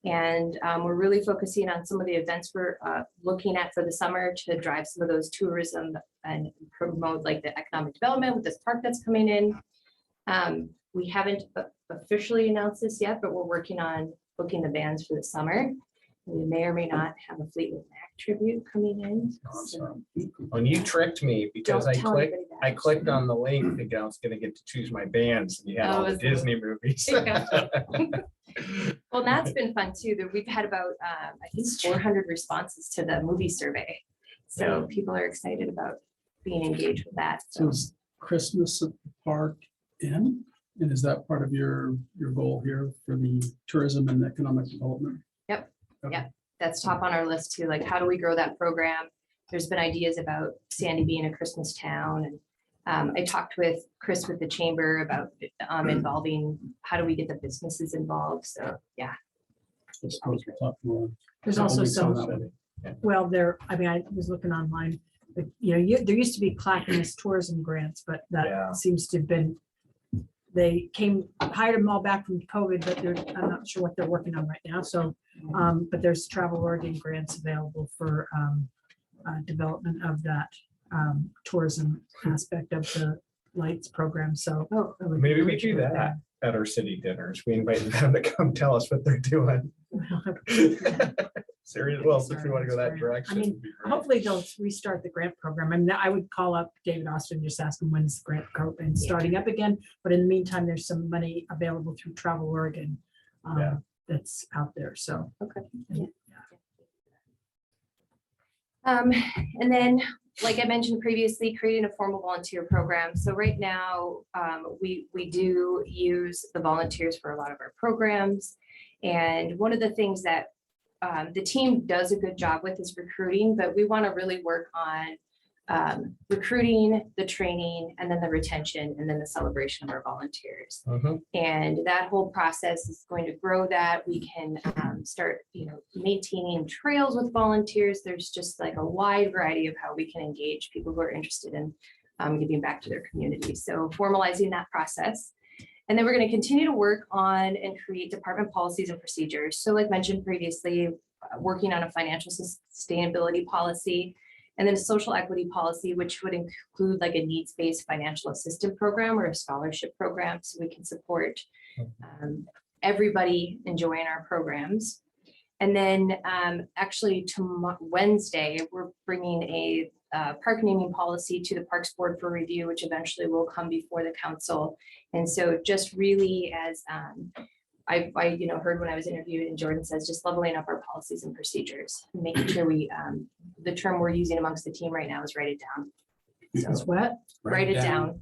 And we're really focusing on some of the events we're looking at for the summer to drive some of those tourism and promote like the economic development with this park that's coming in. We haven't officially announced this yet, but we're working on booking the bands for the summer. We may or may not have a Fleetwood Mac tribute coming in. So
When you tricked me because
Don't
I
tell
clicked,
anybody that.
I clicked on the link thinking I was gonna get to choose my bands and you had all the
is it?
Disney movies.
Well, that's been fun too. That we've had about I think 400 responses to the movie survey. So people are excited about being engaged with that.
So
So
is Christmas at the park in? And is that part of your goal here for the tourism and economic development?
Yep.
Okay.
Yeah, that's top on our list too. Like, how do we grow that program? There's been ideas about Sandy being a Christmas town. And I talked with Chris with the chamber about involving, how do we get the businesses involved? So, yeah.
I suppose we'll talk more.
There's
couple
also
weeks on that
some,
one.
well, I mean, I was looking online, but there used to be Clackamas tourism grants, but
Yeah.
that seems to have been, they hired them all back from COVID, but I'm not sure what they're working on right now. So, but there's Travel Oregon grants available for development of that tourism aspect of the lights program. So
Maybe we do that at our city dinners. We invite them to come tell us what they're doing. Serious, well, since we want to go that direction.
I mean,
it'd be great.
hopefully they'll restart the grant program. I mean, I would call up David Austin, and just ask him when's the grant program starting up again. But in the meantime, there's some money available through Travel Oregon that's out there. So.
Okay. And then, like I mentioned previously, creating a formal volunteer program. So right now, we do use the volunteers for a lot of our programs. And one of the things that the team does a good job with is recruiting, but we want to really work on recruiting, the training, and then the retention, and then the celebration of our volunteers. And that whole process is going to grow that. We can start, maintaining trails with volunteers. There's just like a wide variety of how we can engage people who are interested in giving back to their community. So formalizing that process. And then we're going to continue to work on and create department policies and procedures. So like mentioned previously, working on a financial sustainability policy, and then a social equity policy, which would include like a needs-based financial assistance program or a scholarship program, so we can support everybody enjoying our programs. And then actually Wednesday, we're bringing a park naming policy to the Parks Board for review, which eventually will come before the council. And so just really as I heard when I was interviewed, and Jordan says, just leveling up our policies and procedures, making sure we, the term we're using amongst the team right now is write it down.
It's what?
Write it down.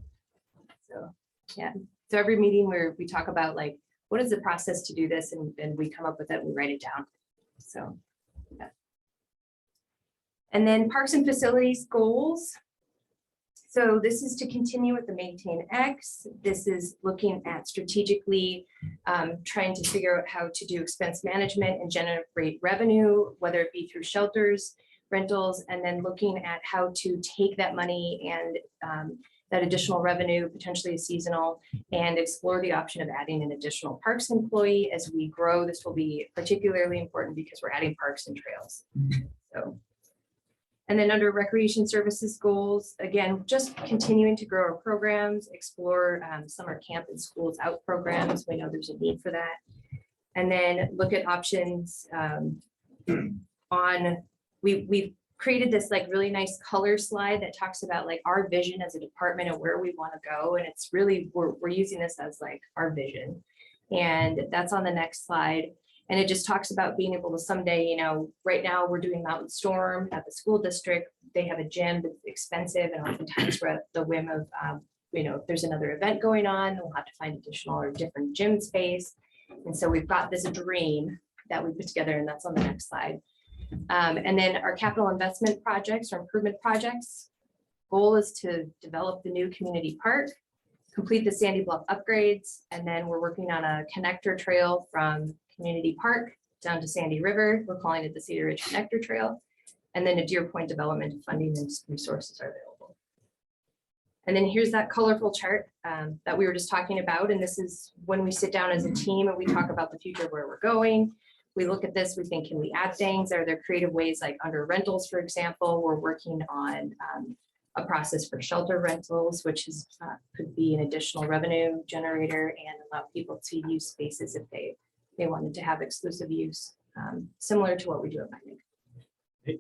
So, yeah. So every meeting where we talk about like, what is the process to do this? And we come up with it, we write it down. So, yeah. And then parks and facilities goals. So this is to continue with the Maintain X. This is looking at strategically trying to figure out how to do expense management and generate revenue, whether it be through shelters, rentals, and then looking at how to take that money and that additional revenue, potentially seasonal, and explore the option of adding an additional parks employee as we grow. This will be particularly important because we're adding parks and trails. So. And then under recreation services goals, again, just continuing to grow our programs, explore summer camp and schools out programs. We know there's a need for that. And then look at options on, we've created this like really nice color slide that talks about like our vision as a department and where we want to go. And it's really, we're using this as like our vision. And that's on the next slide. And it just talks about being able to someday, you know, right now we're doing Mountain Storm at the school district. They have a gym that's expensive and oftentimes we're at the whim of, you know, if there's another event going on, we'll have to find additional or different gym space. And so we've got this dream that we put together, and that's on the next slide. And then our capital investment projects or improvement projects. Goal is to develop the new community park, complete the Sandy Bluff upgrades, and then we're working on a connector trail from Community Park down to Sandy River. We're calling it the Cedar Ridge Connector Trail. And then a Deer Point development funding and resources are available. And then here's that colorful chart that we were just talking about. And this is when we sit down as a team and we talk about the future, where we're going. We look at this, we think, can we add things? Are there creative ways like under rentals, for example? We're working on a process for shelter rentals, which is could be an additional revenue generator and allow people to use spaces if they wanted to have exclusive use, similar to what we do at Mining.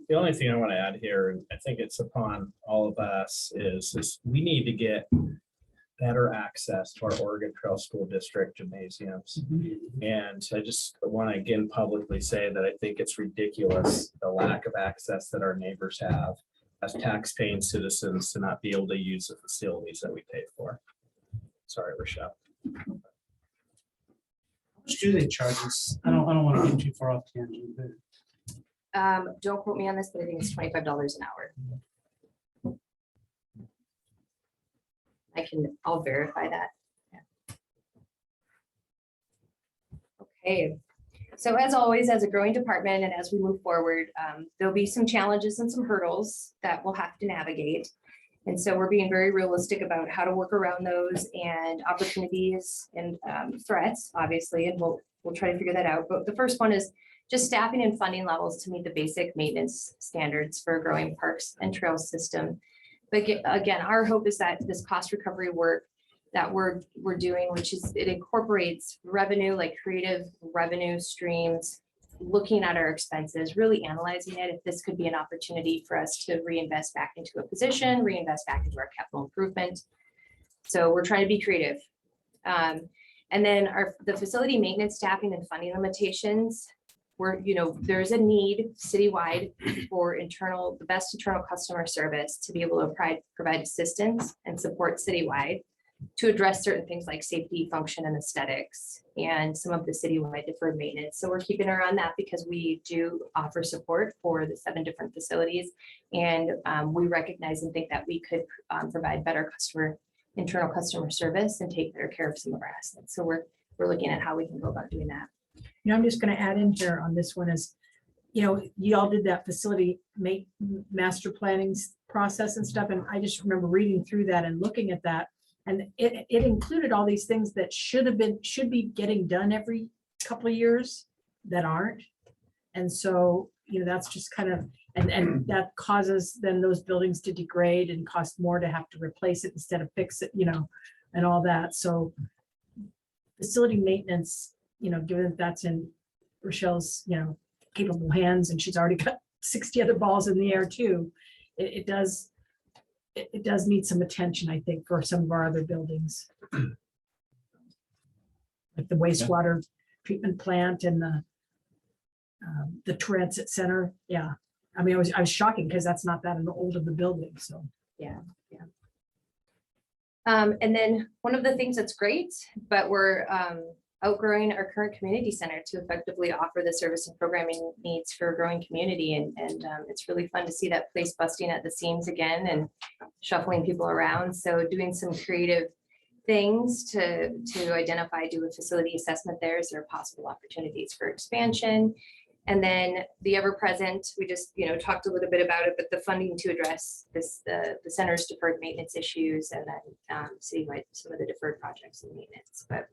The only thing I want to add here, and I think it's upon all of us, is we need to get better access to our Oregon Trail School District gymnasiums. And I just want to again publicly say that I think it's ridiculous, the lack of access that our neighbors have as tax-paying citizens to not be able to use the facilities that we pay for. Sorry, Rochelle.
How much do they charge us? I don't want to get too far off tangent, but
Don't quote me on this, but I think it's $25 an hour. I'll verify that. Yeah. Okay, so as always, as a growing department and as we move forward, there'll be some challenges and some hurdles that we'll have to navigate. And so we're being very realistic about how to work around those and opportunities and threats, obviously, and we'll try to figure that out. But the first one is just staffing and funding levels to meet the basic maintenance standards for a growing parks and trails system. But again, our hope is that this cost recovery work that we're doing, which is it incorporates revenue, like creative revenue streams, looking at our expenses, really analyzing it, if this could be an opportunity for us to reinvest back into a position, reinvest back into our capital improvement. So we're trying to be creative. And then the facility maintenance, staffing, and funding limitations, where, you know, there's a need citywide for the best internal customer service to be able to provide assistance and support citywide to address certain things like safety, function, and aesthetics, and some of the citywide deferred maintenance. So we're keeping our eye on that because we do offer support for the 7 different facilities. And we recognize and think that we could provide better internal customer service and take better care of some of our assets. So we're looking at how we can go about doing that.
You know, I'm just going to add in here on this one is, you know, you all did that facility master planning process and stuff. And I just remember reading through that and looking at that. And it included all these things that should be getting done every couple of years that aren't. And so, you know, that's just kind of, and that causes then those buildings to degrade and cost more to have to replace it instead of fix it, you know, and all that. So facility maintenance, you know, given that that's in Rochelle's, you know, capable hands, and she's already got 60 other balls in the air too, it does need some attention, I think, for some of our other buildings. Like the wastewater treatment plant and the transit center. Yeah. I mean, I was shocking because that's not that old of the building. So
yeah. And then one of the things that's great, but we're outgrowing our current community center to effectively offer the service and programming needs for a growing community. And it's really fun to see that place busting at the seams again and shuffling people around. So doing some creative things to identify, do a facility assessment there. Is there possible opportunities for expansion? And then the ever-present, we just, talked a little bit about it, but the funding to address this, the center's deferred maintenance issues, and then citywide, some of the deferred projects and maintenance. But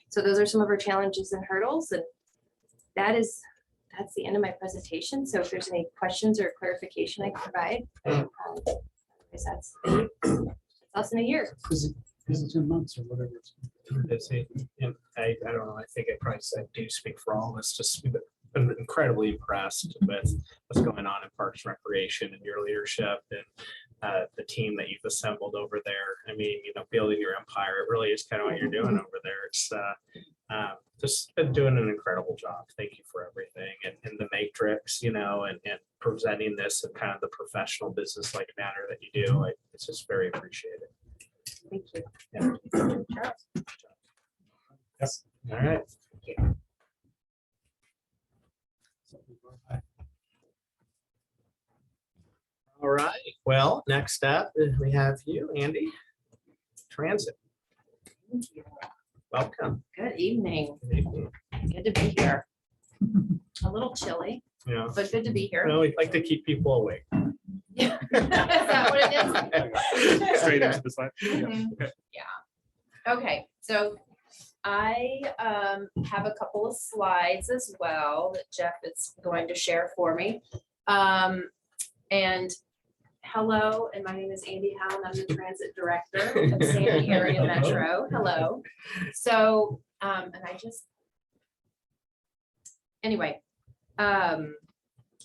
so those are some of our challenges and hurdles, and that's the end of my presentation. So if there's any questions or clarification I can provide, that's us in a year.
Is it 2 months or whatever?
Busy. And I don't know, I think I probably said, do speak for all of us, just we've been incredibly impressed with what's going on in Parks and Recreation and your leadership and the team that you've assembled over there. I mean, building your empire, it really is kind of what you're doing over there. It's just been doing an incredible job. Thank you for everything and the matrix, and presenting this in kind of the professional business-like manner that you do. It's just very appreciated.
Thank you.
Yeah. Yes. All right. All right. Well, next up, we have you, Andy. Transit. Welcome.
Good evening.
Good evening.
Good to be here. A little chilly,
Yeah.
but good to be here.
Well, we like to keep people awake.
Yeah. Is that what it is?
Straight into the slide.
Mhm.
Okay.
Yeah. Okay, so I have a couple of slides as well that Jeff is going to share for me. And hello, and my name is Andy Howland. I'm the transit director of Sandy Area Metro. Hello. So, and I just, anyway,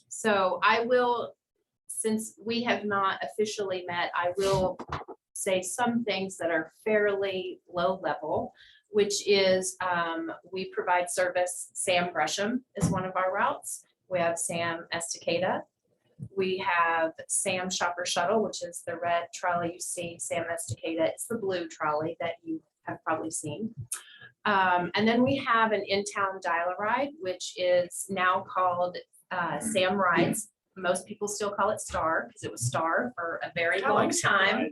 so I will, since we have not officially met, I will say some things that are fairly low level, which is we provide service. Sam Gresham is one of our routes. We have Sam Estacada. We have Sam Shopper Shuttle, which is the red trolley you see. Sam Estacada, it's the blue trolley that you have probably seen. And then we have an in-town dial-a-ride, which is now called Sam Rides. Most people still call it Star because it was Star for a very long time.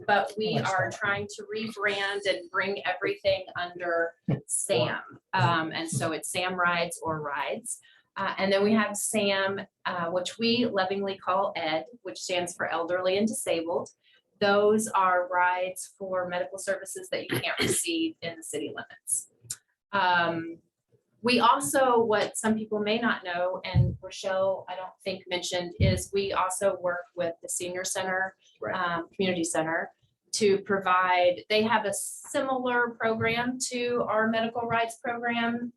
But we are trying to rebrand and bring everything under Sam. And so it's Sam Rides or Rides. And then we have Sam, which we lovingly call ED, which stands for Elderly and Disabled. Those are rides for medical services that you can't receive in the city limits. We also, what some people may not know, and Rochelle, I don't think mentioned, is we also work with the senior center, community center, to provide, they have a similar program to our medical rights program,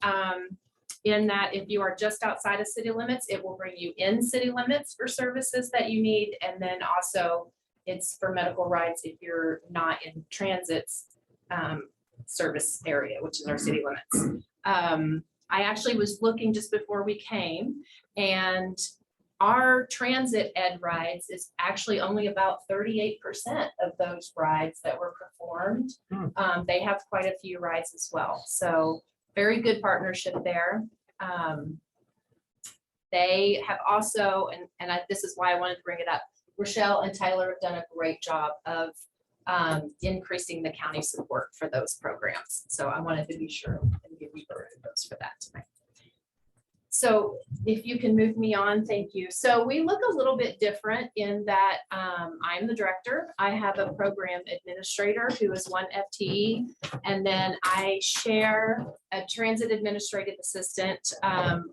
in that if you are just outside of city limits, it will bring you in city limits for services that you need. And then also it's for medical rights if you're not in transit's service area, which is our city limits. I actually was looking just before we came, and our transit ed rides is actually only about 38% of those rides that were performed. They have quite a few rides as well. So very good partnership there. They have also, and this is why I wanted to bring it up, Rochelle and Tyler have done a great job of increasing the county support for those programs. So I wanted to be sure and give you those for that tonight. So if you can move me on, thank you. So we look a little bit different in that I'm the director. I have a program administrator who is one FTE, and then I share a transit administrative assistant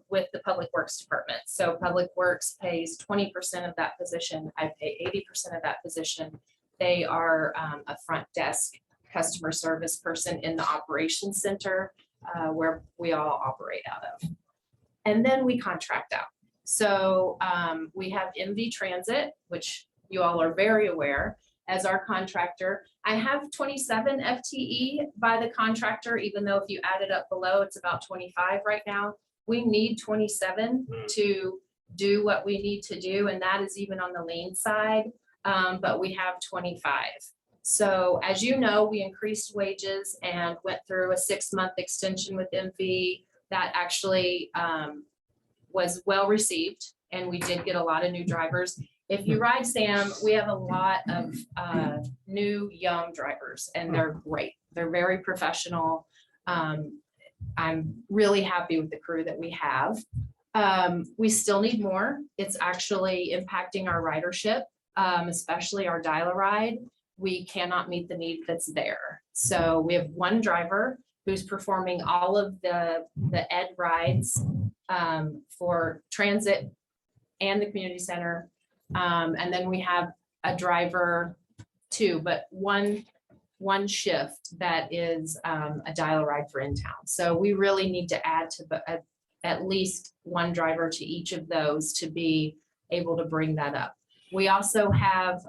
with the Public Works Department. So Public Works pays 20% of that position. I pay 80% of that position. They are a front desk customer service person in the operations center where we all operate out of. And then we contract out. So we have MV Transit, which you all are very aware, as our contractor. I have 27 FTE by the contractor, even though if you add it up below, it's about 25 right now. We need 27 to do what we need to do, and that is even on the lean side. But we have 25. So as you know, we increased wages and went through a 6-month extension with MV that actually was well received, and we did get a lot of new drivers. If you ride Sam, we have a lot of new young drivers, and they're great. They're very professional. I'm really happy with the crew that we have. We still need more. It's actually impacting our ridership, especially our dial-a-ride. We cannot meet the need that's there. So we have one driver who's performing all of the ed rides for transit and the community center. And then we have a driver too, but one shift that is a dial-a-ride for in town. So we really need to add to at least one driver to each of those to be able to bring that up. We also have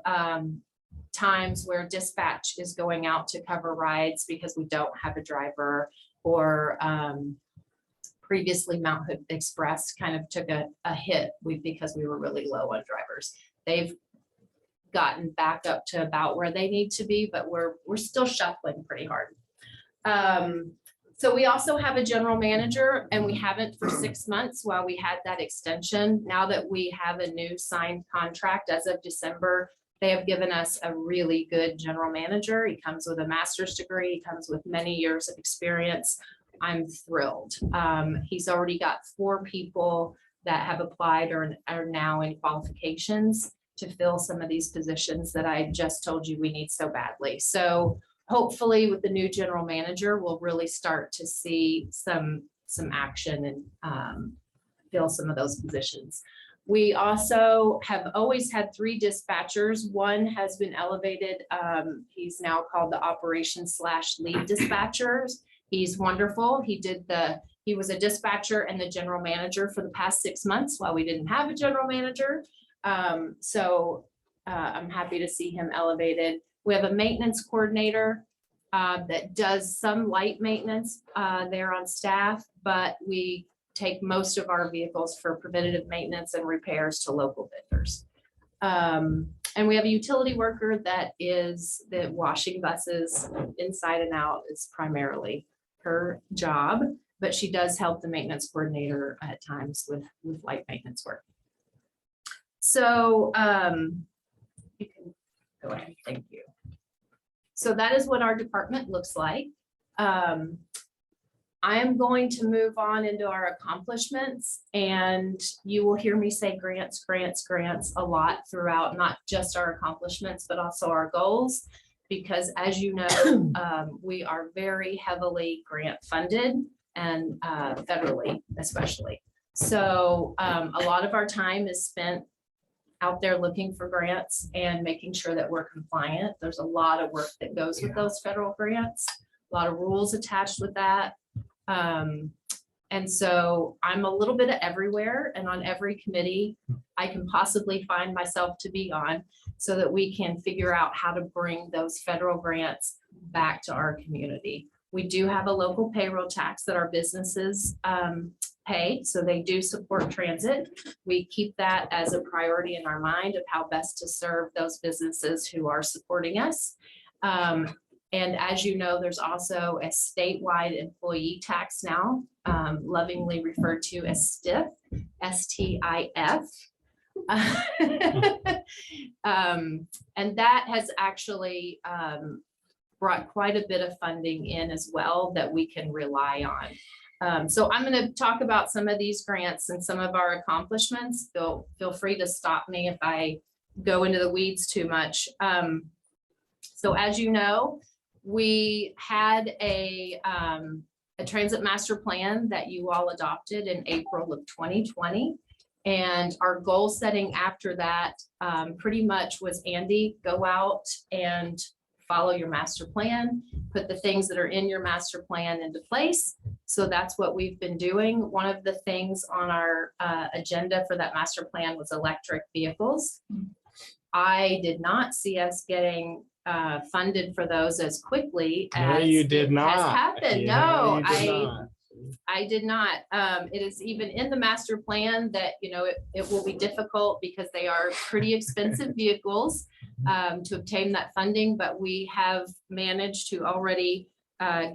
times where dispatch is going out to cover rides because we don't have a driver, or previously Mount Hood Express kind of took a hit because we were really low on drivers. They've gotten back up to about where they need to be, but we're still shuffling pretty hard. So we also have a general manager, and we haven't for 6 months while we had that extension. Now that we have a new signed contract as of December, they have given us a really good general manager. He comes with a master's degree, he comes with many years of experience. I'm thrilled. He's already got 4 people that have applied or are now in qualifications to fill some of these positions that I just told you we need so badly. So hopefully with the new general manager, we'll really start to see some action and fill some of those positions. We also have always had 3 dispatchers. One has been elevated. He's now called the operations/lead dispatchers. He's wonderful. He was a dispatcher and the general manager for the past 6 months while we didn't have a general manager. So I'm happy to see him elevated. We have a maintenance coordinator that does some light maintenance there on staff, but we take most of our vehicles for preventative maintenance and repairs to local vendors. And we have a utility worker that is washing buses inside and out is primarily her job, but she does help the maintenance coordinator at times with light maintenance work. So you can go ahead, thank you. So that is what our department looks like. I am going to move on into our accomplishments, and you will hear me say grants, grants, grants a lot throughout, not just our accomplishments, but also our goals, because as you know, we are very heavily grant funded and federally especially. So a lot of our time is spent out there looking for grants and making sure that we're compliant. There's a lot of work that goes with those federal grants, a lot of rules attached with that. And so I'm a little bit of everywhere and on every committee I can possibly find myself to be on, so that we can figure out how to bring those federal grants back to our community. We do have a local payroll tax that our businesses pay, so they do support transit. We keep that as a priority in our mind of how best to serve those businesses who are supporting us. And as you know, there's also a statewide employee tax now, lovingly referred to as STIF, S-T-I-F. And that has actually brought quite a bit of funding in as well that we can rely on. So I'm going to talk about some of these grants and some of our accomplishments. Feel free to stop me if I go into the weeds too much. So as you know, we had a transit master plan that you all adopted in April of 2020. And our goal setting after that pretty much was, Andy, go out and follow your master plan, put the things that are in your master plan into place. So that's what we've been doing. One of the things on our agenda for that master plan was electric vehicles. I did not see us getting funded for those as quickly as
you did
it
not.
has happened.
Yeah,
No,
you did not.
I did not. It is even in the master plan that, you know, it will be difficult because they are pretty expensive vehicles to obtain that funding, but we have managed to already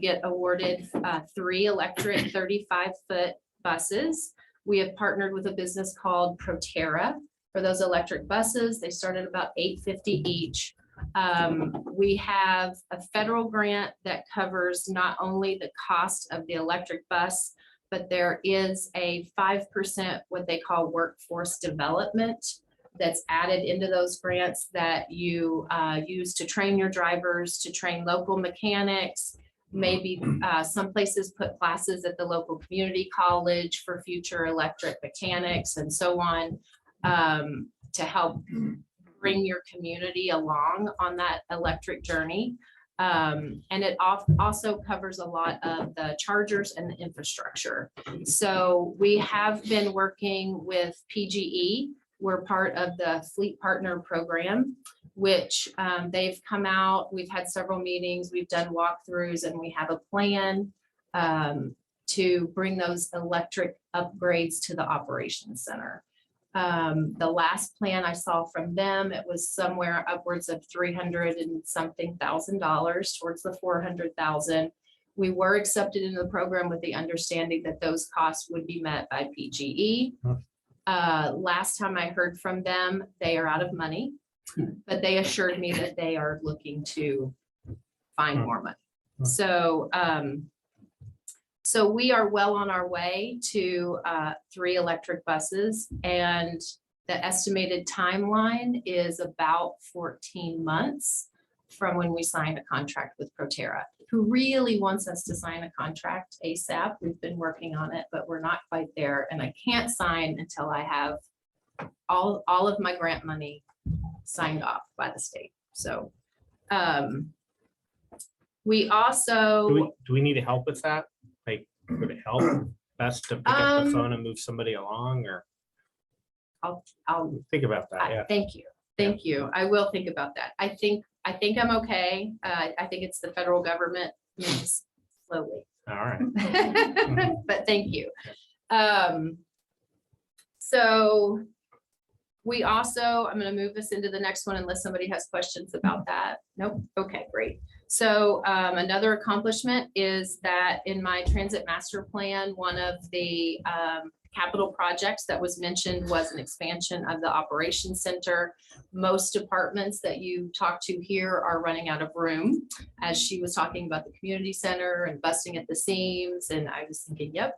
get awarded 3 electric 35-foot buses. We have partnered with a business called Proterra for those electric buses. They start at about $850 each. We have a federal grant that covers not only the cost of the electric bus, but there is a 5% what they call workforce development that's added into those grants that you use to train your drivers, to train local mechanics. Maybe some places put classes at the local community college for future electric mechanics and so on, to help bring your community along on that electric journey. And it also covers a lot of the chargers and the infrastructure. So we have been working with PGE. We're part of the Fleet Partner Program, which they've come out. We've had several meetings, we've done walkthroughs, and we have a plan to bring those electric upgrades to the operations center. The last plan I saw from them, it was somewhere upwards of $300 and something thousand towards the 400,000. We were accepted into the program with the understanding that those costs would be met by PGE. Last time I heard from them, they are out of money, but they assured me that they are looking to find more money. So, so we are well on our way to 3 electric buses, and the estimated timeline is about 14 months from when we signed a contract with Proterra, who really wants us to sign a contract ASAP. We've been working on it, but we're not quite there. And I can't sign until I have all of my grant money signed off by the state. So we also.
Do we need help with that? Like, would it help best to pick up the phone and move somebody along, or?
I'll
think about that. Yeah.
Thank you. Thank you. I will think about that. I think I'm okay. I think it's the federal government moves slowly.
All right.
But thank you. So we also, I'm going to move us into the next one unless somebody has questions about that. Nope. Okay, great. So another accomplishment is that in my transit master plan, one of the capital projects that was mentioned was an expansion of the operations center. Most departments that you talk to here are running out of room, as she was talking about the community center and busting at the seams. And I was thinking, yep,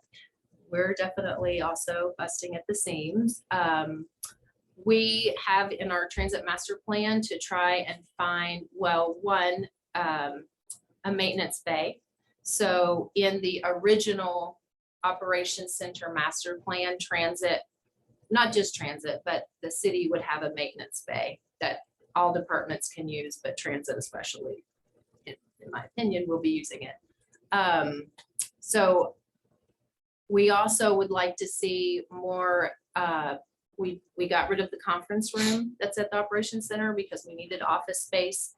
we're definitely also busting at the seams. We have in our transit master plan to try and find, well, one, a maintenance bay. So in the original operations center master plan, transit, not just transit, but the city would have a maintenance bay that all departments can use, but transit especially, in my opinion, will be using it. So we also would like to see more, we got rid of the conference room that's at the operations center because we needed office space.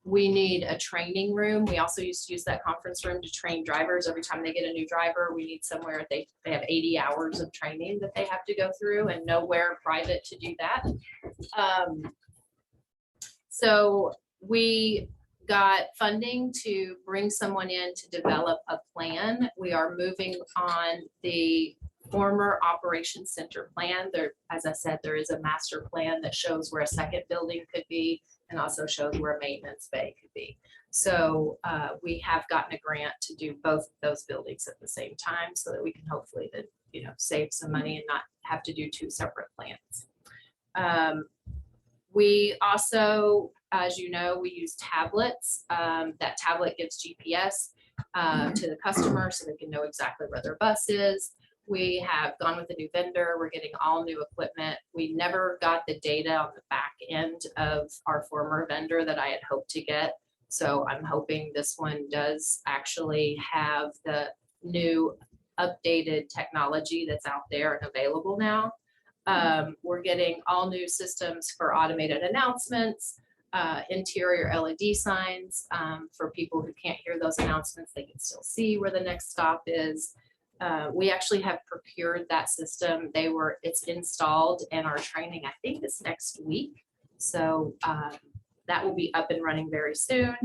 We need a training room. We also used to use that conference room to train drivers. Every time they get a new driver, we need somewhere, they have 80 hours of training that they have to go through, and nowhere private to do that. So we got funding to bring someone in to develop a plan. We are moving on the former operations center plan. There, as I said, there is a master plan that shows where a second building could be and also shows where a maintenance bay could be. So we have gotten a grant to do both of those buildings at the same time so that we can hopefully then, you know, save some money and not have to do 2 separate plans. We also, as you know, we use tablets. That tablet gives GPS to the customer so they can know exactly where their bus is. We have gone with a new vendor. We're getting all new equipment. We never got the data on the back end of our former vendor that I had hoped to get. So I'm hoping this one does actually have the new updated technology that's out there and available now. We're getting all new systems for automated announcements. interior LED signs for people who can't hear those announcements. They can still see where the next stop is. We actually have procured that system. It's installed, and our training, I think, is next week. So that will be up and running very soon.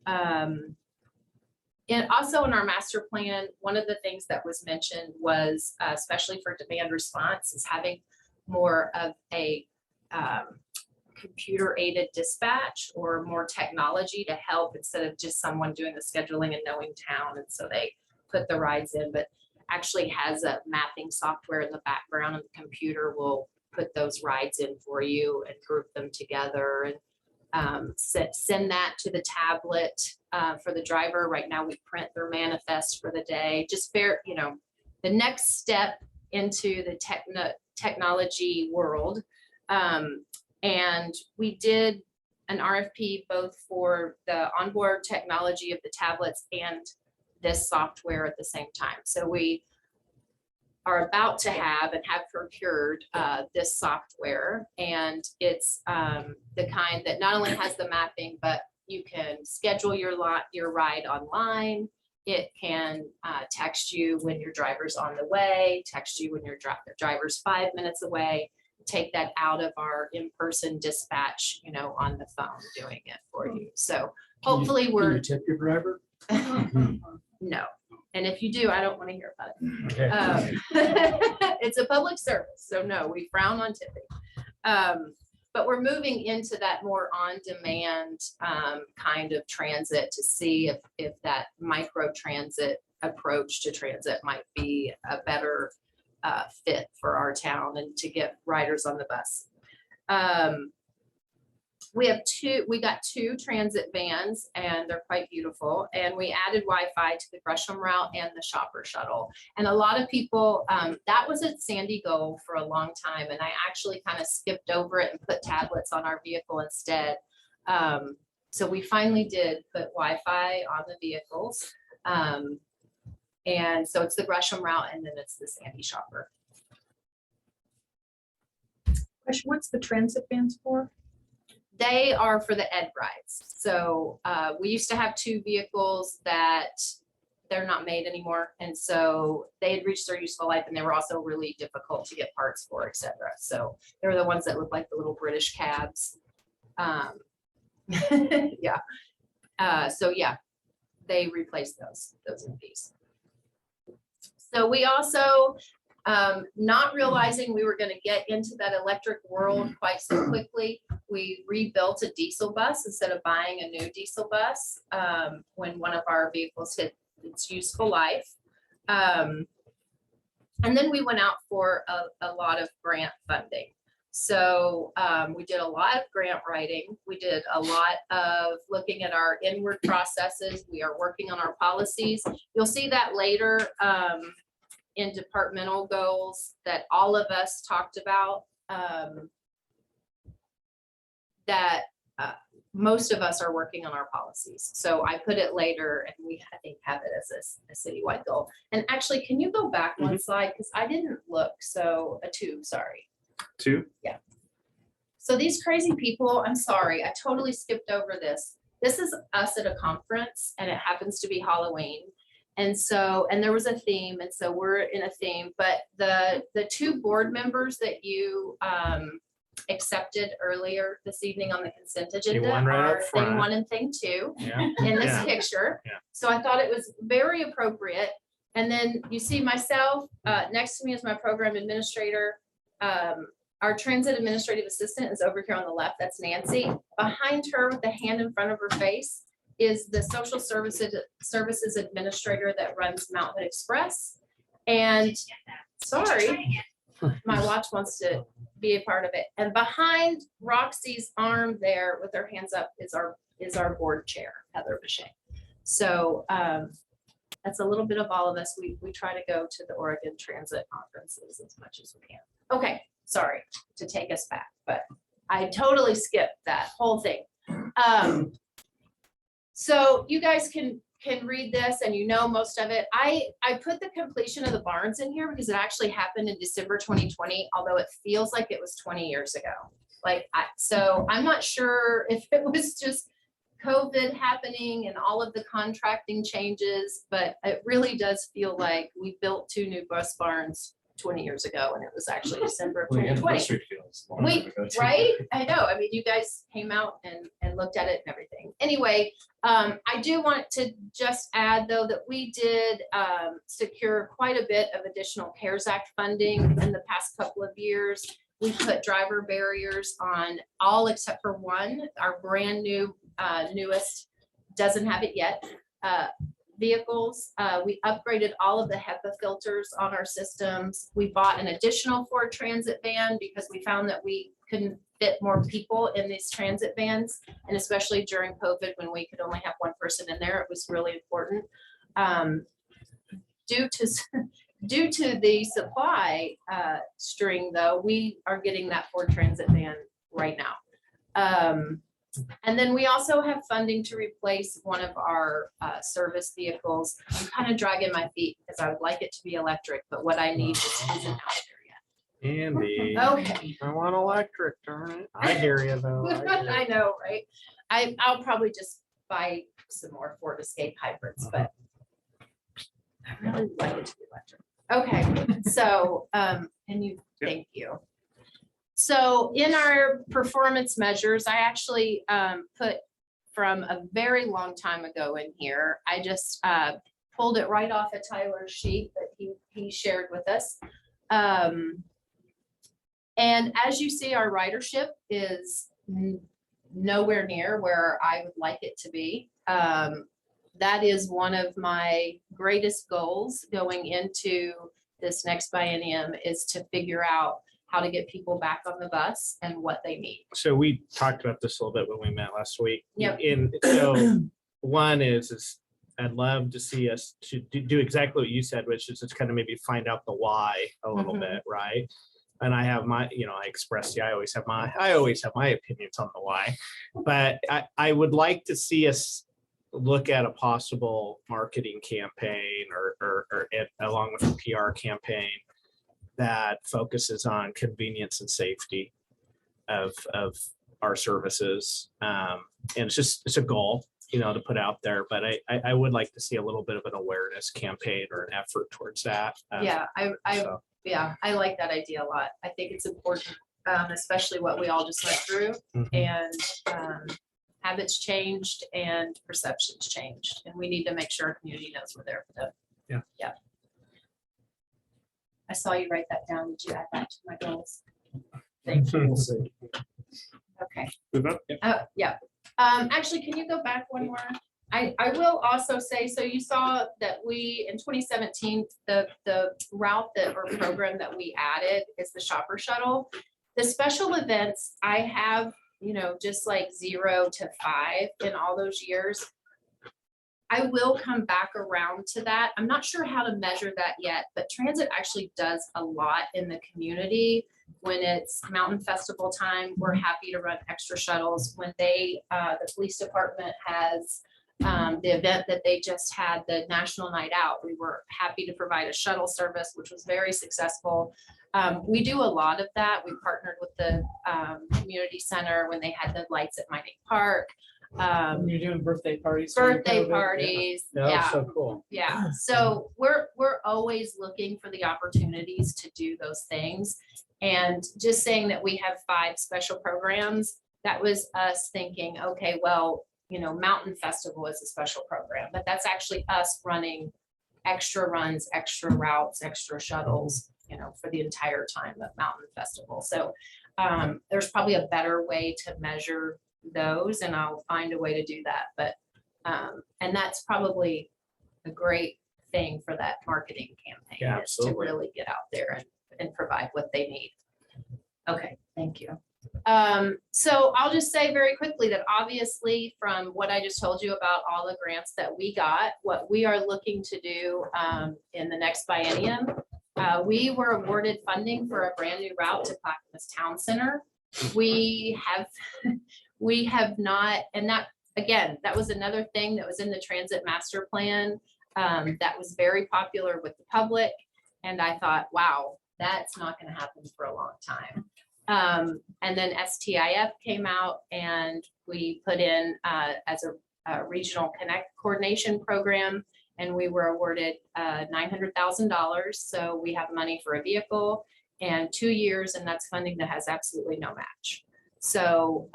And also in our master plan, one of the things that was mentioned was, especially for demand response, is having more of a computer aided dispatch or more technology to help instead of just someone doing the scheduling and knowing town. And so they put the rides in, but actually has a mapping software in the background, and the computer will put those rides in for you and group them together and send that to the tablet for the driver. Right now we print their manifest for the day. Just fair, the next step into the technology world. And we did an RFP both for the onboard technology of the tablets and this software at the same time. So we are about to have and have procured this software, and it's the kind that not only has the mapping, but you can schedule your ride online. It can text you when your driver's on the way, text you when your driver's 5 minutes away, take that out of our in-person dispatch, on the phone doing it for you. So hopefully
Can you tip your driver?
No. And if you do, I don't want to hear about it.
Okay.
It's a public service, so no, we frown on tipping. But we're moving into that more on-demand kind of transit to see if that micro transit approach to transit might be a better fit for our town and to get riders on the bus. We got two transit vans, and they're quite beautiful. And we added Wi-Fi to the Gresham route and the shopper shuttle. And a lot of people, that was at Sandy Goal for a long time. And I actually kind of skipped over it and put tablets on our vehicle instead. So we finally did put Wi-Fi on the vehicles. And so it's the Gresham route, and then it's the Sandy shopper.
Question, what's the transit vans for?
They are for the ed rides. So we used to have two vehicles that they're not made anymore. And so they had reached their useful life, and they were also really difficult to get parts for, et cetera. So they're the ones that look like the little British cabs. Yeah. So yeah, they replaced those EVs. So we also, not realizing we were going to get into that electric world quite so quickly, we rebuilt a diesel bus instead of buying a new diesel bus when one of our vehicles hit its useful life. And then we went out for a lot of grant funding. So we did a lot of grant writing. We did a lot of looking at our inward processes. We are working on our policies. You'll see that later in departmental goals that all of us talked about, that most of us are working on our policies. So I put it later, and we, I think, have it as a citywide goal. And actually, can you go back one slide? Because I didn't look. So a two, sorry.
Two?
Yeah. So these crazy people, I'm sorry, I totally skipped over this. This is us at a conference, and it happens to be Halloween. And so, and there was a theme, and so we're in a theme, but the two board members that you accepted earlier this evening on the consent agenda
one right up
are
front.
thing one and thing two
Yeah.
in this
Yeah.
picture.
Yeah.
So I thought it was very appropriate. And then you see myself, next to me is my program administrator. Our transit administrative assistant is over here on the left. That's Nancy. Behind her with the hand in front of her face is the social services administrator that runs Mount Hood Express. And sorry, my watch wants to be a part of it. And behind Roxy's arm there with her hands up is our board chair, Heather Bichet. So that's a little bit of all of us. We try to go to the Oregon Transit conferences as much as we can. Okay, sorry to take us back, but I totally skipped that whole thing. So you guys can read this, and you know most of it. I put the completion of the barns in here because it actually happened in December 2020, although it feels like it was 20 years ago. Like, so I'm not sure if it was just COVID happening and all of the contracting changes, but it really does feel like we built 2 new bus barns 20 years ago, and it was actually December of 2020. Wait, right? I know. I mean, you guys came out and looked at it and everything. Anyway, I do want to just add, though, that we did secure quite a bit of additional CARES Act funding in the past couple of years. We put driver barriers on all except for one. Our brand new, newest, doesn't have it yet, vehicles. We upgraded all of the HEPA filters on our systems. We bought an additional Ford Transit van because we found that we couldn't fit more people in these transit vans. And especially during COVID, when we could only have one person in there, it was really important. Due to the supply string, though, we are getting that Ford Transit van right now. And then we also have funding to replace one of our service vehicles. I'm kind of dragging my feet because I would like it to be electric, but what I need just isn't out there yet.
Andy.
Okay.
I want electric, darn it. I hear you though.
I know, right? I'll probably just buy some more Ford Escape hybrids, but I really would like it to be electric. Okay, so, thank you. So in our performance measures, I actually put from a very long time ago in here. I just pulled it right off of Tyler's sheet that he shared with us. And as you see, our ridership is nowhere near where I would like it to be. That is one of my greatest goals going into this next biennium, is to figure out how to get people back on the bus and what they need.
So we talked about this a little bit when we met last week.
Yep.
And so one is I'd love to see us to do exactly what you said, which is just kind of maybe find out the why a little bit, right? And I have my, I expressed, I always have my opinions on the why, but I would like to see us look at a possible marketing campaign or along with a PR campaign that focuses on convenience and safety of our services. And it's a goal, to put out there, but I would like to see a little bit of an awareness campaign or an effort towards that.
Yeah, I like that idea a lot. I think it's important, especially what we all just went through, and habits changed and perceptions changed, and we need to make sure our community knows we're there for them. Yeah. I saw you write that down. Did you add that to my goals? Thank you. Okay. Yeah. Actually, can you go back one more? I will also say, so you saw that we, in 2017, the route or program that we added is the shopper shuttle. The special events, I have, just like 0 to 5 in all those years. I will come back around to that. I'm not sure how to measure that yet, but transit actually does a lot in the community. When it's Mountain Festival time, we're happy to run extra shuttles. When the police department has the event that they just had, the National Night Out, we were happy to provide a shuttle service, which was very successful. We do a lot of that. We partnered with the community center when they had the lights at Mining Park.
You're doing birthday parties.
Yeah.
So cool.
Yeah, so we're always looking for the opportunities to do those things. And just saying that we have 5 special programs, that was us thinking, okay, well, Mountain Festival is a special program, but that's actually us running extra runs, extra routes, extra shuttles, for the entire time of Mountain Festival. So there's probably a better way to measure those, and I'll find a way to do that. But and that's probably a great thing for that marketing campaign,
Yeah,
is to really get out there and provide what they need. Okay, thank you. So I'll just say very quickly that obviously from what I just told you about all the grants that we got, what we are looking to do in the next biennium, we were awarded funding for a brand new route to Clackamas Town Center. We have not, and that, again, that was another thing that was in the transit master plan that was very popular with the public. And I thought, wow, that's not going to happen for a long time. And then STIF came out and we put in as a regional connect coordination program, and we were awarded $900,000. So we have money for a vehicle and 2 years, and that's funding that has absolutely no match. So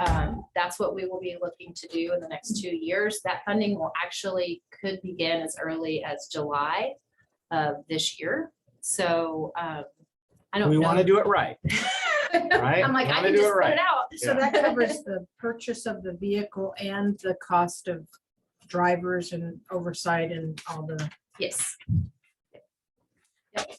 that's what we will be looking to do in the next 2 years. That funding will actually could begin as early as July of this year. So I don't
We
know.
want to do it right. Right?
I'm like, I
Wanna
can
do
just
it
put
right.
it out.
So that covers the purchase of the vehicle and the cost of drivers and oversight and all the.
Yes. Yep.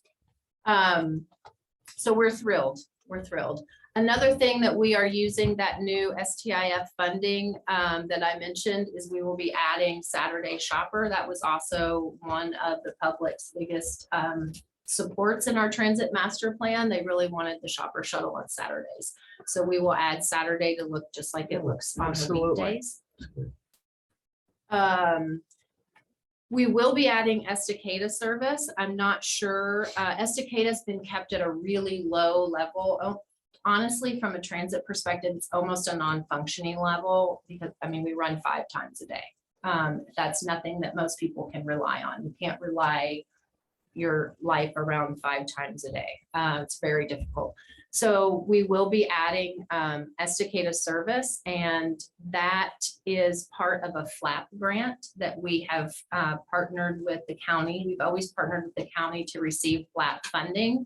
So we're thrilled. We're thrilled. Another thing that we are using that new STIF funding that I mentioned is we will be adding Saturday Shopper. That was also one of the public's biggest supports in our transit master plan. They really wanted the shopper shuttle on Saturdays. So we will add Saturday to look just like it looks on the
Absolutely.
weekdays. We will be adding Estacada service. I'm not sure. Estacada's been kept at a really low level. Oh, honestly, from a transit perspective, it's almost a non-functioning level because, I mean, we run 5 times a day. That's nothing that most people can rely on. You can't rely your life around 5 times a day. It's very difficult. So we will be adding Estacada service, and that is part of a FLAP grant that we have partnered with the county. We've always partnered with the county to receive FLAP funding.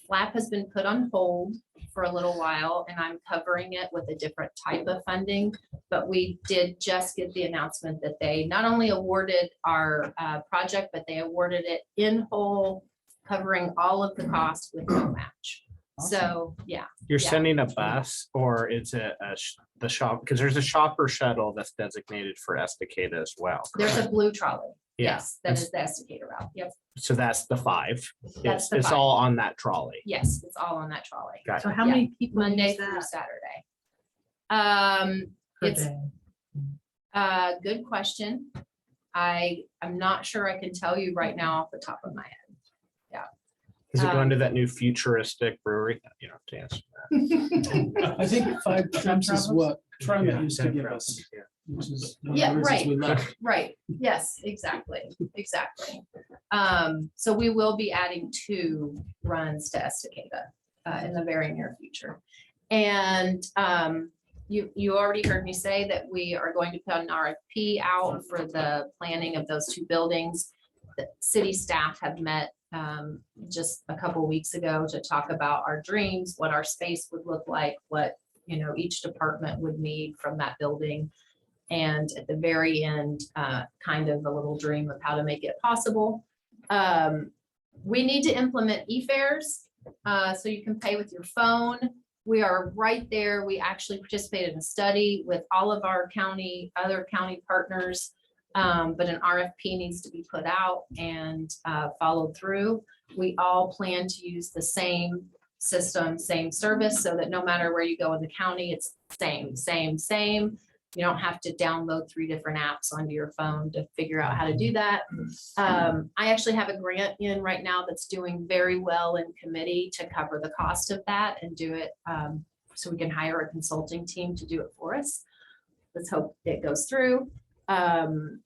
FLAP has been put on hold for a little while, and I'm covering it with a different type of funding. But we did just get the announcement that they not only awarded our project, but they awarded it in whole, covering all of the costs with no match. So, yeah.
You're
yeah.
sending a bus, or it's the shop, because there's a shopper shuttle that's designated for Estacada as well.
There's a blue trolley.
Yeah.
Yes, that is the Estacada route. Yep.
So that's the 5.
That's the
It's
5.
all on that trolley.
Yes, it's all on that trolley.
Got
So
it.
how
Yeah.
many people
Monday
use
through
that
Saturday.
per
It's
day?
good question. I'm not sure I can tell you right now off the top of my head.
Is it going
Um,
to that new futuristic brewery? You don't have to answer that.
I think 5 trips is what Trump
Yeah,
used to
10
give
trips,
us.
yeah.
Which is one of the
Yeah,
reasons
right,
we left.
right. Yes, exactly, exactly. So we will be adding 2 runs to Estacada in the very near future. And you already heard me say that we are going to put an RFP out for the planning of those 2 buildings. The city staff have met just a couple weeks ago to talk about our dreams, what our space would look like, what, you know, each department would need from that building. And at the very end, kind of a little dream of how to make it possible. We need to implement e-fares, so you can pay with your phone. We are right there. We actually participated in a study with all of our other county partners. But an RFP needs to be put out and followed through. We all plan to use the same system, same service, so that no matter where you go in the county, it's same. You don't have to download 3 different apps onto your phone to figure out how to do that. I actually have a grant in right now that's doing very well in committee to cover the cost of that and do it so we can hire a consulting team to do it for us. Let's hope it goes through. And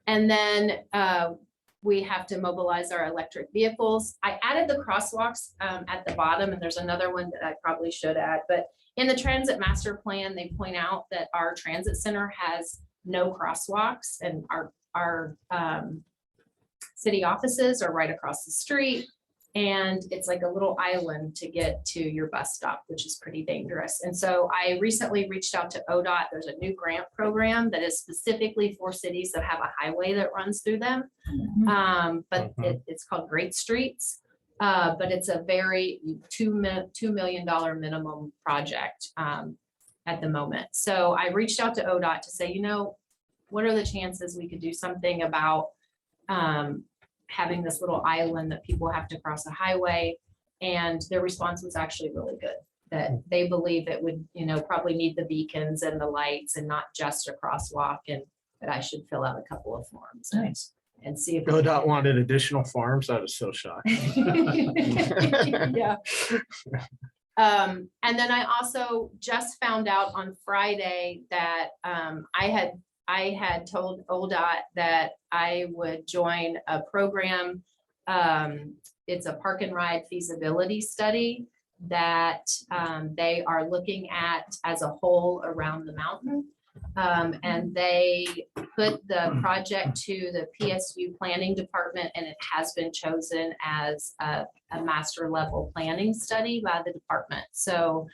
then we have to mobilize our electric vehicles. I added the crosswalks at the bottom, and there's another one that I probably should add, but in the transit master plan, they point out that our transit center has no crosswalks, and our city offices are right across the street. And it's like a little island to get to your bus stop, which is pretty dangerous. And so I recently reached out to ODOT. There's a new grant program that is specifically for cities that have a highway that runs through them. But it's called Great Streets. But it's a very $2 million minimum project at the moment. So I reached out to ODOT to say, you know, what are the chances we could do something about having this little island that people have to cross a highway? And their response was actually really good, that they believe it would, you know, probably need the beacons and the lights and not just a crosswalk, and that I should fill out a couple of forms and see if
ODOT wanted additional farms. I was so shocked.
yeah. And then I also just found out on Friday that I had told ODOT that I would join a program. It's a park and ride feasibility study that they are looking at as a whole around the mountain. And they put the project to the PSU planning department, and it has been chosen as a master level planning study by the department. So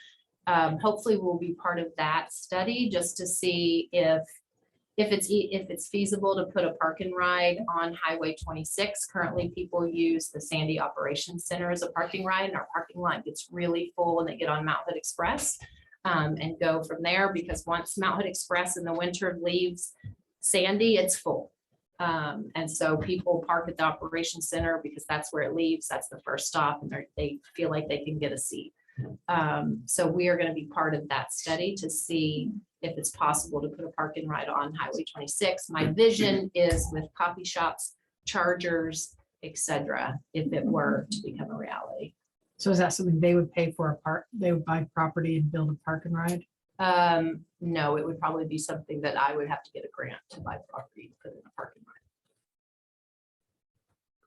hopefully we'll be part of that study just to see if it's feasible to put a park and ride on Highway 26. Currently, people use the Sandy Operations Center as a parking ride, and our parking lot gets really full when they get on Mount Hood Express and go from there, because once Mount Hood Express in the winter leaves Sandy, it's full. And so people park at the Operations Center because that's where it leaves. That's the first stop, and they feel like they can get a seat. So we are going to be part of that study to see if it's possible to put a park and ride on Highway 26. My vision is with coffee shops, chargers, etc., if it were to become a reality.
So is that something they would pay for they would buy property and build a park and ride?
No, it would probably be something that I would have to get a grant to buy property to put in a park and ride.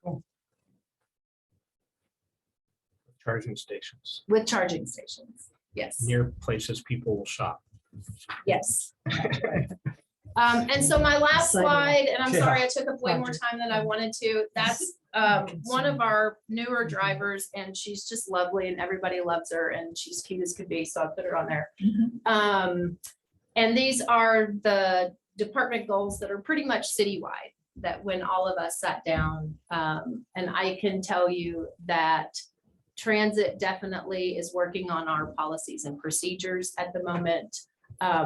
Cool. Charging stations
With charging stations, yes.
near places people will shop.
Yes. And so my last slide, and I'm
Yeah.
sorry, I took up way more time than I wanted to. That's one of our newer drivers, and she's just lovely and everybody loves her, and she's cute as could be, so I put her on there. And these are the department goals that are pretty much citywide, that when all of us sat down, and I can tell you that transit definitely is working on our policies and procedures at the moment.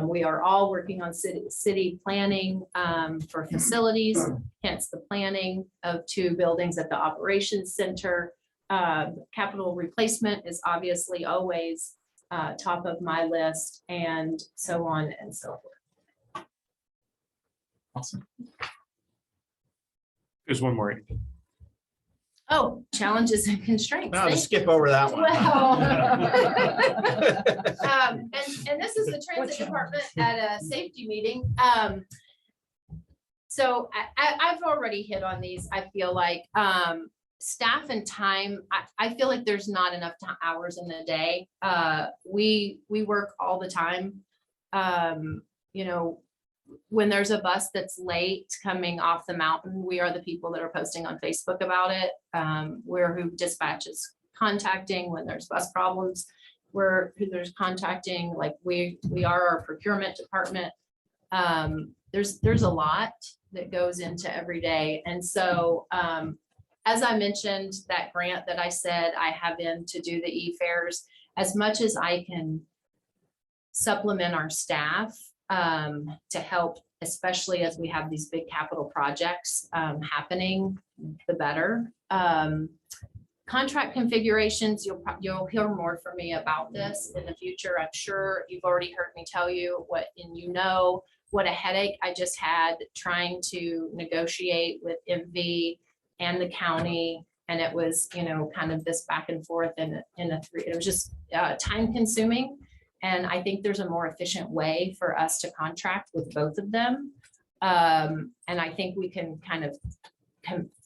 We are all working on city planning for facilities, hence the planning of 2 buildings at the operations center. Capital replacement is obviously always top of my list, and so on and so forth.
Awesome. There's one more.
Oh, challenges and constraints.
I'll just
Thank
skip over that one.
Well, and this is the transit department at a safety meeting. So I've already hit on these. I feel like staff and time, I feel like there's not enough hours in the day. We work all the time. You know, when there's a bus that's late coming off the mountain, we are the people that are posting on Facebook about it. We're who dispatch is contacting when there's bus problems. We're who there's contacting, like we are our procurement department. There's a lot that goes into every day. And so as I mentioned, that grant that I said I have in to do the e-fares, as much as I can supplement our staff to help, especially as we have these big capital projects happening, the better. Contract configurations, you'll hear more from me about this in the future. I'm sure you've already heard me tell you what a headache I just had trying to negotiate with MV and the county. And it was, kind of this back and forth it was just time consuming. And I think there's a more efficient way for us to contract with both of them. And I think we can kind of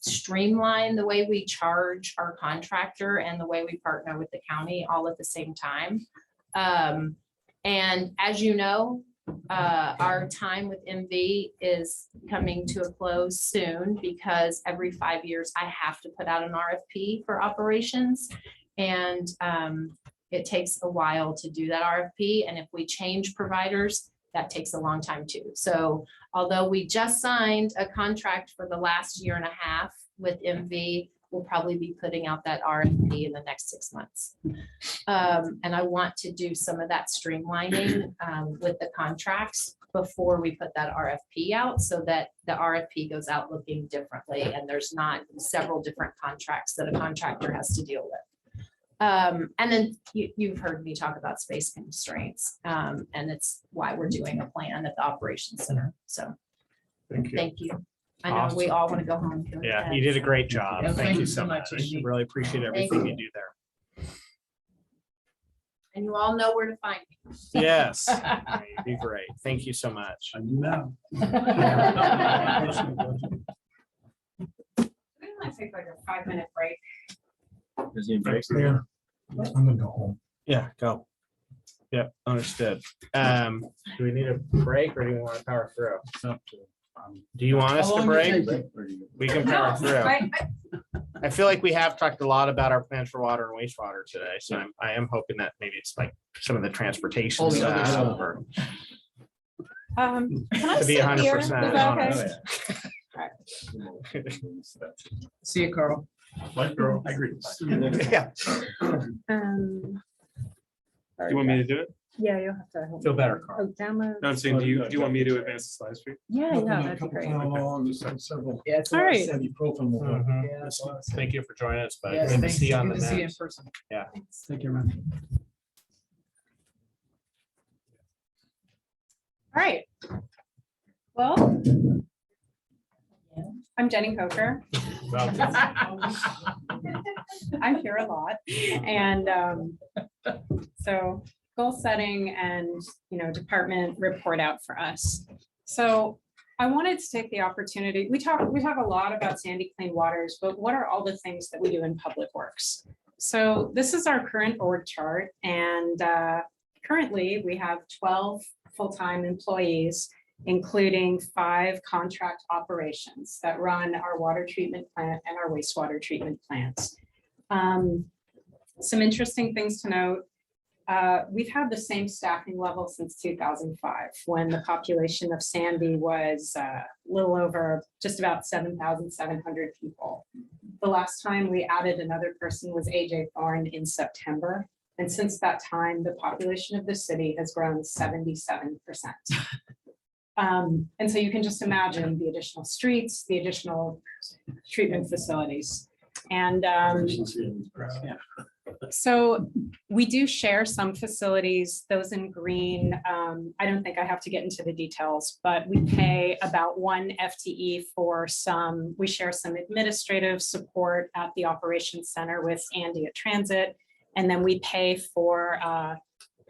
streamline the way we charge our contractor and the way we partner with the county all at the same time. And as you know, our time with MV is coming to a close soon, because every 5 years I have to put out an RFP for operations. And it takes a while to do that RFP. And if we change providers, that takes a long time too. So although we just signed a contract for the last 1.5 years with MV, we'll probably be putting out that RFP in the next 6 months. And I want to do some of that streamlining with the contracts before we put that RFP out, so that the RFP goes out looking differently and there's not several different contracts that a contractor has to deal with. And then you've heard me talk about space constraints, and it's why we're doing a plan at the operations center. So thank you. I know we all want to go home. and go to
Yeah,
bed,
you did a
so.
great job.
Yeah,
Thank you so much.
Amy.
Really appreciate
Thank
everything
you.
you do there.
and you all know where to find me.
Yes, that'd be great. Thank you so much.
I do now.
We might take like a 5-minute break.
I'm gonna go home.
Yeah, go. Yep, understood. Do we need a break or do we want to power through? Do you want us
How
to
long you
break?
take?
We can power through. I feel like we have talked a lot about our plans for water and wastewater today, so I am hoping that maybe it's like some of the transportation
All the other
stuff.
stuff.
or-
Can I
To be
sit here?
100%
Is that okay?
honest.
See you, Carl.
Bye, girl.
I agree.
Yeah,
You want me to do it?
Yeah, you'll have to.
feel better, Carl.
Oh, download.
No, I'm saying, do you want me to advance the slides for you?
Yeah,
Look,
yeah,
a
that'd be
couple
great.
Tylenols, several
Yeah, it's
All right.
ibuprofen will help.
Mhm.
Yeah, that's what I said.
Thank you for joining us, but
Yes,
good to
thanks.
see you on
Good
the
to see you in
next.
person.
Yeah.
Take care, man.
All right. Well, I'm Jenny Coker. I'm here a lot. And so goal setting and, department report out for us. So I wanted to take the opportunity, we talk a lot about Sandy Clean Waters, but what are all the things that we do in public works? So this is our current org chart, and currently we have 12 full-time employees, including 5 contract operations that run our water treatment plant and our wastewater treatment plants. Some interesting things to note. We've had the same staffing level since 2005, when the population of Sandy was a little over just about 7,700 people. The last time we added another person was AJ Thorne in September. And since that time, the population of the city has grown 77%. And so you can just imagine the additional streets, the additional treatment facilities. And so we do share some facilities, those in green. I don't think I have to get into the details, but we pay about 1 FTE for we share some administrative support at the operations center with Andy at Transit. And then we pay for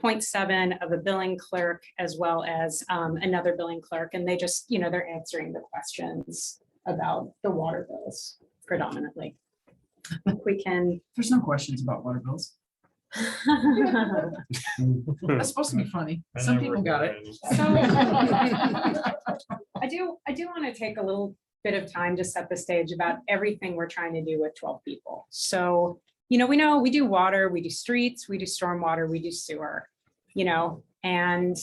0.7 of a billing clerk as well as another billing clerk. And they just, they're answering the questions about the water bills predominantly. We can.
There's no questions about water bills. That's supposed to be funny. Some people got it.
So I do want to take a little bit of time to set the stage about everything we're trying to do with 12 people. So, we know we do water, we do streets, we do stormwater, we do sewer, and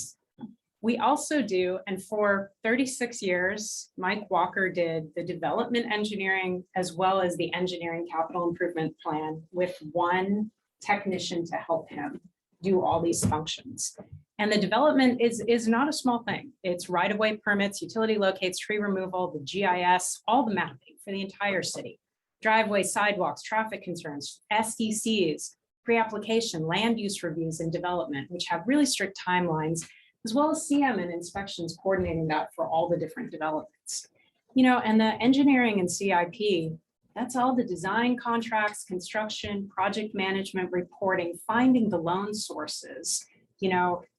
we also do, and for 36 years, Mike Walker did the development engineering as well as the engineering capital improvement plan with 1 technician to help him do all these functions. And the development is not a small thing. It's right-of-way permits, utility locates, tree removal, the GIS, all the mapping for the entire city. Driveways, sidewalks, traffic concerns, SDCs, pre-application, land use reviews and development, which have really strict timelines, as well as CM and inspections coordinating that for all the different developments. And the engineering and CIP, that's all the design contracts, construction, project management, reporting, finding the loan sources,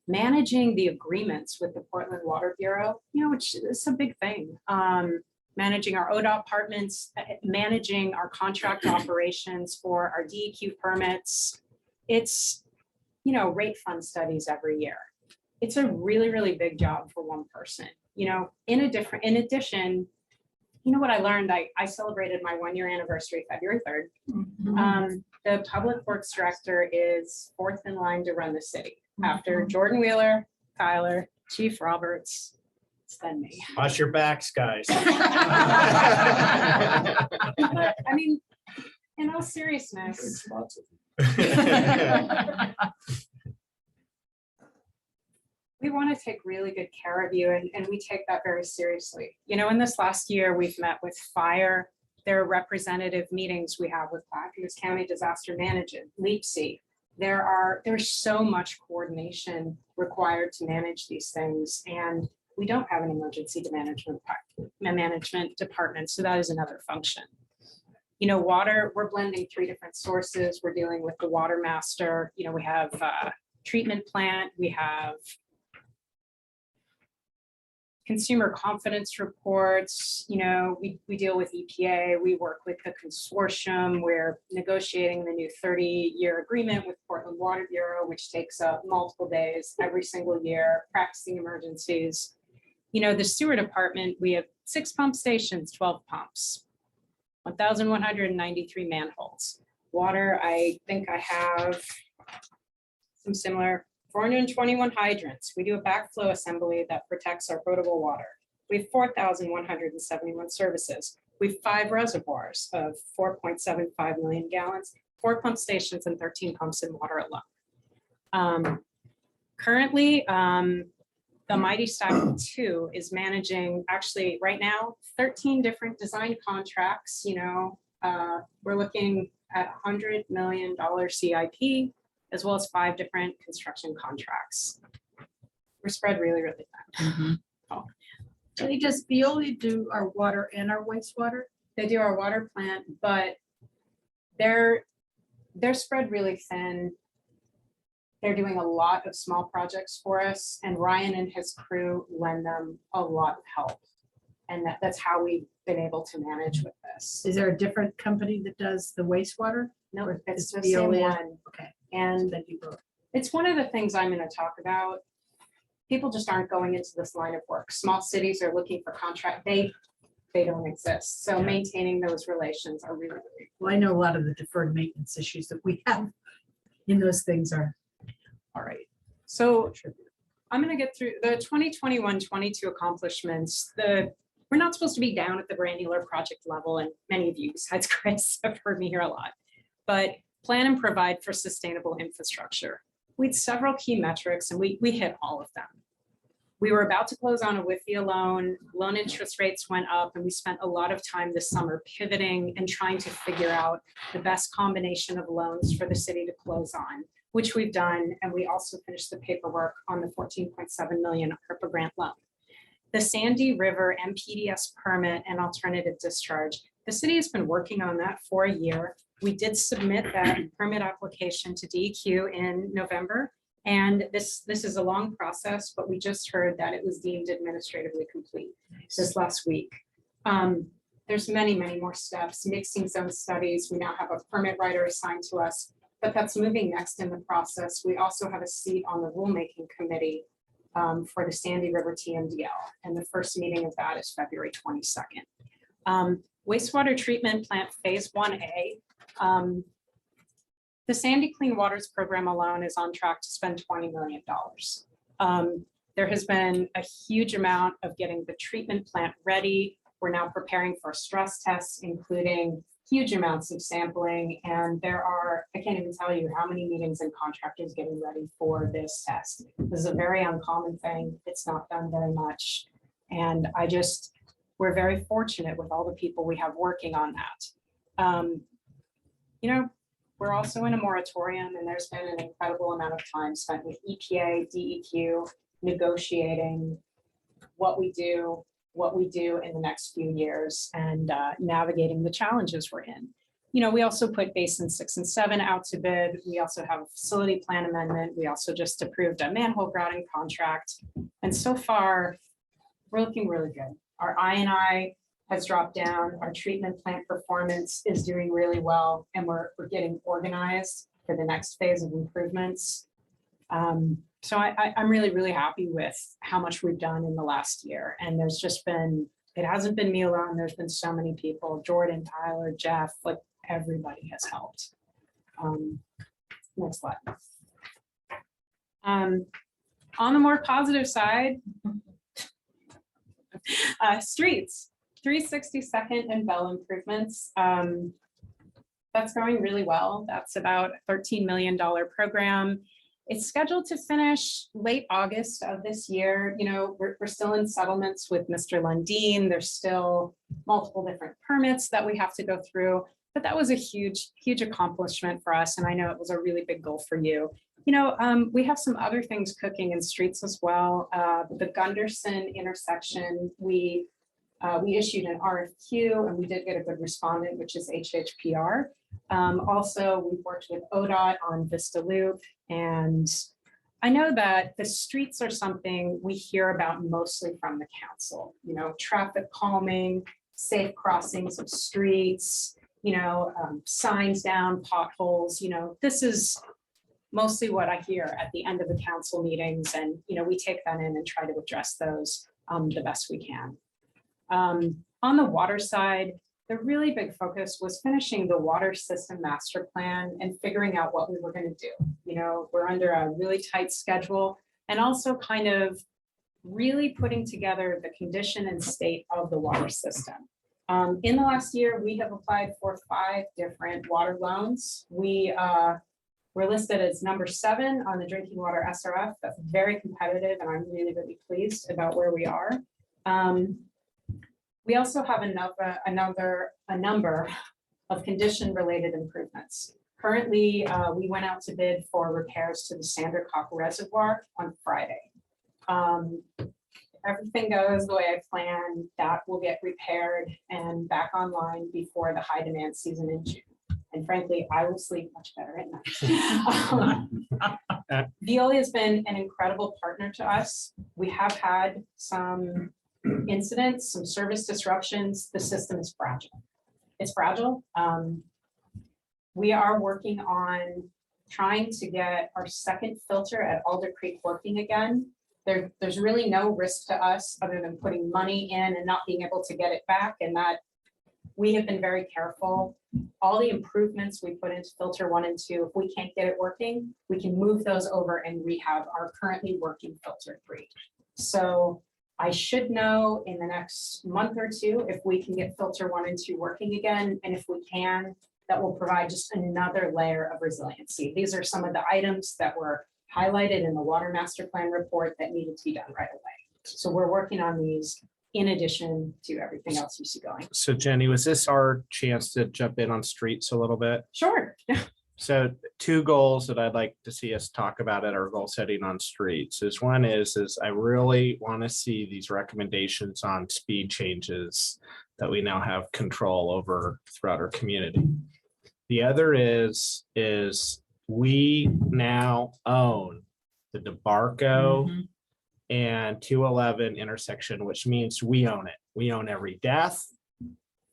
managing the agreements with the Portland Water Bureau, which is a big thing. Managing our ODOT departments, managing our contract operations for our DEQ permits. It's, rate fund studies every year. It's a really, really big job for one person. In addition, what I learned, I celebrated my 1-year anniversary, February 3rd. The public works director is 4th in line to run the city after Jordan Wheeler, Tyler, Chief Roberts, it's then me.
Watch your backs, guys.
But, I mean, in all seriousness. We want to take really good care of you, and we take that very seriously. In this last year, we've met with fire. There are representative meetings we have with Clackamas County Disaster Management, LEAPC. There's so much coordination required to manage these things, and we don't have an emergency management department, so that is another function. Water, we're blending 3 different sources. We're dealing with the water master. We have
treatment plant, we have consumer confidence reports. You know, we deal with EPA, we work with the consortium, we're negotiating the new 30-year agreement with Portland Water Bureau, which takes up multiple days every single year, practicing emergencies. You know, the sewer department, we have 6 pump stations, 12 pumps, 1,193 manholes. Water, I think I have some similar 421 hydrants. We do a backflow assembly that protects our potable water. We have 4,171 services. We have 5 reservoirs of 4.75 million gallons, 4 pump stations, and 13 pumps in water alone. Currently, the Mighty Stack 2 is managing, actually right now, 13 different design contracts. You know, we're looking at $100 million CIP, as well as 5 different construction contracts. We're spread really, really thin.
Does Veolia do our water and our wastewater?
They do our water plant, but they're spread really thin. They're doing a lot of small projects for us, and Ryan and his crew lend them a lot of help. And that's how we've been able to manage with this.
Is there a different company that does the wastewater?
No,
Or
it's
is
the same
Veolia?
one.
Okay.
And
Thank you both.
it's one of the things I'm going to talk about. People just aren't going into this line of work. Small cities are looking for contract. They don't exist. So maintaining those relations are really, really.
Well, I know a lot of the deferred maintenance issues that we have in those things are.
All right. So I'm going to get through the 2021-22 accomplishments. We're not supposed to be down at the granular project level, and many of you besides Chris have heard me here a lot, but plan and provide for sustainable infrastructure. We had several key metrics and we hit all of them. We were about to close on a WIFIA loan. Loan interest rates went up, and we spent a lot of time this summer pivoting and trying to figure out the best combination of loans for the city to close on, which we've done. And we also finished the paperwork on the $14.7 million ARPA grant loan. The Sandy River MPDS permit and alternative discharge. The city has been working on that for a year. We did submit that permit application to DEQ in November. And this is a long process, but we just heard that it was deemed administratively complete this last week. There's many, many more steps, mixing zone studies. We now have a permit writer assigned to us, but that's moving next in the process. We also have a seat on the rulemaking committee for the Sandy River TMDL. And the first meeting of that is February 22nd. Wastewater treatment plant phase 1A. The Sandy Clean Waters program alone is on track to spend $20 million. There has been a huge amount of getting the treatment plant ready. We're now preparing for stress tests, including huge amounts of sampling. And there are, I can't even tell you how many meetings and contractors getting ready for this test. This is a very uncommon thing. It's not done very much. And we're very fortunate with all the people we have working on that. You know, we're also in a moratorium, and there's been an incredible amount of time spent with EPA, DEQ, negotiating what we do in the next few years, and navigating the challenges we're in. You know, we also put Basin 6 and 7 out to bid. We also have a facility plan amendment. We also just approved a manhole grouting contract. And so far, we're looking really good. Our I&I has dropped down. Our treatment plant performance is doing really well, and we're getting organized for the next phase of improvements. So I'm really, really happy with how much we've done in the last year. And there's just been, it hasn't been me alone. There's been so many people, Jordan, Tyler, Jeff, like everybody has helped. Next slide. On the more positive side, streets. 362nd and Bell improvements. That's going really well. That's about a $13 million program. It's scheduled to finish late August of this year. You know, we're still in settlements with Mr. Lundeen. There's still multiple different permits that we have to go through, but that was a huge, huge accomplishment for us. And I know it was a really big goal for you. You know, we have some other things cooking in streets as well. The Gunderson intersection, we issued an RFQ, and we did get a good respondent, which is HHPR. Also, we've worked with ODOT on Vista Loop, and I know that the streets are something we hear about mostly from the council, traffic calming, safe crossings of streets, signs down, potholes, this is mostly what I hear at the end of the council meetings. And, we take that in and try to address those the best we can. On the water side, the really big focus was finishing the water system master plan and figuring out what we were going to do. We're under a really tight schedule, and also kind of really putting together the condition and state of the water system. In the last year, we have applied for 5 different water loans. We're listed as number 7 on the drinking water SRF. That's very competitive, and I'm really, really pleased about where we are. We also have a number of condition-related improvements. Currently, we went out to bid for repairs to the Sandercock Reservoir on Friday. Everything goes the way I planned, that will get repaired and back online before the high demand season in June. And frankly, I will sleep much better at night. Veolia has been an incredible partner to us. We have had some incidents, some service disruptions. The system is fragile. It's fragile. We are working on trying to get our second filter at Alder Creek working again. There's really no risk to us other than putting money in and not being able to get it back. And that we have been very careful. All the improvements we put into filter 1 and 2, if we can't get it working, we can move those over and rehab our currently working filter 3. So I should know in the next month or 2 if we can get filter 1 and 2 working again. And if we can, that will provide just another layer of resiliency. These are some of the items that were highlighted in the water master plan report that needed to be done right away. So we're working on these in addition to everything else you see going.
So Jenny, was this our chance to jump in on streets a little bit?
Sure.
So 2 goals that I'd like to see us talk about at our goal setting on streets is one is I really want to see these recommendations on speed changes that we now have control over throughout our community. The other is we now own the DeBarco and 211 intersection, which means we own it. We own every death.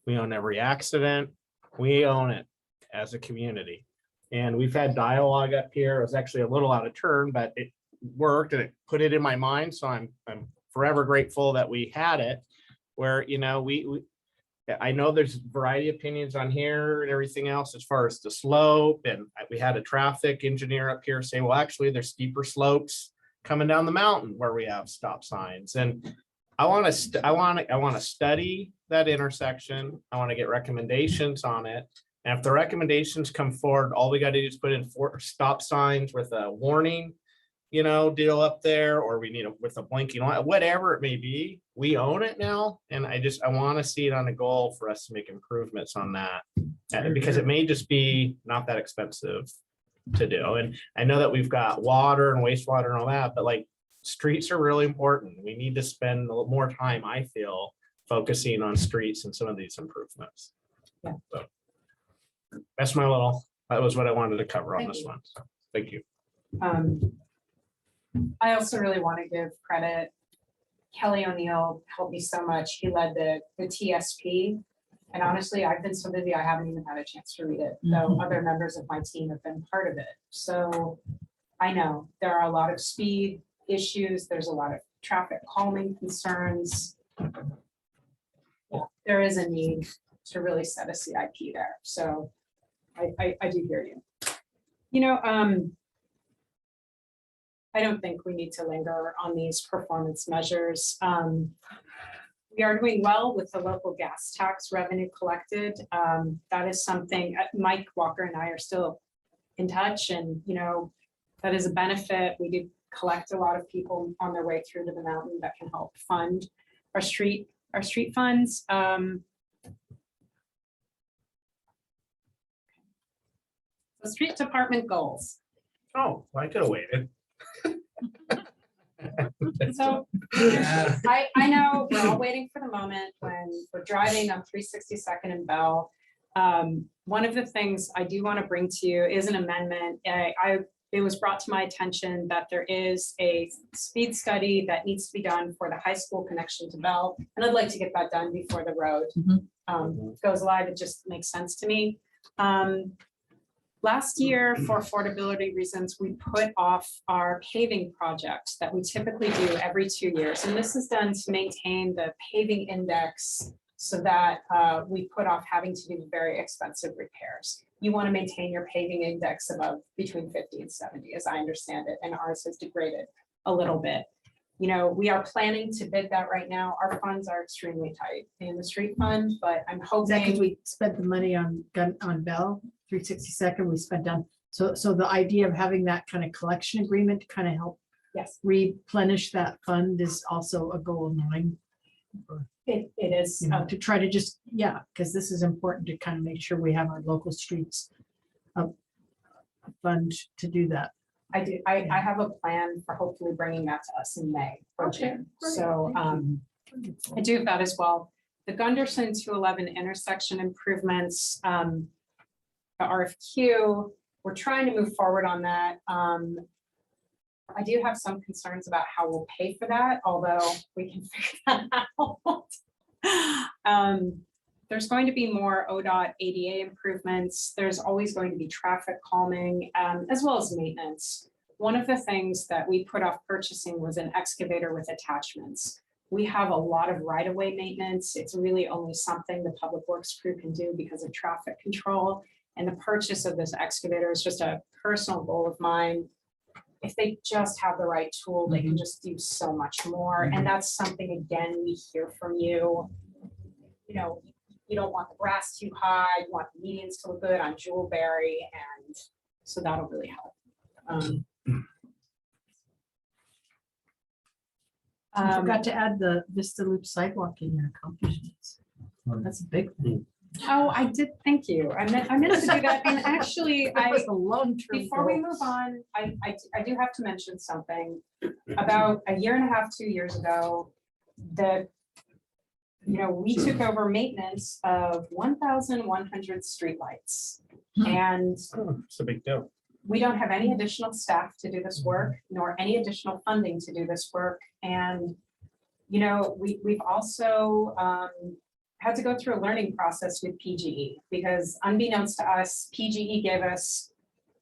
We own every accident. We own it as a community. And we've had dialogue up here. It was actually a little out of turn, but it worked and it put it in my mind. So I'm forever grateful that we had it where, I know there's a variety of opinions on here and everything else as far as the slope. And we had a traffic engineer up here say, well, actually there's steeper slopes coming down the mountain where we have stop signs. And I want to study that intersection. I want to get recommendations on it. And if the recommendations come forward, all we got to do is put in 4 stop signs with a warning, deal up there, or we need with a blinking light, whatever it may be. We own it now. And I want to see it on a goal for us to make improvements on that. Because it may just be not that expensive to do. And I know that we've got water and wastewater and all that, but like streets are really important. We need to spend a little more time, I feel, focusing on streets and some of these improvements.
Yeah.
So that was what I wanted to cover on this one. So thank you.
I also really want to give credit. Kelly O'Neill helped me so much. He led the TSP. And honestly, I've been so busy, I haven't even had a chance to read it, though other members of my team have been part of it. So I know there are a lot of speed issues. There's a lot of traffic calming concerns. Yeah, there is a need to really set a CIP there. So I do hear you. I don't think we need to linger on these performance measures. We are doing well with the local gas tax revenue collected. That is something, Mike Walker and I are still in touch, and that is a benefit. We did collect a lot of people on their way through to the mountain that can help fund our street funds. The street department goals.
Oh, I could have waited.
So I know we're all waiting for the moment when we're driving on 362nd and Bell. One of the things I do want to bring to you is an amendment. it was brought to my attention that there is a speed study that needs to be done for the high school connection to Bell. And I'd like to get that done before the road goes live. It just makes sense to me. Last year, for affordability reasons, we put off our paving project that we typically do every 2 years. And this is done to maintain the paving index so that we put off having to do very expensive repairs. You want to maintain your paving index above between 50 and 70, as I understand it, and ours has degraded a little bit. You know, we are planning to bid that right now. Our funds are extremely tight in the street fund, but I'm hoping.
Because we spent the money on Bell, 362nd, we spent on, so the idea of having that kind of collection agreement to kind of help replenish that fund is also a goal of mine.
It is.
You know, to try to just, because this is important to kind of make sure we have our local streets fund to do that.
I do. I have a plan for hopefully bringing that to us in May or June. So I do have that as well. The Gunderson 211 intersection improvements, the RFQ, we're trying to move forward on that. I do have some concerns about how we'll pay for that, although we can figure that out. There's going to be more ODOT ADA improvements. There's always going to be traffic calming, as well as maintenance. One of the things that we put off purchasing was an excavator with attachments. We have a lot of right-of-way maintenance. It's really only something the public works crew can do because of traffic control. And the purchase of this excavator is just a personal goal of mine. If they just have the right tool, they can just do so much more. And that's something, again, we hear from you. You know, you don't want the brass too high, you want the medians to look good on Jewelberry, and so that'll really help.
I forgot to add the Vista Loop sidewalk in your accomplishments. That's a big thing.
Oh, I did. Thank you. I meant to do that. And actually, before we move on, I do have to mention something. About a year and a half, 2 years ago, we took over maintenance of 1,100 streetlights. And
it's a big deal.
We don't have any additional staff to do this work, nor any additional funding to do this work. And, we've also had to go through a learning process with PGE, because unbeknownst to us, PGE gave us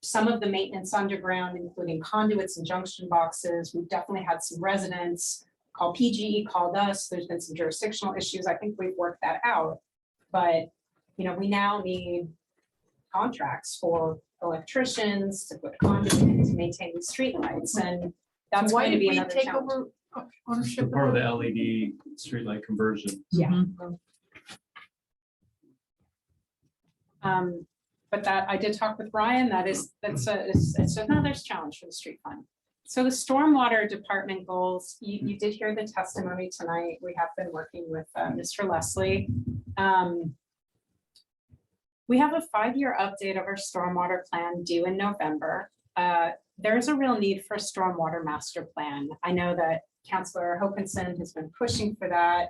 some of the maintenance underground, including conduits and junction boxes. We've definitely had some residents call PGE, called us. There's been some jurisdictional issues. I think we've worked that out. But, we now need contracts for electricians to put conduit in to maintain the streetlights. And that's
Why
going to
did
be
we
another
take
challenge.
over ownership?
Part of the LED streetlight conversion.
Yeah. But that I did talk with Ryan, it's another challenge for the street fund. So the stormwater department goals, you did hear the testimony tonight. We have been working with Mr. Leslie. We have a 5-year update of our stormwater plan due in November. There's a real need for a stormwater master plan. I know that Councilor Hokinson has been pushing for that.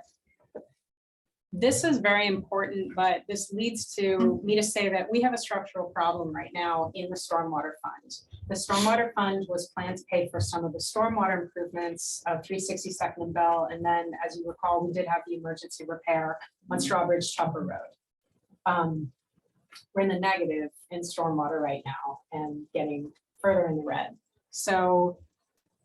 This is very important, but this leads to me to say that we have a structural problem right now in the stormwater fund. The stormwater fund was planned to pay for some of the stormwater improvements of 362nd and Bell. And then, as you recall, we did have the emergency repair on Strawbridge Chopper Road. We're in the negative in stormwater right now and getting further in the red. So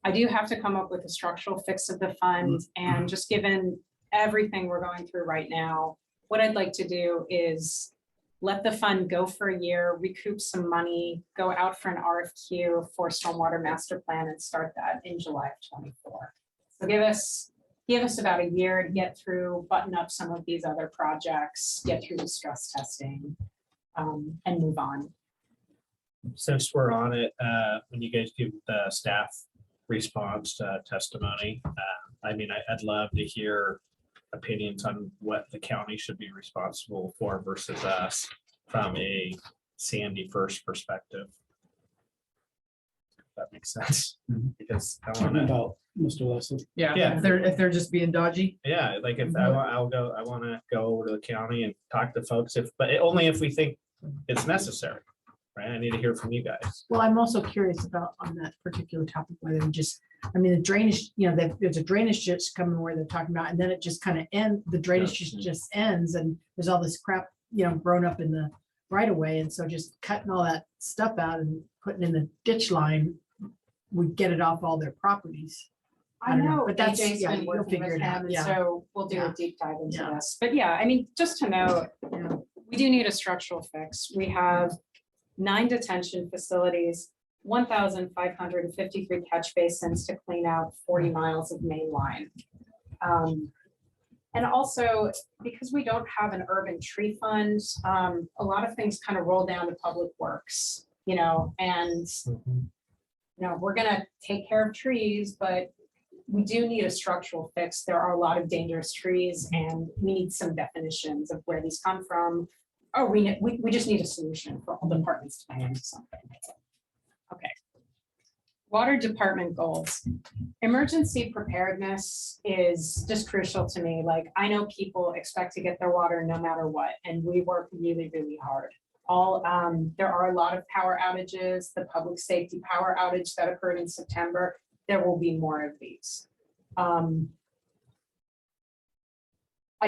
I do have to come up with a structural fix of the fund, and just given everything we're going through right now, what I'd like to do is let the fund go for a year, recoup some money, go out for an RFQ for stormwater master plan, and start that in July of 24. So give us about a year to get through, button up some of these other projects, get through the stress testing, and move on.
Since we're on it, when you guys give the staff response to testimony, I'd love to hear opinions on what the county should be responsible for versus us from a Sandy first perspective. If that makes sense, because I want to
About Mr. Leslie.
Yeah, if they're just being dodgy.
Yeah, like if I want to go over to the county and talk to folks, but only if we think it's necessary. right? I need to hear from you guys.
Well, I'm also curious about on that particular topic, whether we just, I mean, the drainage, you know, there's a drainage just coming where they're talking about, and then it just kind of the drainage just ends and there's all this crap, you know, grown up in the right of way. And so just cutting all that stuff out and putting in the ditch line would get it off all their properties.
I
don't
know,
but that's,
AJ's
yeah,
been
you'll
working
figure
with
it out.
him, and
Yeah.
so we'll do
Yeah.
a deep dive into
Yeah.
this. But yeah, I mean, just to know, we do need a structural fix. We have 9 detention facilities, 1,553 catch basins to clean out 40 miles of main line. And also, because we don't have an urban tree fund, a lot of things kind of roll down to public works, you know, and you know, we're gonna take care of trees, but we do need a structural fix. There are a lot of dangerous trees and we need some definitions of where these come from. Or we just need a solution for all departments to plan something. Okay. Water department goals. Emergency preparedness is just crucial to me. Like, I know people expect to get their water no matter what, and we work really, really hard. There are a lot of power outages, the public safety power outage that occurred in September. There will be more of these. I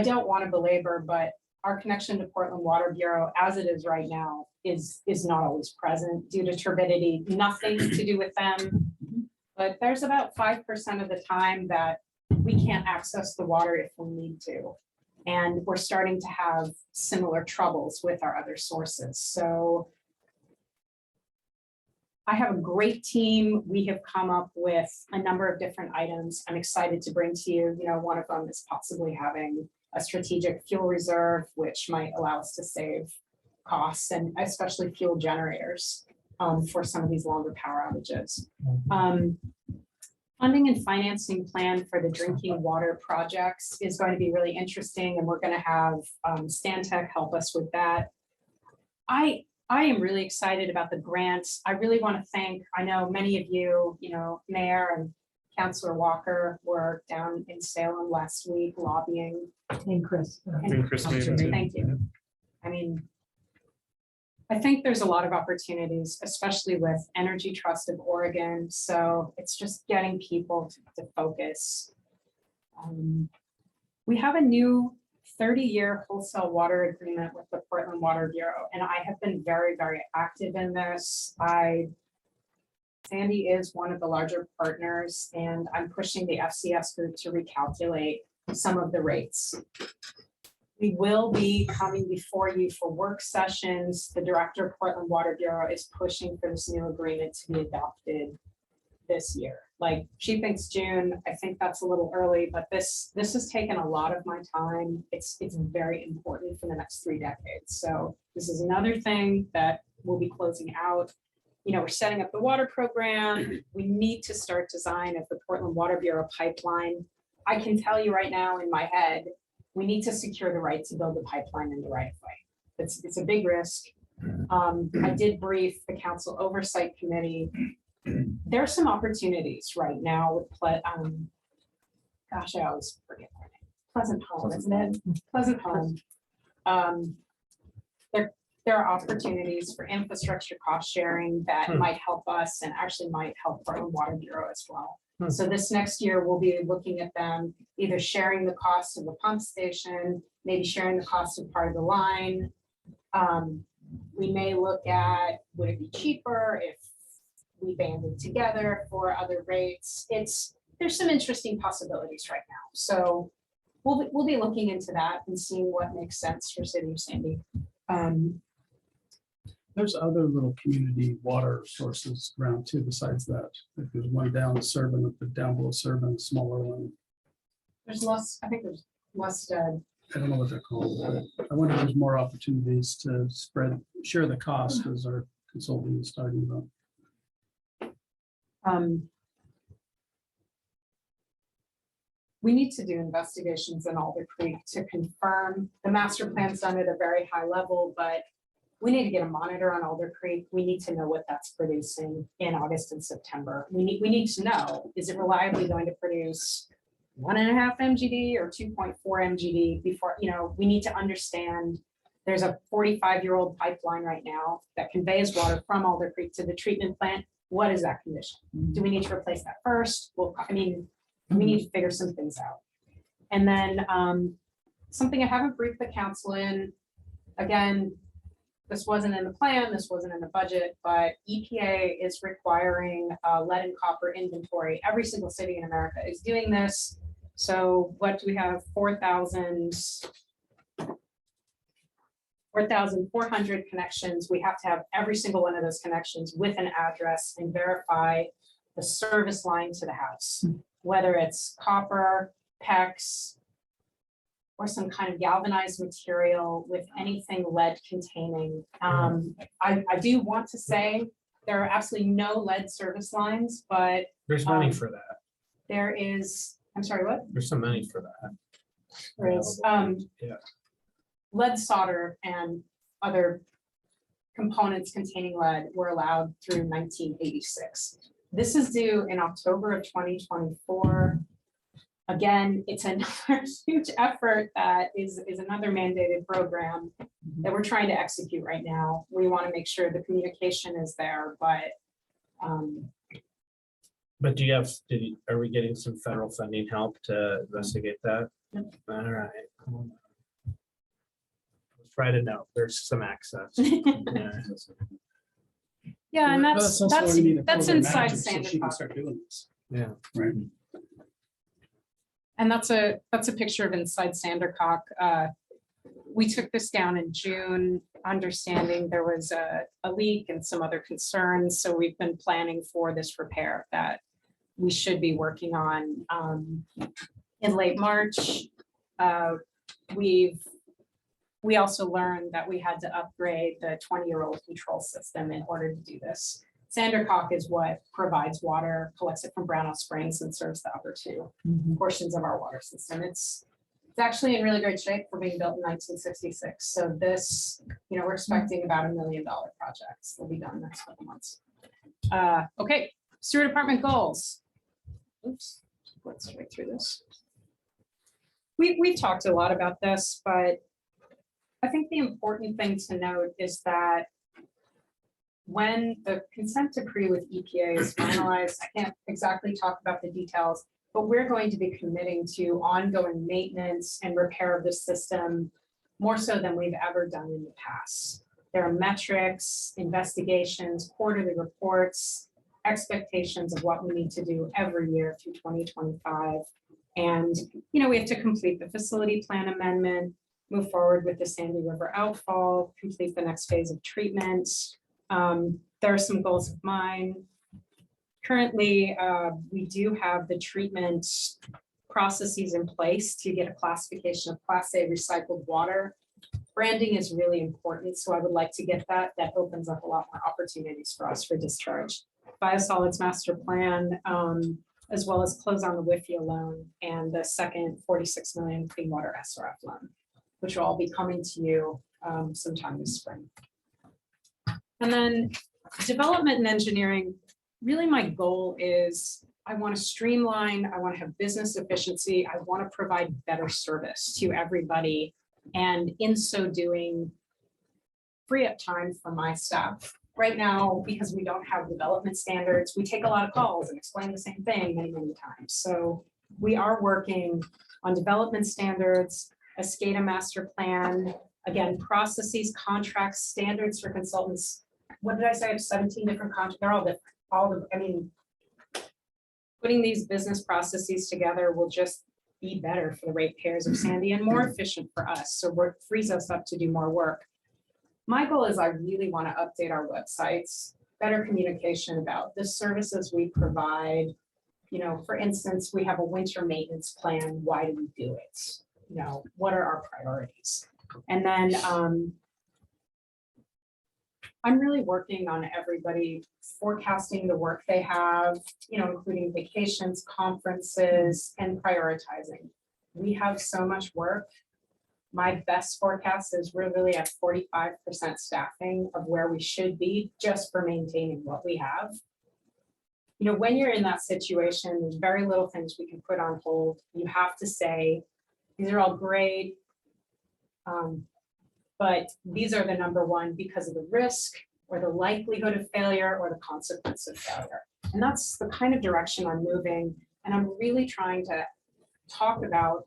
don't want to belabor, but our connection to Portland Water Bureau, as it is right now, is not always present due to turbidity. Nothing to do with them, but there's about 5% of the time that we can't access the water if we need to. And we're starting to have similar troubles with our other sources. So I have a great team. We have come up with a number of different items I'm excited to bring to you. You know, one of them is possibly having a strategic fuel reserve, which might allow us to save costs and especially fuel generators for some of these longer power outages. Funding and financing plan for the drinking water projects is going to be really interesting, and we're going to have Stantec help us with that. I am really excited about the grants. I really want to thank, I know many of you, you know, Mayor and Councilor Walker were down in Salem last week lobbying.
And Chris.
Thank you. I mean, I think there's a lot of opportunities, especially with Energy Trust of Oregon. So it's just getting people to focus. We have a new 30-year wholesale water agreement with the Portland Water Bureau, and I have been very, very active in this. Sandy is one of the larger partners, and I'm pushing the FCS group to recalculate some of the rates. We will be coming before you for work sessions. The director of Portland Water Bureau is pushing for this new agreement to be adopted this year. Like, she thinks June. I think that's a little early, but this has taken a lot of my time. It's very important for the next 3 decades. So this is another thing that we'll be closing out. You know, we're setting up the water program. We need to start design of the Portland Water Bureau pipeline. I can tell you right now in my head, we need to secure the right to build the pipeline in the right way. It's a big risk. I did brief the Council Oversight Committee. There are some opportunities right now with, gosh, I always forget their name. Pleasant Home, isn't it? Pleasant Home. There are opportunities for infrastructure cost sharing that might help us and actually might help Portland Water Bureau as well. So this next year, we'll be looking at them either sharing the cost of the pump station, maybe sharing the cost of part of the line. We may look at, would it be cheaper if we banded together for other rates? There's some interesting possibilities right now. So we'll be looking into that and seeing what makes sense for City of Sandy.
There's other little community water sources around too besides that. Like there's one down Servin, but down below Servin, a smaller one.
There's less, I think there's less.
I don't know what they're called, but I wonder if there's more opportunities to share the cost as our consultant is talking about.
We need to do investigations in Alder Creek to confirm. The master plan's done at a very high level, but we need to get a monitor on Alder Creek. We need to know what that's producing in August and September. We need to know, is it reliably going to produce 1.5 MGD or 2.4 MGD before, you know, we need to understand There's a 45-year-old pipeline right now that conveys water from Alder Creek to the treatment plant. What is that condition? Do we need to replace that first? Well, I mean, we need to figure some things out. And then something I haven't briefed the council in, again, this wasn't in the plan, this wasn't in the budget, but EPA is requiring lead and copper inventory. Every single city in America is doing this. So what do we have? 4,400 connections. We have to have every single one of those connections with an address and verify the service line to the house, whether it's copper, PEX, or some kind of galvanized material with anything lead containing. I do want to say there are absolutely no lead service lines, but
There's money for that.
there is, I'm sorry, what?
There's some money for that.
There is,
Yeah.
lead solder and other components containing lead were allowed through 1986. This is due in October of 2024. Again, it's another huge effort that is another mandated program that we're trying to execute right now. We want to make sure the communication is there, but
But do you have, are we getting some federal funding help to investigate that? All right. Let's try to know, there's some access. Yeah.
yeah, and
Well,
that's
also why we need a
that's
program
inside
manager so she can
Sandercock.
start doing this.
Yeah.
Right.
And that's a picture of inside Sandercock. We took this down in June, understanding there was a leak and some other concerns. So we've been planning for this repair that we should be working on in late March. We also learned that we had to upgrade the 20-year-old control system in order to do this. Sandercock is what provides water, collects it from Brownell Springs and serves the upper two portions of our water system. It's actually in really great shape for being built in 1966. So this, we're expecting about $1 million projects. They'll be done in the next couple months. Okay, sewer department goals. Oops, let's straight through this. We've talked a lot about this, but I think the important thing to note is that when the consent decree with EPA is finalized, I can't exactly talk about the details, but we're going to be committing to ongoing maintenance and repair of the system more so than we've ever done in the past. There are metrics, investigations, quarterly reports, expectations of what we need to do every year through 2025. And, we have to complete the facility plan amendment, move forward with the Sandy River outfall, complete the next phase of treatment. There are some goals of mine. Currently, we do have the treatment processes in place to get a classification of Class A recycled water. Branding is really important, so I would like to get that. That opens up a lot more opportunities for us for discharge. Biosolids master plan, as well as close on the WIFIA loan and the second 46 million clean water SRF loan, which will all be coming to you sometime this spring. And then development and engineering, really my goal is I want to streamline, I want to have business efficiency, I want to provide better service to everybody. And in so doing, free up time for my staff. Right now, because we don't have development standards, we take a lot of calls and explain the same thing many, many times. So we are working on development standards, a SCADA master plan, again, processes, contracts, standards for consultants. What did I say? I have 17 different contracts. They're all different. Putting these business processes together will just be better for the ratepayers of Sandy and more efficient for us. So it frees us up to do more work. My goal is I really want to update our websites, better communication about the services we provide. For instance, we have a winter maintenance plan. Why do we do it? What are our priorities? And then I'm really working on everybody forecasting the work they have, including vacations, conferences, and prioritizing. We have so much work. My best forecast is we're really at 45% staffing of where we should be just for maintaining what we have. When you're in that situation, there's very little things we can put on hold. You have to say, these are all great. but these are the number one because of the risk or the likelihood of failure or the consequence of failure. And that's the kind of direction I'm moving. And I'm really trying to talk about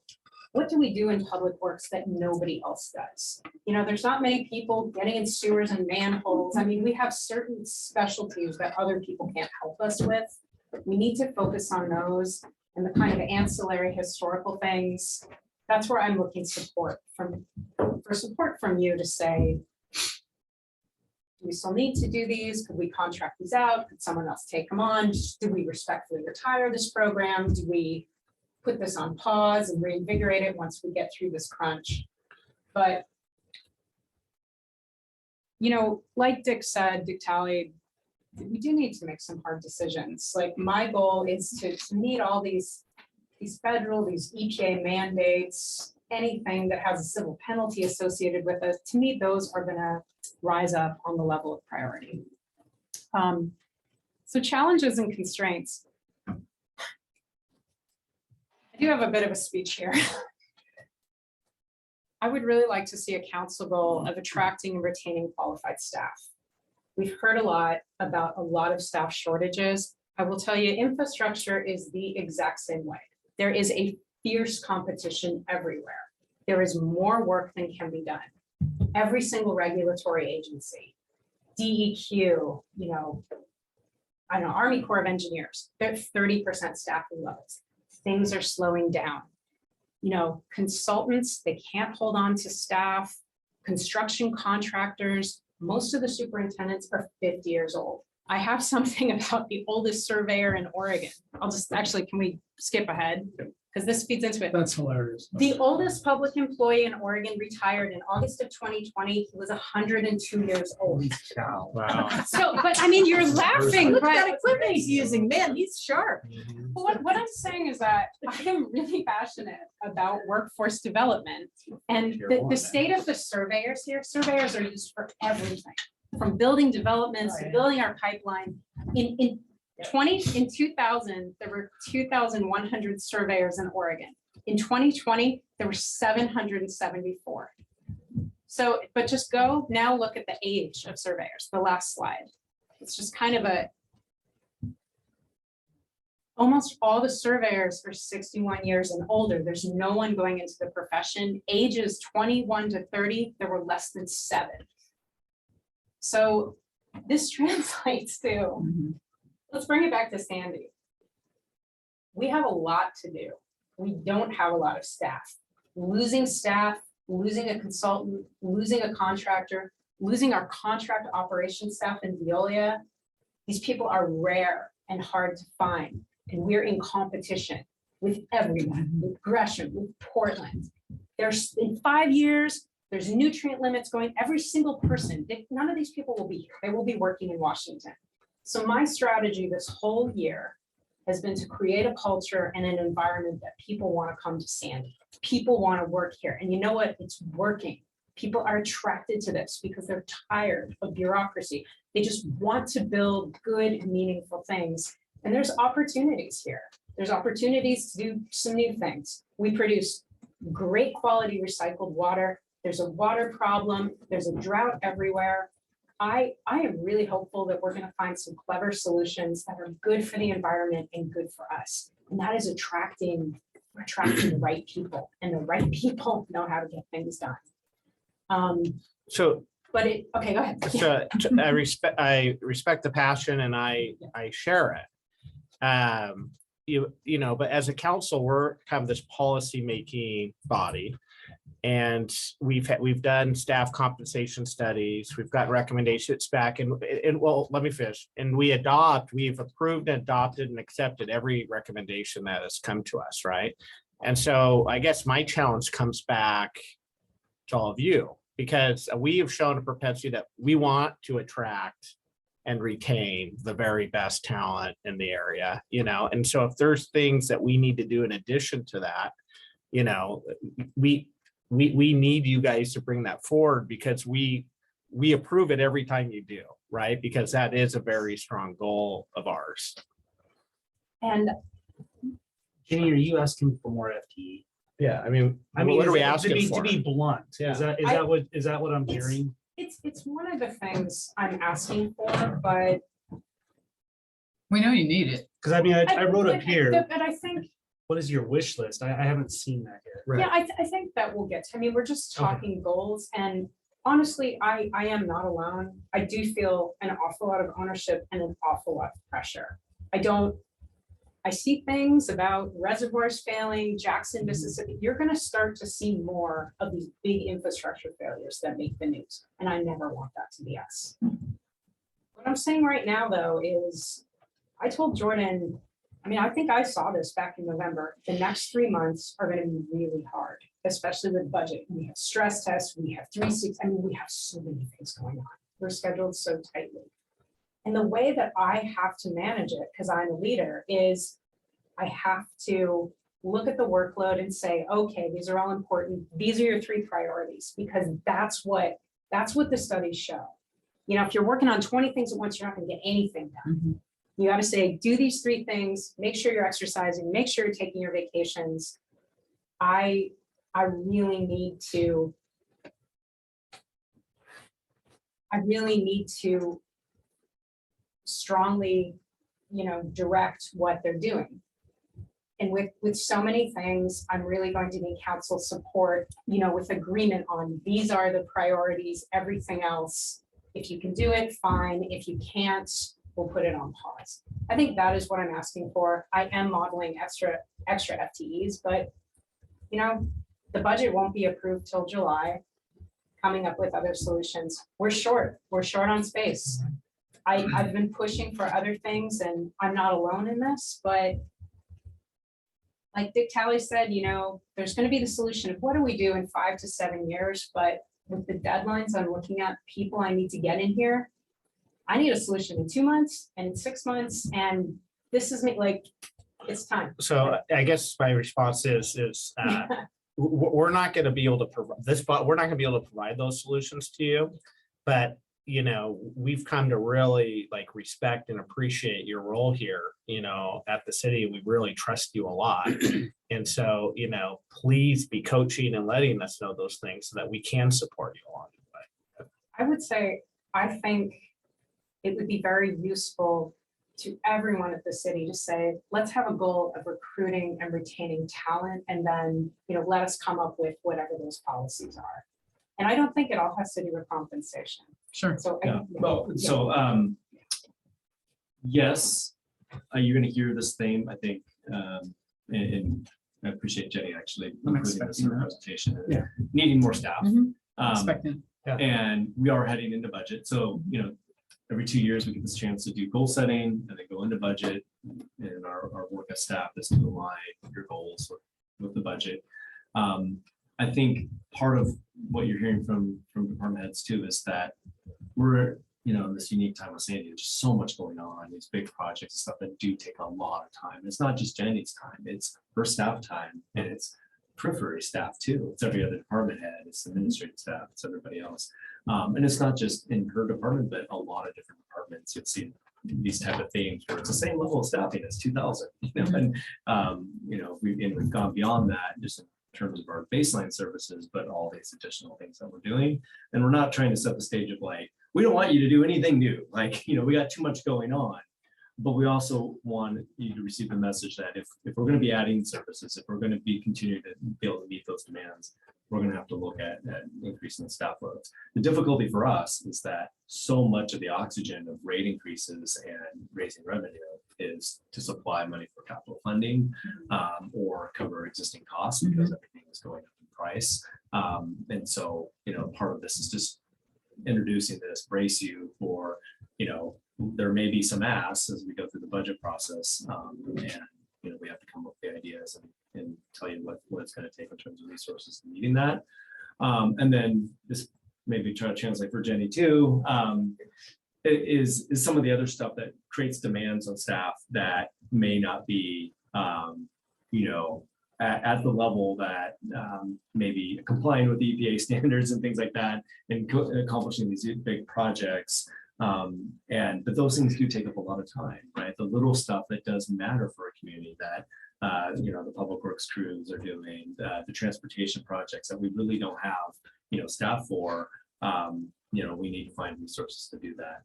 what do we do in public works that nobody else does? You know, there's not many people getting in sewers and manholes. I mean, we have certain specialties that other people can't help us with. We need to focus on those and the kind of ancillary historical things. That's where I'm looking for support from you to say, do we still need to do these? Could we contract these out? Could someone else take them on? Do we respectfully retire this program? Do we put this on pause and reinvigorate it once we get through this crunch? But, you know, like Dick said, Dick Talley, we do need to make some hard decisions. Like my goal is to meet all these federal, these EPA mandates, anything that has a civil penalty associated with it. To me, those are gonna rise up on the level of priority. So challenges and constraints. I do have a bit of a speech here. I would really like to see a council goal of attracting and retaining qualified staff. We've heard a lot about a lot of staff shortages. I will tell you, infrastructure is the exact same way. There is a fierce competition everywhere. There is more work than can be done. Every single regulatory agency, DEQ, you know, I don't know, Army Corps of Engineers, they're 30% staffing levels. Things are slowing down. You know, consultants, they can't hold on to staff. Construction contractors, most of the superintendents are 50 years old. I have something about the oldest surveyor in Oregon. I'll just actually, can we skip ahead? Because this feeds into it.
That's hilarious.
The oldest public employee in Oregon retired in August of 2020. He was 102 years old.
Wow.
So, but I mean, you're laughing,
Look at
but
that equipment he's using, man, he's sharp.
what I'm saying is that I am really passionate about workforce development, and the state of the surveyors here, surveyors are used for everything, from building developments to building our pipeline. In 2000, there were 2,100 surveyors in Oregon. In 2020, there were 774. So, but just go now look at the age of surveyors, the last slide. It's just kind of almost all the surveyors are 61 years and older. There's no one going into the profession. Ages 21 to 30, there were less than 7. So this translates to, let's bring it back to Sandy. We have a lot to do. We don't have a lot of staff. Losing staff, losing a consultant, losing a contractor, losing our contract operations staff in Veolia. These people are rare and hard to find. And we're in competition with everyone, with Gresham, with Portland. There's in 5 years, there's nutrient limits going, every single person, none of these people will be here. They will be working in Washington. So my strategy this whole year has been to create a culture and an environment that people want to come to Sandy. People want to work here. And you know what? It's working. People are attracted to this because they're tired of bureaucracy. They just want to build good, meaningful things. And there's opportunities here. There's opportunities to do some new things. We produce great quality recycled water. There's a water problem. There's a drought everywhere. I am really hopeful that we're going to find some clever solutions that are good for the environment and good for us. And that is attracting the right people, and the right people know how to get things done. Okay, go ahead.
So I respect the passion, and I share it. You know, but as a council, we're kind of this policy making body. And we've done staff compensation studies. We've got recommendations back, and well, let me finish. And we've approved and adopted and accepted every recommendation that has come to us, right? And so I guess my challenge comes back to all of you, because we have shown a propensity that we want to attract and retain the very best talent in the area, you know. And so if there's things that we need to do in addition to that, you know, we need you guys to bring that forward, because we approve it every time you do, right? Because that is a very strong goal of ours.
And
Jenny, are you asking for more FTE?
Yeah, I mean,
I mean,
what are we
to
asking
be,
for?
to be blunt,
Yeah.
is that what I'm hearing?
It's one of the things I'm asking for, but.
We know you need it.
Because I mean, I wrote up here,
But I think,
what is your wish list? I haven't seen that yet.
yeah, I think that we'll get to, I mean, we're just
Okay.
talking goals, and honestly, I am not alone. I do feel an awful lot of ownership and an awful lot of pressure. I see things about reservoirs failing, Jackson, Mississippi. You're gonna start to see more of these big infrastructure failures that make the news, and I never want that to be us. What I'm saying right now, though, is I told Jordan, I mean, I think I saw this back in November. The next 3 months are gonna be really hard, especially with budget. We have stress tests, we have 3-6, I mean, we have so many things going on. We're scheduled so tightly. And the way that I have to manage it, because I'm a leader, is I have to look at the workload and say, okay, these are all important. These are your 3 priorities, because that's what the studies show. You know, if you're working on 20 things at once, you're not gonna get anything done. You got to say, do these 3 things, make sure you're exercising, make sure you're taking your vacations. I really need to strongly, direct what they're doing. And with so many things, I'm really going to need council support, with agreement on these are the priorities, everything else. If you can do it, fine. If you can't, we'll put it on pause. I think that is what I'm asking for. I am modeling extra FTEs, but the budget won't be approved till July. Coming up with other solutions. We're short on space. I've been pushing for other things, and I'm not alone in this, but like Dick Talley said, there's going to be the solution of what do we do in 5 to 7 years, but with the deadlines I'm looking at, people I need to get in here, I need a solution in 2 months and in 6 months, and this is like, it's time.
So I guess my response is we're not going to be able to provide this, but we're not going to be able to provide those solutions to you. But we've come to really respect and appreciate your role here. At the city, we really trust you a lot, and so please be coaching and letting us know those things so that we can support you along the way.
I would say I think it would be very useful to everyone at the city to say, let's have a goal of recruiting and retaining talent, and then, let us come up with whatever those policies are. And I don't think it all has to do with compensation.
Sure.
So,
Yes, you're going to hear this theme, I think, and I appreciate Jenny actually including this in her presentation.
Yeah.
Needing more staff.
Expecting.
And we are heading into budget. So, every 2 years we get this chance to do goal setting and then go into budget, and our work as staff is to align your goals with the budget. I think part of what you're hearing from department heads too is that we're, in this unique time with Sandy, there's just so much going on, these big projects and stuff that do take a lot of time. It's not just Jenny's time, it's her staff time, and it's periphery staff too. It's every other department head, it's administrative staff, it's everybody else. And it's not just in her department, but a lot of different departments. You'll see these type of themes where it's the same level of staffing as 2000, and we've gone beyond that just in terms of our baseline services, but all these additional things that we're doing. And we're not trying to set the stage of we don't want you to do anything new. We got too much going on, but we also want you to receive the message that if we're going to be adding services, if we're going to be continuing to be able to meet those demands, we're going to have to look at increasing the staff loads. The difficulty for us is that so much of the oxygen of rate increases and raising revenue is to supply money for capital funding or cover existing costs because everything is going up in price. And so, part of this is just introducing this, brace you for, there may be some asks as we go through the budget process, and we have to come up with the ideas and tell you what it's going to take in terms of resources and meeting that. And then this maybe try to translate for Jenny too, is some of the other stuff that creates demands on staff that may not be, at the level that maybe complying with the EPA standards and things like that, and accomplishing these big projects. But those things do take up a lot of time, right? The little stuff that does matter for a community that the public works crews are doing, the transportation projects that we really don't have, staff for. We need to find resources to do that.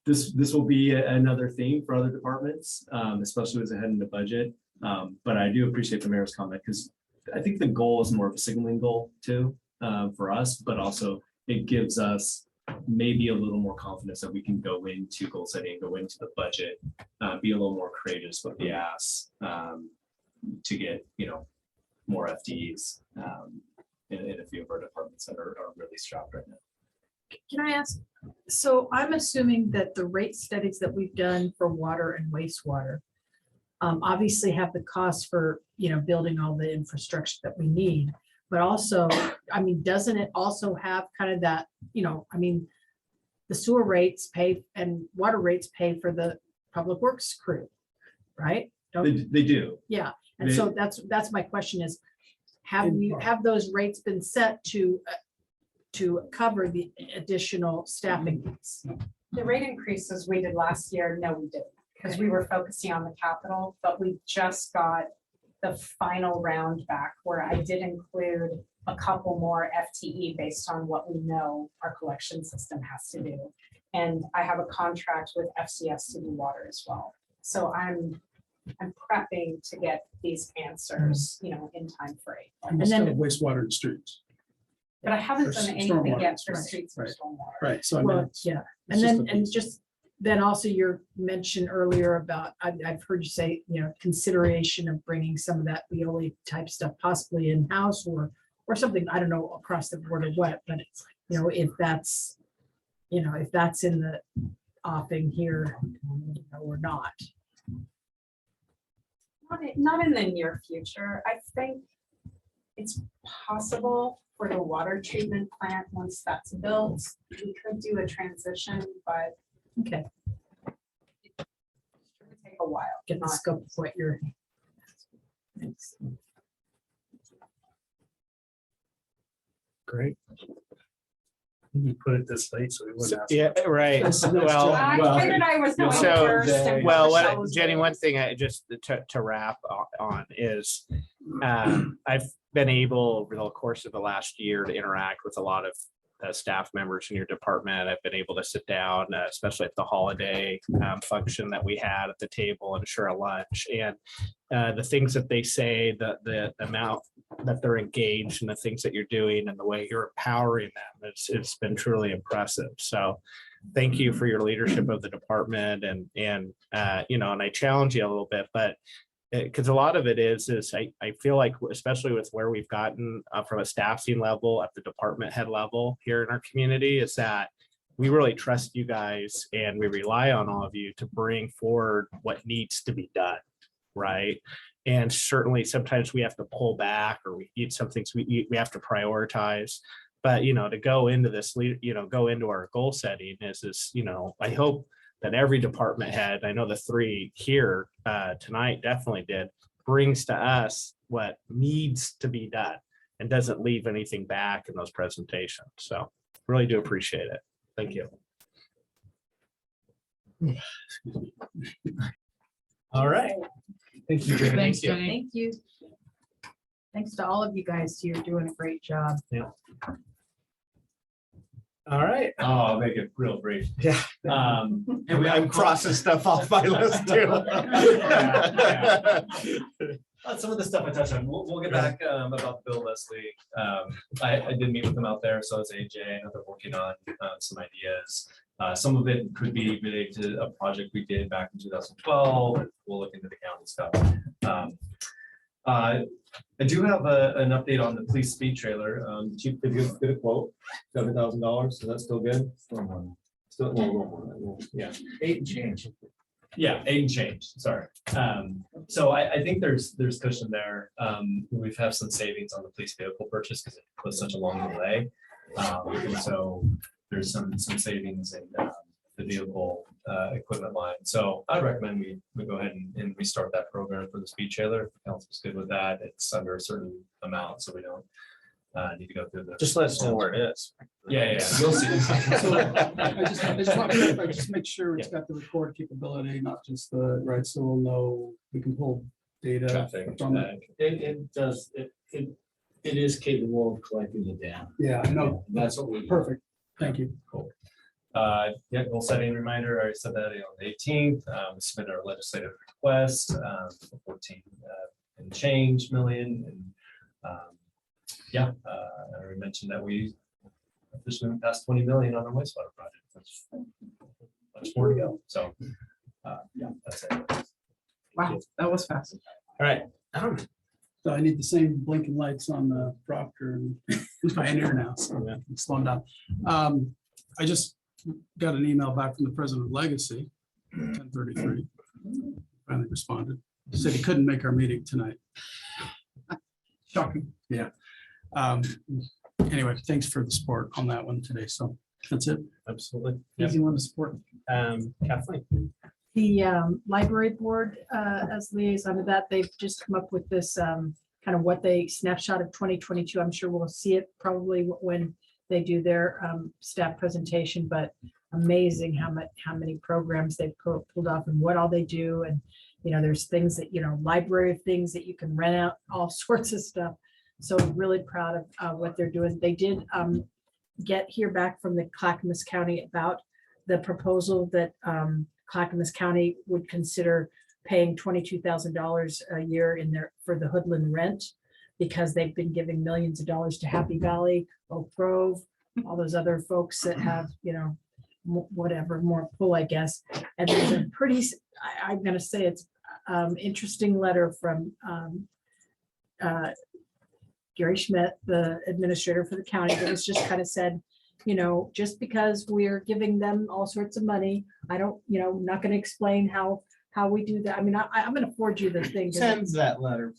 This will be another theme for other departments, especially as I head into budget. But I do appreciate the mayor's comment, because I think the goal is more of a signaling goal too, for us, but also it gives us maybe a little more confidence that we can go into goal setting, go into the budget, be a little more creative with the asks, to get, more FTEs in a few of our departments that are really strapped right now.
Can I ask, so I'm assuming that the rate studies that we've done for water and wastewater obviously have the cost for, building all the infrastructure that we need, but also, doesn't it also have kind of that, the sewer rates pay and water rates pay for the public works crew, right?
They do.
Yeah, and so that's my question is, have those rates been set to cover the additional staffing needs?
The rate increases we did last year, no, we didn't, because we were focusing on the capital, but we just got the final round back where I did include a couple more FTE based on what we know our collection system has to do. And I have a contract with FCS to do water as well. So I'm prepping to get these answers, in time frame.
And then wastewater and streets.
But I haven't
For
done anything yet for
stormwater.
streets or
Right.
stormwater.
Right, so I mean,
Well,
it's-
yeah,
it's just a
then also your mention earlier about, I've heard you say, consideration of bringing some of that BLE type stuff possibly in-house or something, I don't know, across the board or what, but it's, if that's in the offing here or not.
Not in the near future. I think it's possible for the water treatment plant, once that's built, we could do a transition, but
okay,
it would take a while.
Get the scope of what you're.
Great. You put it this late, so we wouldn't ask.
Yeah, right. Well,
I figured I was going
so,
first. and
well,
Michelle
what,
was
Jenny,
going.
one thing I just to wrap on is I've been able over the course of the last year to interact with a lot of staff members in your department. I've been able to sit down, especially at the holiday function that we had at the table and share a lunch, and the things that they say, the amount that they're engaged and the things that you're doing and the way you're empowering them, it's been truly impressive. So thank you for your leadership of the department, and I challenge you a little bit, but because a lot of it is I feel like, especially with where we've gotten from a staffing level at the department head level here in our community, is that we really trust you guys and we rely on all of you to bring forward what needs to be done, right? And certainly sometimes we have to pull back, or we need some things we have to prioritize. But to go into this, go into our goal setting is I hope that every department head, I know the three here tonight definitely did, brings to us what needs to be done and doesn't leave anything back in those presentations. So really do appreciate it. Thank you. All right. Thank you. Jenny.
Thanks,
Thank you.
Jenny. Thank you. Thanks to all of you guys. You're doing a great job.
Yeah. All right.
Oh, I'll make it real brief.
Yeah.
And
I'm crossing stuff off my list too.
Some of the stuff I touched on, we'll get back about Bill Leslie. I did meet with them out there, so is AJ. I know they're working on some ideas. Some of it could be related to a project we did back in 2012. We'll look into the county stuff. I do have an update on the police speed trailer. Chief, did you get a quote? $7,000. Is that still good? Still, yeah.
8 and change.
Yeah, 8 and change, sorry. So I think there's cushion there. We've had some savings on the police vehicle purchase because it was such a long delay. And so there's some savings in the vehicle equipment line. So I'd recommend we go ahead and restart that program for the speed trailer. If the council's good with that. It's under a certain amount, so we don't need to go through the.
Just let us know where it is.
Yeah, you'll see.
So I just make sure it's got the record capability, not just the, right, so we'll know, we can pull data
Traffic,
from it.
It does, it is capable of collecting the data.
Yeah, I know.
That's what we.
Perfect. Thank you.
Yeah, goal setting reminder, I already said that on the 18th, we submitted our legislative request, for 14 and change million, and yeah, I already mentioned that we officially went past 20 million on our wastewater project. That's much more to go, so yeah, that's it.
Wow, that was fast.
All right.
So I need the same blinking lights on the Proctor and Pioneer now, so I'm slowing down. I just got an email back from the president of Legacy, 10:33. Finally responded, said he couldn't make our meeting tonight. Shocking. Yeah. Anyway, thanks for the support on that one today. So that's it.
Absolutely.
Easy one to support.
Kathleen.
The library board, as liaison to that, they've just come up with this kind of what they snapshot of 2022. I'm sure we'll see it probably when they do their staff presentation, but amazing how many programs they've pulled off and what all they do. And, you know, there's things that, you know, library things that you can rent out, all sorts of stuff. So really proud of what they're doing. They did hear back from the Clackamas County about the proposal that Clackamas County would consider paying $22,000 a year for the Hoodland rent, because they've been giving millions of dollars to Happy Valley, Oak Grove, all those other folks that have, you know, whatever, more pull, I guess. And there's a pretty, I'm going to say it's interesting letter from Gary Schmidt, the administrator for the county, that was just kind of said, you know, just because we're giving them all sorts of money, I don't, you know, not going to explain how we do that. I mean, I'm going to forward you the thing.
Sends that letter.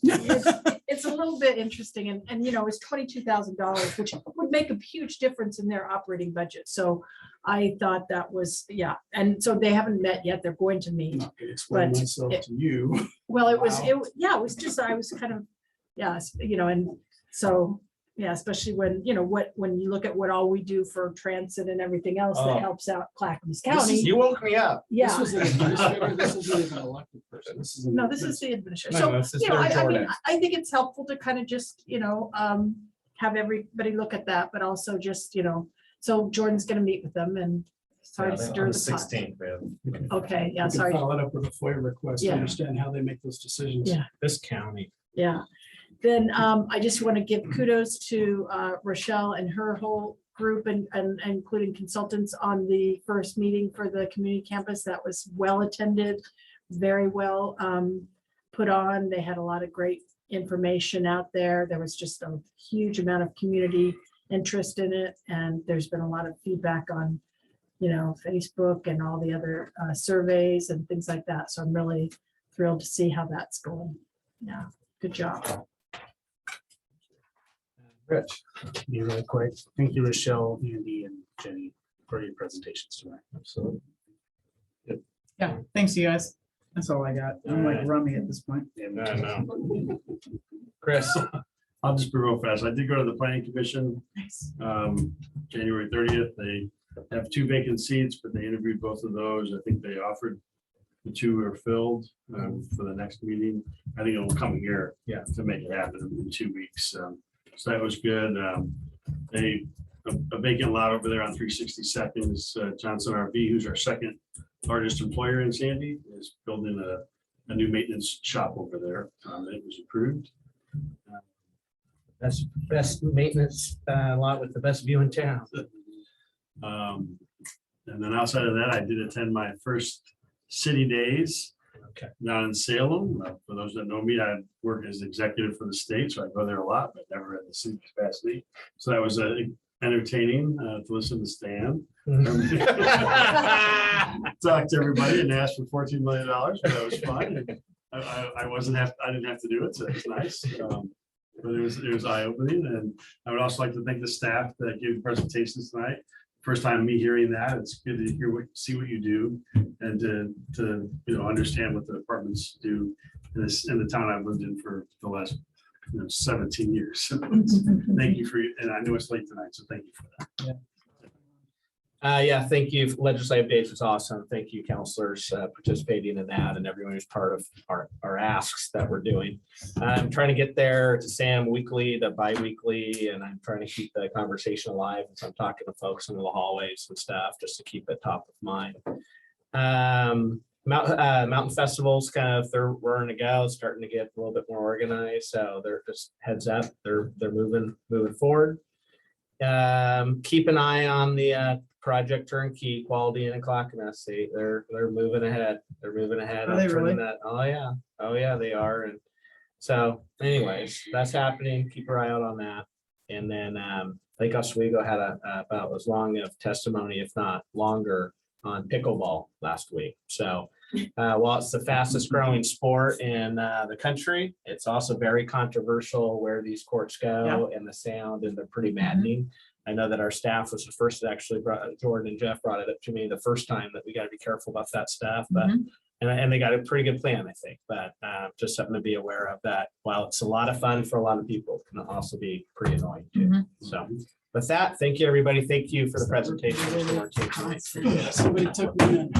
It's a little bit interesting, and you know, it's $22,000, which would make a huge difference in their operating budget. So I thought that was, yeah, and so they haven't met yet. They're going to meet.
Not gonna explain
But
myself
it-
to you.
Well, it was,
Wow.
yeah, it was just, I was kind of, yeah, you know, and so, yeah, especially when, you know, when you look at what all we do for transit and everything else
Oh.
that helps out Clackamas
This is-
County.
You woke me up.
This
Yeah.
was an administrator, this isn't even an elected person. This is. an
No, this is the administration.
No,
So,
this is
you know,
their
I mean,
Jordan.
I think it's helpful to kind of just, you know, have everybody look at that, but also just, you know, so Jordan's gonna meet with them and sorry to stir
On
the pot.
16th, we have.
Okay, yeah,
You can
sorry.
follow it up with a FOIA request to
Yeah.
understand how they make those decisions.
Yeah.
This county.
Yeah. Then I just want to give kudos to Rochelle and her whole group and including consultants on the first meeting for the community campus. That was well attended, very well put on. They had a lot of great information out there. There was just a huge amount of community interest in it. And there's been a lot of feedback on, you know, Facebook and all the other surveys and things like that. So I'm really thrilled to see how that's going. Yeah, good job.
Rich.
Be really quick. Thank you, Rochelle, Andy, and Jenny for your presentations tonight.
Absolutely.
Yeah, thanks, you guys. That's all I got. I'm like rummy at this point.
Chris.
I'll just be real fast. I did go to the planning commission,
Nice.
January 30th. They have 2 vacant seats, but they interviewed both of those. I think they offered the 2 are filled for the next meeting. I think it will come here, yeah, to make it happen in 2 weeks. So that was good. A vacant lot over there on 362nd is Johnson RV, who's our second largest employer in Sandy, is building a new maintenance shop over there. It was approved.
Best maintenance lot with the best view in town.
And then outside of that, I did attend my first city days down in Salem. For those that know me, I work as executive for the state, so I go there a lot, but never in the city capacity. So that was entertaining to listen to Stan. Talk to everybody and ask for $14 million, but that was fun. I didn't have to do it, so it was nice. But it was eye-opening, and I would also like to thank the staff that gave presentations tonight. First time me hearing that, it's good to hear see what you do, and to understand what the departments do in the town I've lived in for the last
17 years. So thank you for, and I know it's late tonight, so thank you for that.
Yeah, thank you. Legislative Days was awesome. Thank you, counselors, participating in that and everyone who's part of our asks that we're doing. I'm trying to get there to Sam weekly, to bi-weekly, and I'm trying to keep the conversation alive as I'm talking to folks in the hallways and stuff, just to keep it top of mind. Mountain festivals kind of, they're raring to go, starting to get a little bit more organized. So they're just heads up, they're moving forward. Keep an eye on the Project Turnkey Quality in Clackamas. They're moving ahead. They're moving ahead.
Are they really?
Oh yeah, they are. And so anyways, that's happening. Keep your eye out on that. And then Lake Oswego had about as long of testimony, if not longer, on pickleball last week. So while it's the fastest growing sport in the country, it's also very controversial where these courts go and the sound, and they're pretty maddening. I know that our staff was the first that actually Jordan and Jeff brought it up to me the first time that we got to be careful about that stuff. But and they got a pretty good plan, I think. But just something to be aware of, that while it's a lot of fun for a lot of people, it can also be pretty annoying too. So with that, thank you, everybody. Thank you for the presentation.
Somebody took me in.